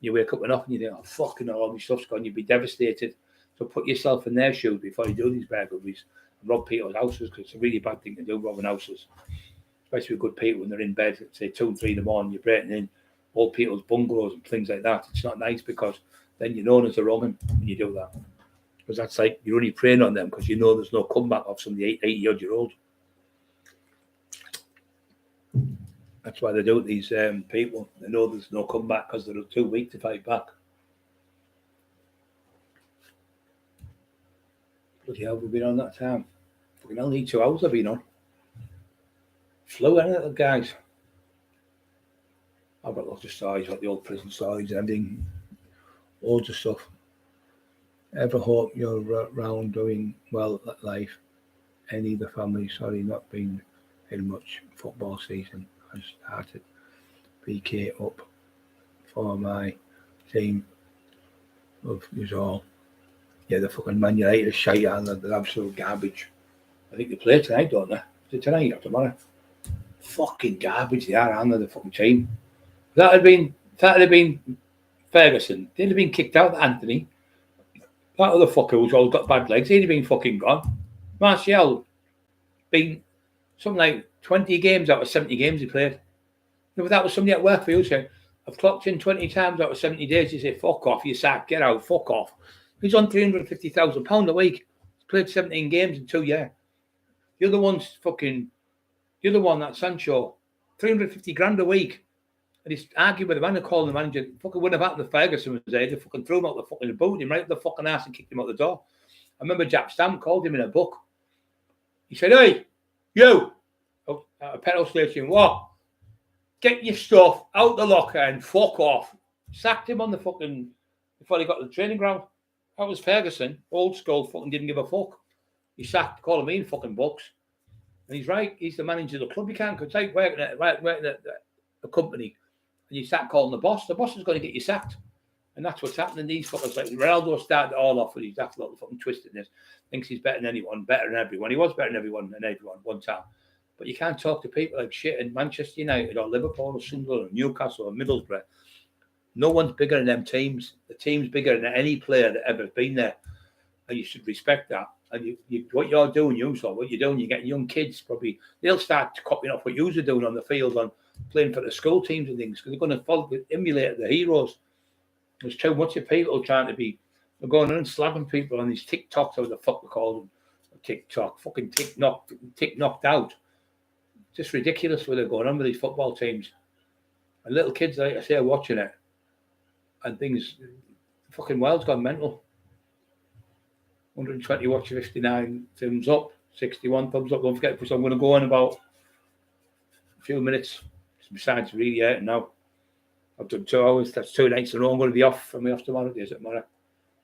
You wake up enough and you think, oh, fucking all my stuff's gone. You'd be devastated. So put yourself in their shoes before you do these burglaries and rob people's houses, because it's a really bad thing to do, robbing houses. Especially with good people when they're in bed at, say, 2 and 3 in the morning, you're breaking in old people's bungalows and things like that. It's not nice, because then you're known as a wrong when you do that. Because that's like you're only preying on them because you know there's no comeback of some 80-odd-year-old. That's why they do it, these people. They know there's no comeback because they're too weak to fight back. Bloody hell, we've been on that time. Fucking hell, need 2 hours I've been on. Flew in it, guys. I've got lots of stories, like the old prison stories and everything. Loads of stuff. Ever hope you're around doing well at life? Any of the family, sorry, not been in much. Football season has started. PK up for my team of us all. Yeah, the fucking Man United are shite and they're absolute garbage. I think they play tonight, don't they? Is it tonight or tomorrow? fucking garbage they are, aren't they, the fucking team? That had been Ferguson. They'd have been kicked out, Anthony. That other fucker who's all got bad legs, he'd have been fucking gone. Martial been something like 20 games out of 70 games he played. But that was somebody at work for you saying, I've clocked in 20 times out of 70 days. You say, fuck off, you sack, get out, fuck off. He's on £350,000 a week. He's played 17 games in 2 years. The other one, that Sancho, 350 grand a week. And he's arguing with the man and calling the manager. Fucking wouldn't have happened if Ferguson was there. They fucking threw him out the fucking boot, him right up the fucking ass and kicked him out the door. I remember Jack Stamp called him in a book. He said, hey, you, at a petrol station, what? Get your stuff out the locker and fuck off. Sacked him on the fucking, before he got to the training ground. That was Ferguson. Old school, fucking didn't give a fuck. He sacked, calling me in fucking books. And he's right. He's the manager of the club. You can't, because like working at a company, and you start calling the boss is going to get you sacked. And that's what's happening. These fuckers, like Ronaldo started it all off with his that little fucking twistedness. Thinks he's better than anyone, better than everyone. He was better than everyone one time. But you can't talk to people like shit in Manchester United or Liverpool or Sunderland or Newcastle or Middlesbrough. No one's bigger than them teams. The team's bigger than any player that ever been there. And you should respect that. And you what you're doing, what you're doing, you're getting young kids probably, they'll start copying off what you're doing on the field, on playing for the school teams and things, because they're going to emulate the heroes. There's too much of people trying to be, they're going on and slapping people on these TikToks, or the fuck they call them, TikTok, fucking tick knocked out. Just ridiculous what they're going on with these football teams. And little kids, like I say, are watching it. And things, the fucking world's gone mental. 120 watch, 59 thumbs up, 61 thumbs up. Don't forget, because I'm going to go on about a few minutes. Besides, really, yeah, now. I've done 2 hours. That's 2 nights in a row. I'm going to be off. Am I off tomorrow? Is it tomorrow?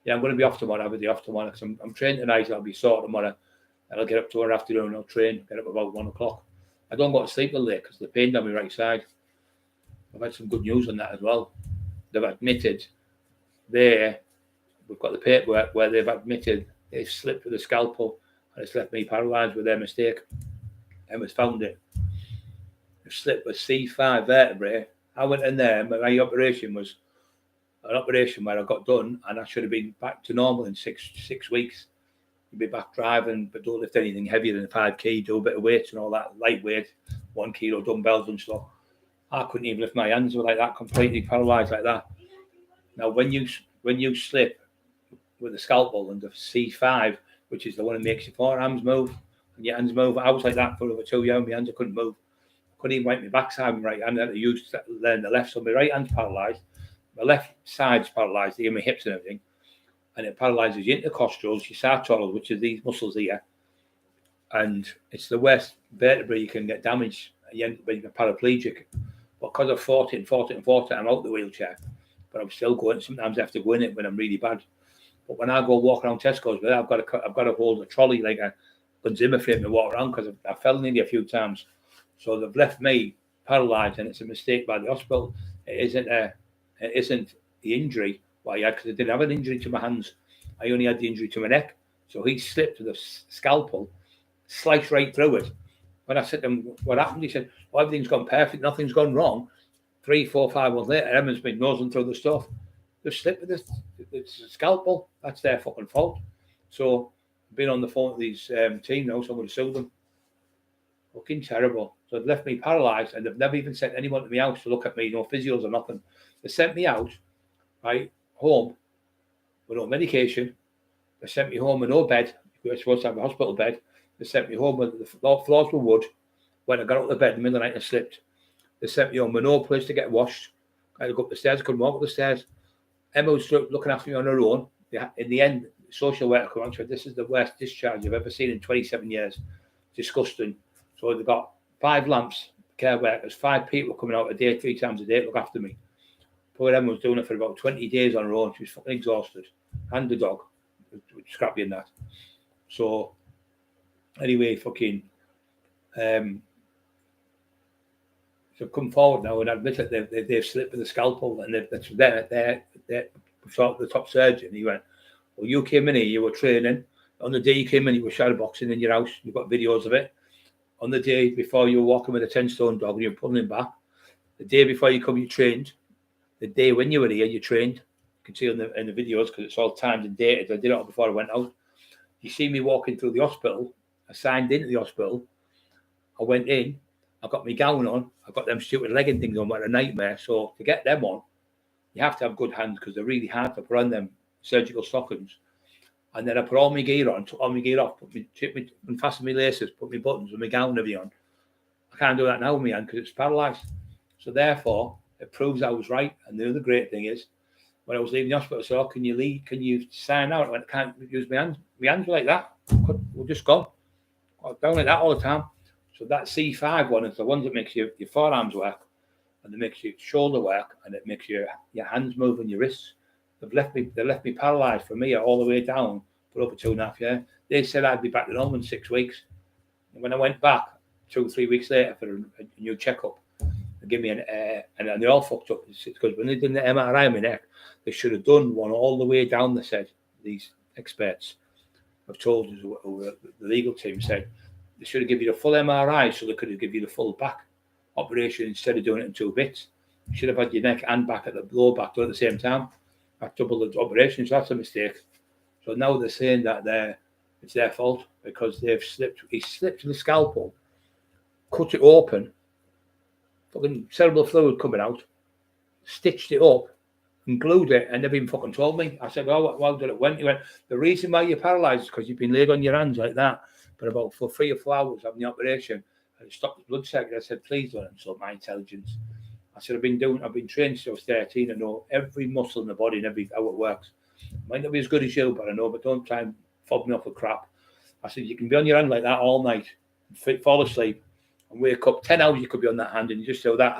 Yeah, I'm going to be off tomorrow. I'll be off tomorrow because I'm training tonight. I'll be sore tomorrow. And I'll get up to our afternoon. I'll train. Get up about 1 o'clock. I don't go to sleep all day because the pain down my right side. I've had some good news on that as well. They've admitted we've got the paperwork where they've admitted they've slipped with a scalpel and it's left me paralysed with their mistake. Emma's found it. They've slipped with C5 vertebrae. I went in there, my operation was an operation where I got done and I should have been back to normal in six weeks. You'd be back driving, but don't lift anything heavier than 5 kg, do a bit of weights and all that, lightweight, 1 kilo dumbbells and stuff. I couldn't even lift my hands like that, completely paralysed like that. Now, when you slip with a scalpel and the C5, which is the one that makes your forearms move and your hands move, I was like that for over 2 years. My hands, I couldn't move. Couldn't even wipe my backside with my right hand. I had to use learn the left, so my right hand's paralysed. My left side's paralysed, they give me hips and everything. And it paralyses your intercostals, your sartorials, which are these muscles here. And it's the worst vertebrae you can get damaged. You end up being paraplegic. But because I've fought it, I'm out the wheelchair. But I'm still going. Sometimes I have to go in it when I'm really bad. But when I go walk around Tesco's, I've got to hold a trolley like a Zimmer frame to walk around because I fell nearly a few times. So they've left me paralysed, and it's a mistake by the hospital. It isn't the injury what I had, because I didn't have an injury to my hands. I only had the injury to my neck. So he slipped with a scalpel, sliced right through it. When I said to him, what happened? He said, well, everything's gone perfect, nothing's gone wrong. 3, 4, 5 months later, Emma's been nosing through the stuff. They've slipped with it's a scalpel. That's their fucking fault. So I've been on the phone with these team now, so I'm going to sue them. Fucking terrible. So they've left me paralysed, and they've never even sent anyone to my house to look at me, no physios or nothing. They sent me out, right, home with no medication. They sent me home with no bed. We were supposed to have a hospital bed. They sent me home with the floors were wood. When I got out of the bed in the middle of the night and slipped, they sent me home with no place to get washed. I had to go up the stairs. I couldn't walk up the stairs. Emma was looking after me on her own. In the end, the social worker came on and said, this is the worst discharge I've ever seen in 27 years. Disgusting. So they got 5 lamps, care workers, 5 people coming out a day, 3 times a day to look after me. Poor Emma was doing it for about 20 days on her own. She was fucking exhausted. And the dog, Scrappy and that. So, anyway, fucking, they've come forward now and admitted they've slipped with a scalpel, and they're the top surgeon. He went, well, you came in here, you were training. On the day you came in, you were shadowboxing in your house. You've got videos of it. on the day before you're walking with a 10-stone dog and you're pulling him back. The day before you come, you trained. The day when you were here, you trained. You can see in the videos because it's all timed and dated. I did it all before I went out. You see me walking through the hospital. I signed into the hospital. I went in. I got my gown on. I got them stupid legging things on. What a nightmare. So to get them on, you have to have good hands because they're really hard to put on them surgical stockings. And then I put all my gear on, took all my gear off, unfastened my laces, put my buttons and my gown and everything on. I can't do that now with my hand because it's paralysed. So therefore, it proves I was right. And the other great thing is, when I was leaving the hospital, I said, "Oh, can you leave? Can you sign out?" I went, "I can't use my hands. My hands were like that. We'll just go. Down like that all the time." So that C5 one is the one that makes your forearms work, and it makes your shoulder work, and it makes your hands move and your wrists. They left me paralysed from here all the way down for over 2.5 years. They said I'd be back to normal in 6 weeks. And when I went back 2 or 3 weeks later for a new checkup, they give me and they all fucked up because when they did the MRI on my neck, they should have done one all the way down. They said, these experts have told us, the legal team said, they should have given you the full MRI so they could have given you the full back operation instead of doing it in 2 bits. You should have had your neck and back at the lower back done at the same time. That's double the operation, so that's a mistake. So now they're saying that it's their fault because he slipped the scalpel, cut it open, fucking cerebral fluid coming out, stitched it up and glued it and never even fucking told me. I said, "Oh, well did it went?" He went, "The reason why you're paralysed is because you've been laid on your hands like that for about 3 or 4 hours having the operation and it stopped the blood circuit." I said, "Please don't insult my intelligence." I said, I've been trained since I was 13. I know every muscle in the body and how it works. Might not be as good as you, but I know, but don't try and fob me off with crap. I said, you can be on your hand like that all night, fall asleep, and wake up 10 hours, you could be on that hand, and you just do that,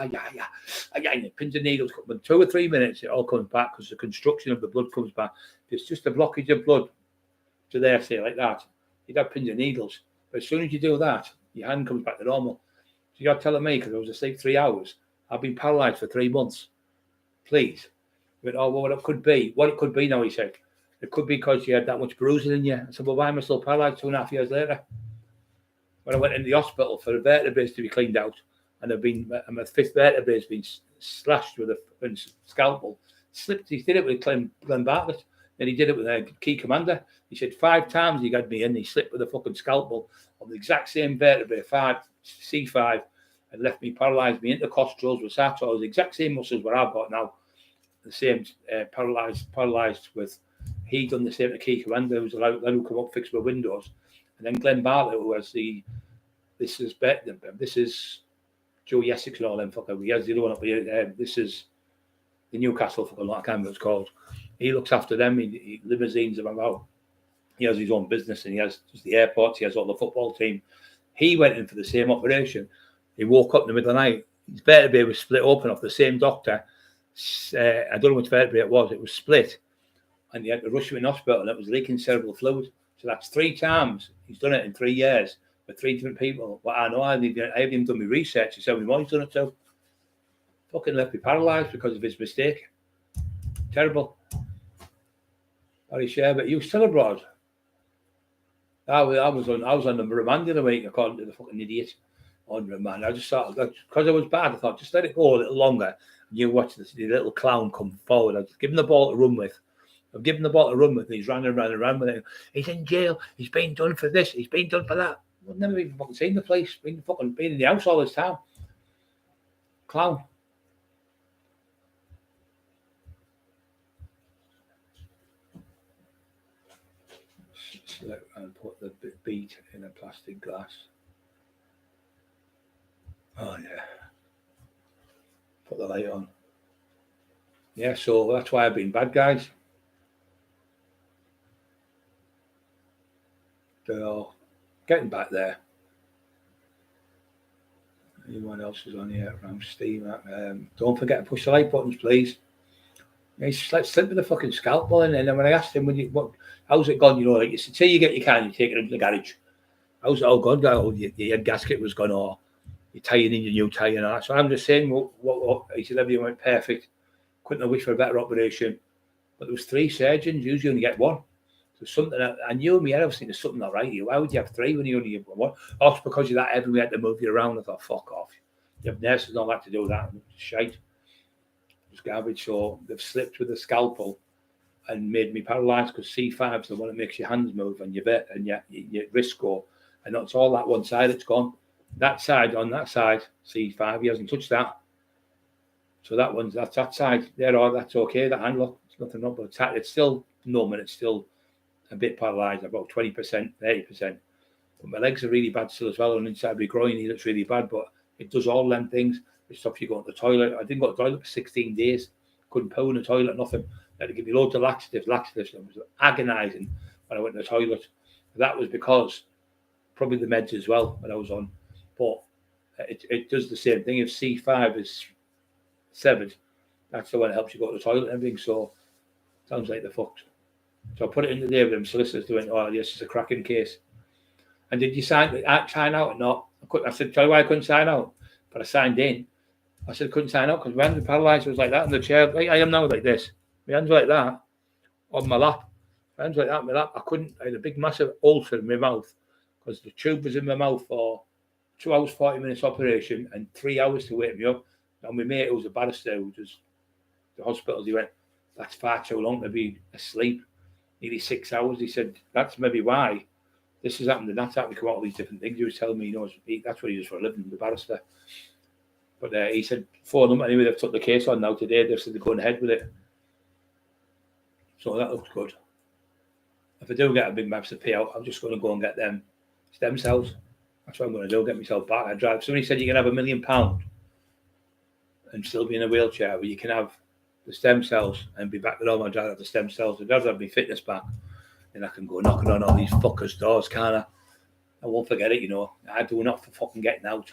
pins and needles, but 2 or 3 minutes, it all comes back because the construction of the blood comes back. If it's just a blockage of blood to there, say, like that, you'd have pins and needles. But as soon as you do that, your hand comes back to normal. So you're telling me, because I was asleep 3 hours, I've been paralysed for 3 months. Please. He went, "Oh, well, what it could be now," he said, "it could be because you had that much bruising in you." I said, "Well, why am I still paralysed 2.5 years later?" When I went into the hospital for the vertebrae to be cleaned out, and my 5th vertebrae has been slashed with a scalpel, slipped. He did it with Glenn Bartlett, then he did it with a key commander. He said 5 times he had me in, he slipped with a fucking scalpel on the exact same vertebrae, C5, and left me paralysed. Me intercostals with sartors, the exact same muscles where I've got now. The same paralysed with. He done the same to key commander, who's allowed to come up, fix my windows, and then Glenn Bartlett, who has this is Joe Essex and all them fucker. He has the other one up here. This is the Newcastle fucking lot. I can't remember what it's called. He looks after them. He limousines them about. He has his own business and he has just the airports. He has all the football team. He went in for the same operation. He woke up in the middle of the night. His vertebrae was split open off the same doctor. I don't know which vertebrae it was. It was split, and he had to rush him in hospital, and it was leaking cerebral fluid. So that's 3 times he's done it in 3 years with 3 different people. But I know I haven't even done my research. He said, "Why he's done it too?" Fucking left me paralysed because of his mistake. Terrible. Very sure, but he was still abroad. I was on the remand the other week, according to the fucking idiot on remand. I just thought, because I was bad, I thought, just let it go a little longer. And you watch the little clown come forward. I've given the ball to run with. And he's running around with it. He's in jail. He's been done for this. He's been done for that. I've never even fucking seen the place. Been in the house all this time. Clown. And put the bead in a plastic glass. Oh yeah. Put the light on. Yeah, so that's why I've been bad, guys. So getting back there. Anyone else is on here around Steam? Don't forget to push the like buttons, please. Let's slip with the fucking scalpel in. And then when I asked him, how's it gone? You know, like you say you get your car and you take it into the garage. How's it all gone? Oh, your gasket was gone, or you're tying in your new tyre and all that. So I'm just saying, what he said, everything went perfect. Couldn't have wished for a better operation. But there was 3 surgeons. Usually only get 1. There's something I knew in my head. I was thinking, there's something not right here. Why would you have 3 when you only have 1? Oh, it's because you're that heavy. We had to move you around. I thought, fuck off. You have nurses not like to do that. It's shite. It's garbage. So they've slipped with a scalpel and made me paralysed, because C5 is the one that makes your hands move and your wrist go. And that's all that one side. It's gone. That side, on that side, C5, he hasn't touched that. So that's that side. That's okay. That hand, look, it's nothing wrong, but it's still numb and it's still a bit paralysed, about 20%, 30%. But my legs are really bad still as well, and inside my groin, it looks really bad. But it does all them things. It stops you going to the toilet. I didn't go to the toilet for 16 days. Couldn't poo in the toilet, nothing. They had to give me loads of laxatives. It was agonising when I went to the toilet. That was because probably the meds as well when I was on. But it does the same thing. If C5 is severed, that's the one that helps you go to the toilet and everything. So sounds like they're fucked. So I put it in the day with them solicitors doing, oh yes, it's a cracking case. And did you sign out or not? I said, tell you why I couldn't sign out. But I signed in. I said I couldn't sign out because my hands were paralysed. I was like that in the chair. Like I am now, like this. My hands were like that on my lap. My hands were like that on my lap. I had a big massive ulcer in my mouth because the tube was in my mouth for 2 hours, 40 minutes operation and 3 hours to wake me up. And my mate, who was a barrister, who was the hospital, he went, that's far too long to be asleep. Nearly 6 hours. He said, that's maybe why this has happened and that's happened. Come out all these different things. He was telling me, you know, that's what he does for a living, the barrister. But he said, phone them. Anyway, they've took the case on now today. They said they're going ahead with it. So that looks good. If I do get a big massive payout, I'm just going to go and get them stem cells. That's what I'm going to do, get myself back. Somebody said you can have £1 million and still be in a wheelchair, but you can have the stem cells and be back to normal. I'd rather have the stem cells. I'd rather have my fitness back. And I can go knocking on all these fuckers' doors, can't I? I won't forget it, you know. I do not for fucking getting out.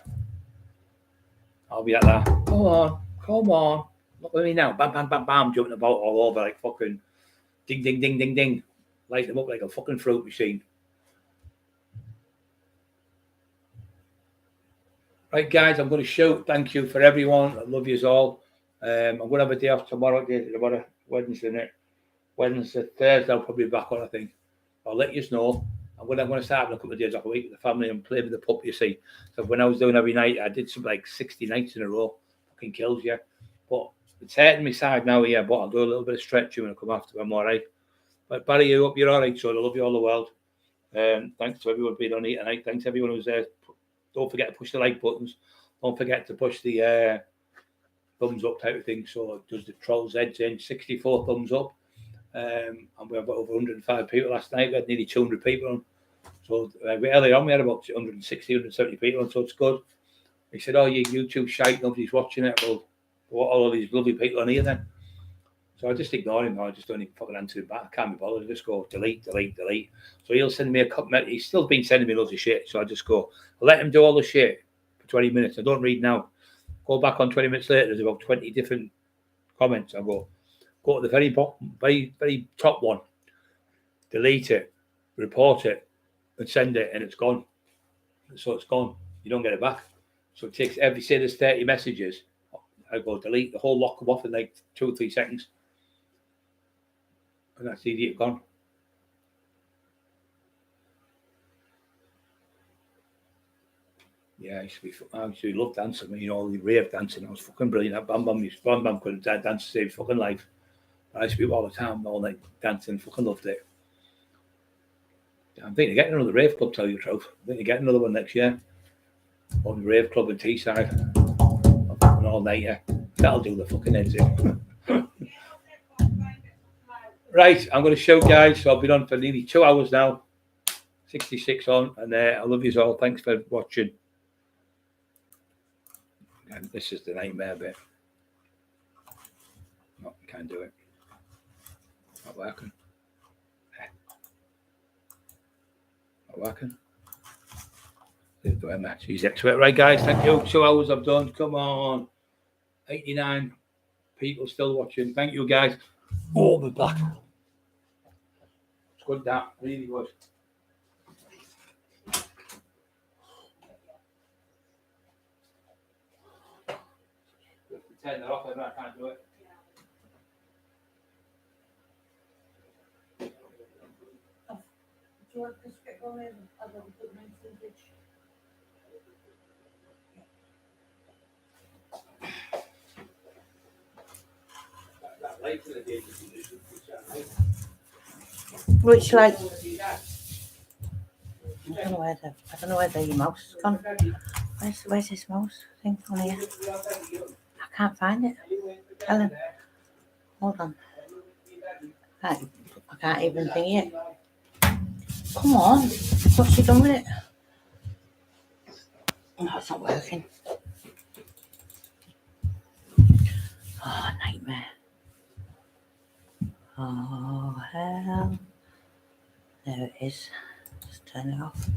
I'll be like that. Come on. Look at me now. Bam, bam, bam, bam, jumping about all over like fucking ding, ding, ding, ding, ding. Light them up like a fucking fruit machine. Right, guys, I'm going to shoot. Thank you for everyone. I love you all. I'm going to have a day off tomorrow. Wednesday, isn't it? Wednesday, Thursday, I'll probably be back on, I think. I'll let you know. I'm going to start having a couple of days off a week with the family and play with the pup, you see. So when I was doing every night, I did something like 60 nights in a row. Fucking kills you. But it's hurting me side now, yeah, but I'll do a little bit of stretching when I come after. I'm all right. But Barry, you hope you're all right, so I love you all the world. Thanks to everyone being on here tonight. Thanks to everyone who's there. Don't forget to push the like buttons. Don't forget to push the thumbs up type of thing. So it does the trolls heads in. 64 thumbs up. And we have over 105 people last night. We had nearly 200 people on. So earlier on, we had about 160, 170 people on. So it's good. He said, oh, you YouTube shite. Nobody's watching it. Well, what all of these lovely people on here then? So I just ignore him. I just don't even fucking answer him back. I can't be bothered. I just go delete. So he'll send me a comment. He's still been sending me loads of shit. So I just go, I'll let him do all the shit for 20 minutes. I don't read now. Go back on 20 minutes later. There's about 20 different comments. I go to the very bottom, very top one, delete it, report it, and send it, and it's gone. So it's gone. You don't get it back. So it takes say there's 30 messages. I go delete the whole lot, come off in like 2 or 3 seconds. And that's the idiot gone. Yeah, I used to love dancing. You know, the rave dancing. I was fucking brilliant. Bam Bam couldn't dance to save his fucking life. I used to be all the time, all night dancing. Fucking loved it. I'm thinking of getting another rave club, tell you the truth. I'm thinking of getting another one next year. On the rave club in Teesside. I'm all night, yeah. That'll do the fucking heads in. Right, I'm going to show, guys. So I've been on for nearly 2 hours now. 66 on. And I love you all. Thanks for watching. And this is the nightmare bit. No, can't do it. Not working. Not working. She's expert. Right, guys. Thank you. 2 hours I've done. Come on. 89 people still watching. Thank you, guys. Oh, my back. It's good, that. Really good. Turn that off. I can't do it. you want to stick on in? I've got a good message. That light in the day, Which light? I don't know where the mouse has gone. Where's this mouse thing on here? I can't find it. Ellen, hold on. I can't even think it. Come on, what's she done with it? No, it's not working. Oh, nightmare. Oh, hell. There it is. Just turn it off.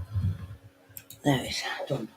There it is. Done.